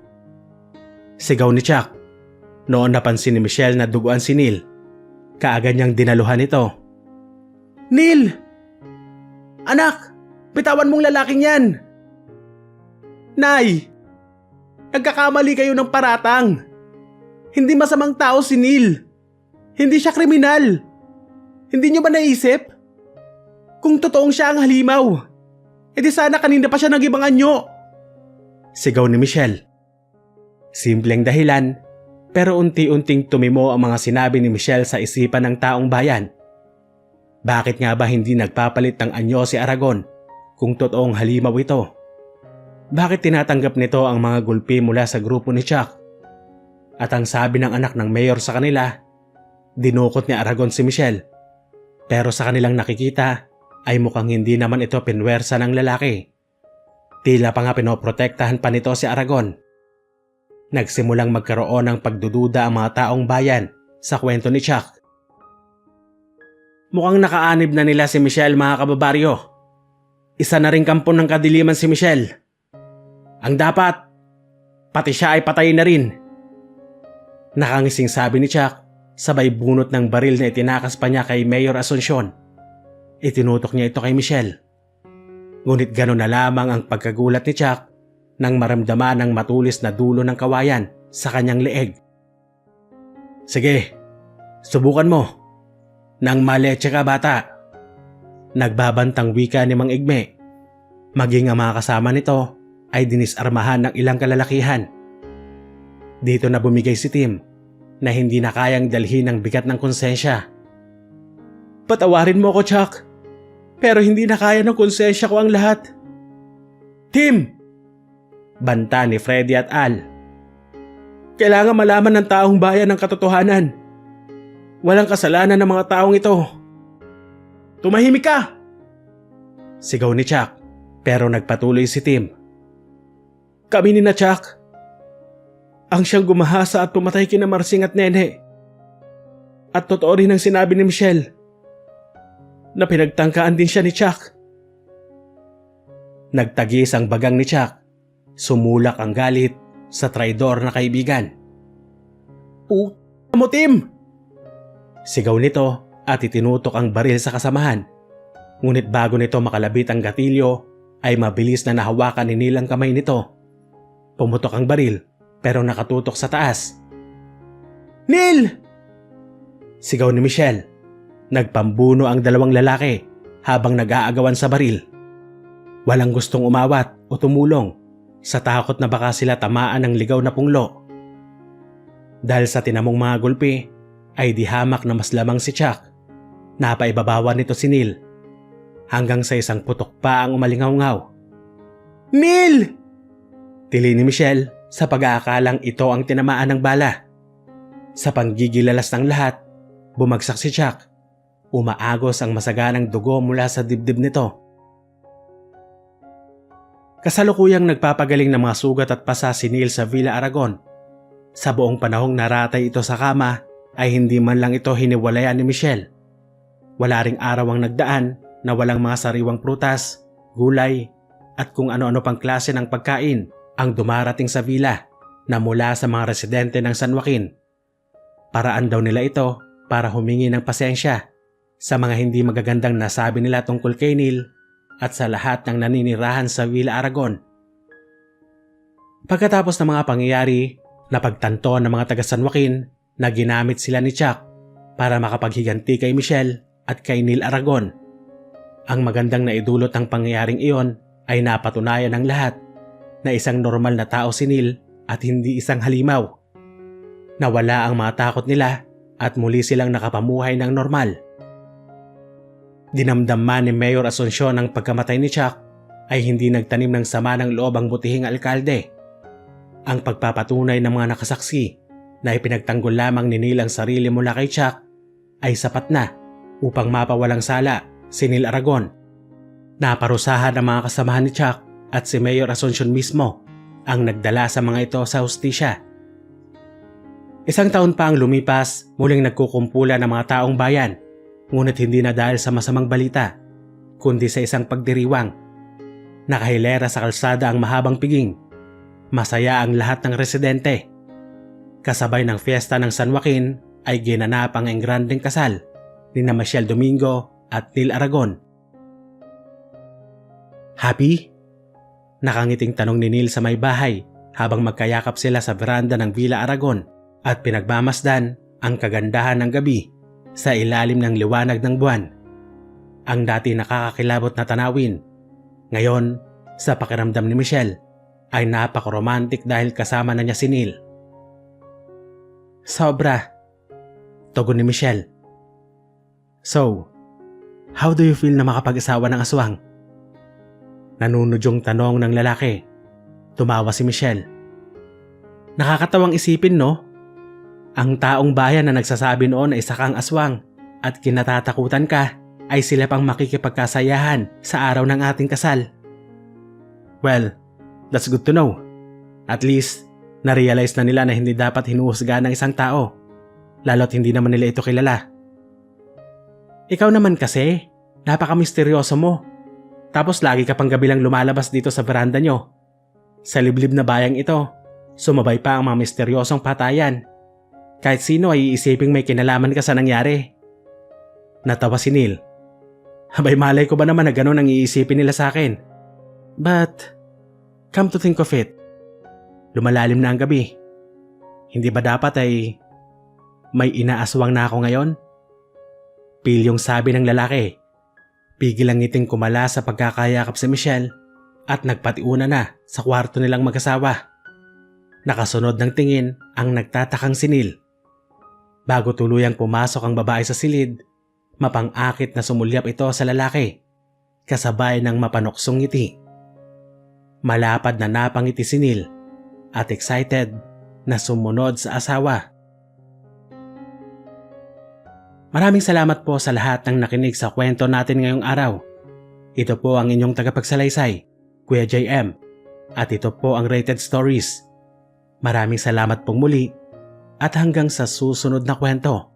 Sigaw ni Chuck. Noon napansin ni Michelle na duguan si Neil. Kaagad niyang dinaluhan ito. "Neil! Anak! Bitawan mong lalaking yan!" "Nay! Nagkakamali kayo ng paratang. Hindi masamang tao si Neil. Hindi siya kriminal. Hindi niyo ba naisip? Kung totoong siya ang halimaw, edi sana kanina pa siya nag-ibang anyo." Sigaw ni Michelle. Simpleng dahilan, pero unti-unting tumimo ang mga sinabi ni Michelle sa isipan ng taong bayan. Bakit nga ba hindi nagpapalit ng anyo si Aragon kung totoong halimaw ito? Bakit tinatanggap nito ang mga gulpi mula sa grupo ni Chuck? At ang sabi ng anak ng mayor sa kanila, dinukot ni Aragon si Michelle. Pero sa kanilang nakikita ay mukhang hindi naman ito pinwersa ng lalaki. Tila pa nga pinoprotektahan pa nito si Aragon. Nagsimulang magkaroon ng pagdududa ang mga taong bayan sa kwento ni Chuck. Mukhang nakaanib na nila si Michelle, mga kababaryo. Isa na ring kampon ng kadiliman si Michelle. Ang dapat, pati siya ay patayin na rin. Nakangising sabi ni Chuck, sabay bunot ng baril na itinakas pa niya kay Mayor Asuncion. Itinutok niya ito kay Michelle. Ngunit gano'n na lamang ang pagkagulat ni Chuck nang maramdaman ang matulis na dulo ng kawayan sa kanyang leeg. "Sige, subukan mo. Nang maleche ka, bata." Nagbabantang wika ni Mang Igme. Maging ang mga kasama nito ay dinisarmahan ng ilang kalalakihan. Dito na bumigay si Tim na hindi na kayang dalhin ang bigat ng konsensya. "Patawarin mo ko, Chuck. Pero hindi na kaya ng konsensya ko ang lahat." "Tim!" banta ni Freddy at Al. "Kailangan malaman ng taong bayan ang katotohanan. Walang kasalanan ng mga taong ito." "Tumahimik ka!" sigaw ni Chuck, pero nagpatuloy si Tim. "Kami ni na Chuck ang siyang gumahasa at pumatay kina Marsing at Nene. At totoo rin ang sinabi ni Michelle na pinagtangkaan din siya ni Chuck." Nagtagis ang bagang ni Chuck. Sumulak ang galit sa traidor na kaibigan. Mo, Tim!" sigaw nito at itinutok ang baril sa kasamahan. Ngunit bago nito makalabit ang gatilyo, ay mabilis na nahawakan ni Neil ang kamay nito. Pumutok ang baril pero nakatutok sa taas. "Neil!" sigaw ni Michelle. Nagpambuno ang dalawang lalaki habang nag-aagawan sa baril. Walang gustong umawat o tumulong sa takot na baka sila tamaan ng ligaw na punglo. Dahil sa tinamong mga gulpi, ay di hamak na mas lamang si Chuck. Napaibabawan nito si Neil. Hanggang sa isang putok pa ang umalingaw-ngaw. "Neil!" tili ni Michelle sa pag-aakalang ito ang tinamaan ng bala. Sa panggigilalas ng lahat, bumagsak si Chuck. Umaagos ang masaganang dugo mula sa dibdib nito. Kasalukuyang nagpapagaling ng mga sugat at pasa si Neil sa Villa Aragon. Sa buong panahong naratay ito sa kama ay hindi man lang ito hiniwalayan ni Michelle. Wala ring araw ang nagdaan na walang mga sariwang prutas, gulay at kung ano-ano pang klase ng pagkain ang dumarating sa villa na mula sa mga residente ng San Joaquin. Paraan daw nila ito para humingi ng pasensya sa mga hindi magagandang nasabi nila tungkol kay Neil at sa lahat ng naninirahan sa Villa Aragon. Pagkatapos ng mga pangyayari, napagtanto ng mga taga San Joaquin na ginamit sila ni Chuck para makapaghiganti kay Michelle at kay Neil Aragon. Ang magandang naidulot ng pangyayaring iyon ay napatunayan ng lahat na isang normal na tao si Neil at hindi isang halimaw. Nawala ang mga takot nila at muli silang nakapamuhay ng normal. Dinamdam man ni Mayor Asuncion ang pagkamatay ni Chuck ay hindi nagtanim ng sama ng loob ang butihing alkalde. Ang pagpapatunay ng mga nakasaksi na ipinagtanggol lamang ni Neil ang sarili mula kay Chuck ay sapat na upang mapawalang sala si Neil Aragon. Naparusahan ang mga kasamahan ni Chuck at si Mayor Asuncion mismo ang nagdala sa mga ito sa hustisya. Isang taon pa ang lumipas, muling nagkukumpulan ng mga taong bayan, ngunit hindi na dahil sa masamang balita, kundi sa isang pagdiriwang. Nakahilera sa kalsada ang mahabang piging. Masaya ang lahat ng residente. Kasabay ng fiesta ng San Joaquin ay ginanap ang engrandeng kasal ni na Michelle Domingo at Neil Aragon. Happy? Nakangiting tanong ni Neil sa may bahay habang magkayakap sila sa veranda ng Villa Aragon at pinagmamasdan ang kagandahan ng gabi sa ilalim ng liwanag ng buwan. Ang dati nakakakilabot na tanawin, ngayon sa pakiramdam ni Michelle ay napaka-romantic dahil kasama na niya si Neil. Sobra, tugon ni Michelle. So, how do you feel na makapag-asawa ng aswang? Nanunudyong tanong ng lalaki. Tumawa si Michelle. Nakakatawang isipin, no? Ang taong bayan na nagsasabi noon ay sakang aswang at kinatatakutan ka ay sila pang makikipagkasayahan sa araw ng ating kasal. Well, that's good to know. At least, na-realize na nila na hindi dapat hinuhusgahan ng isang tao, lalo't hindi naman nila ito kilala. Ikaw naman kasi, napaka-misteryoso mo. Tapos lagi ka pang gabi lang lumalabas dito sa veranda nyo. Sa liblib na bayang ito, sumabay pa ang mga misteryosong patayan. Kahit sino ay iisiping may kinalaman ka sa nangyari. Natawa si Neil. Abay, malay ko ba naman na ganun ang iisipin nila sa akin? But, come to think of it, lumalalim na ang gabi. Hindi ba dapat ay may inaaswang na ako ngayon? Pilyong sabi ng lalaki. Pigil ang ngiting kumala sa pagkakayakap si Michelle at nagpatiuna na sa kwarto nilang mag-asawa. Nakasunod ng tingin ang nagtatakang si Neil. Bago tuluyang pumasok ang babae sa silid, mapang-akit na sumulyap ito sa lalaki, kasabay ng mapanuksong ngiti. Malapad na napangiti si Neil at excited na sumunod sa asawa. Maraming salamat po sa lahat ng nakinig sa kwento natin ngayong araw. Ito po ang inyong tagapagsalaysay, Kuya JM, at ito po ang Rated Stories. Maraming salamat pong muli at hanggang sa susunod na kwento.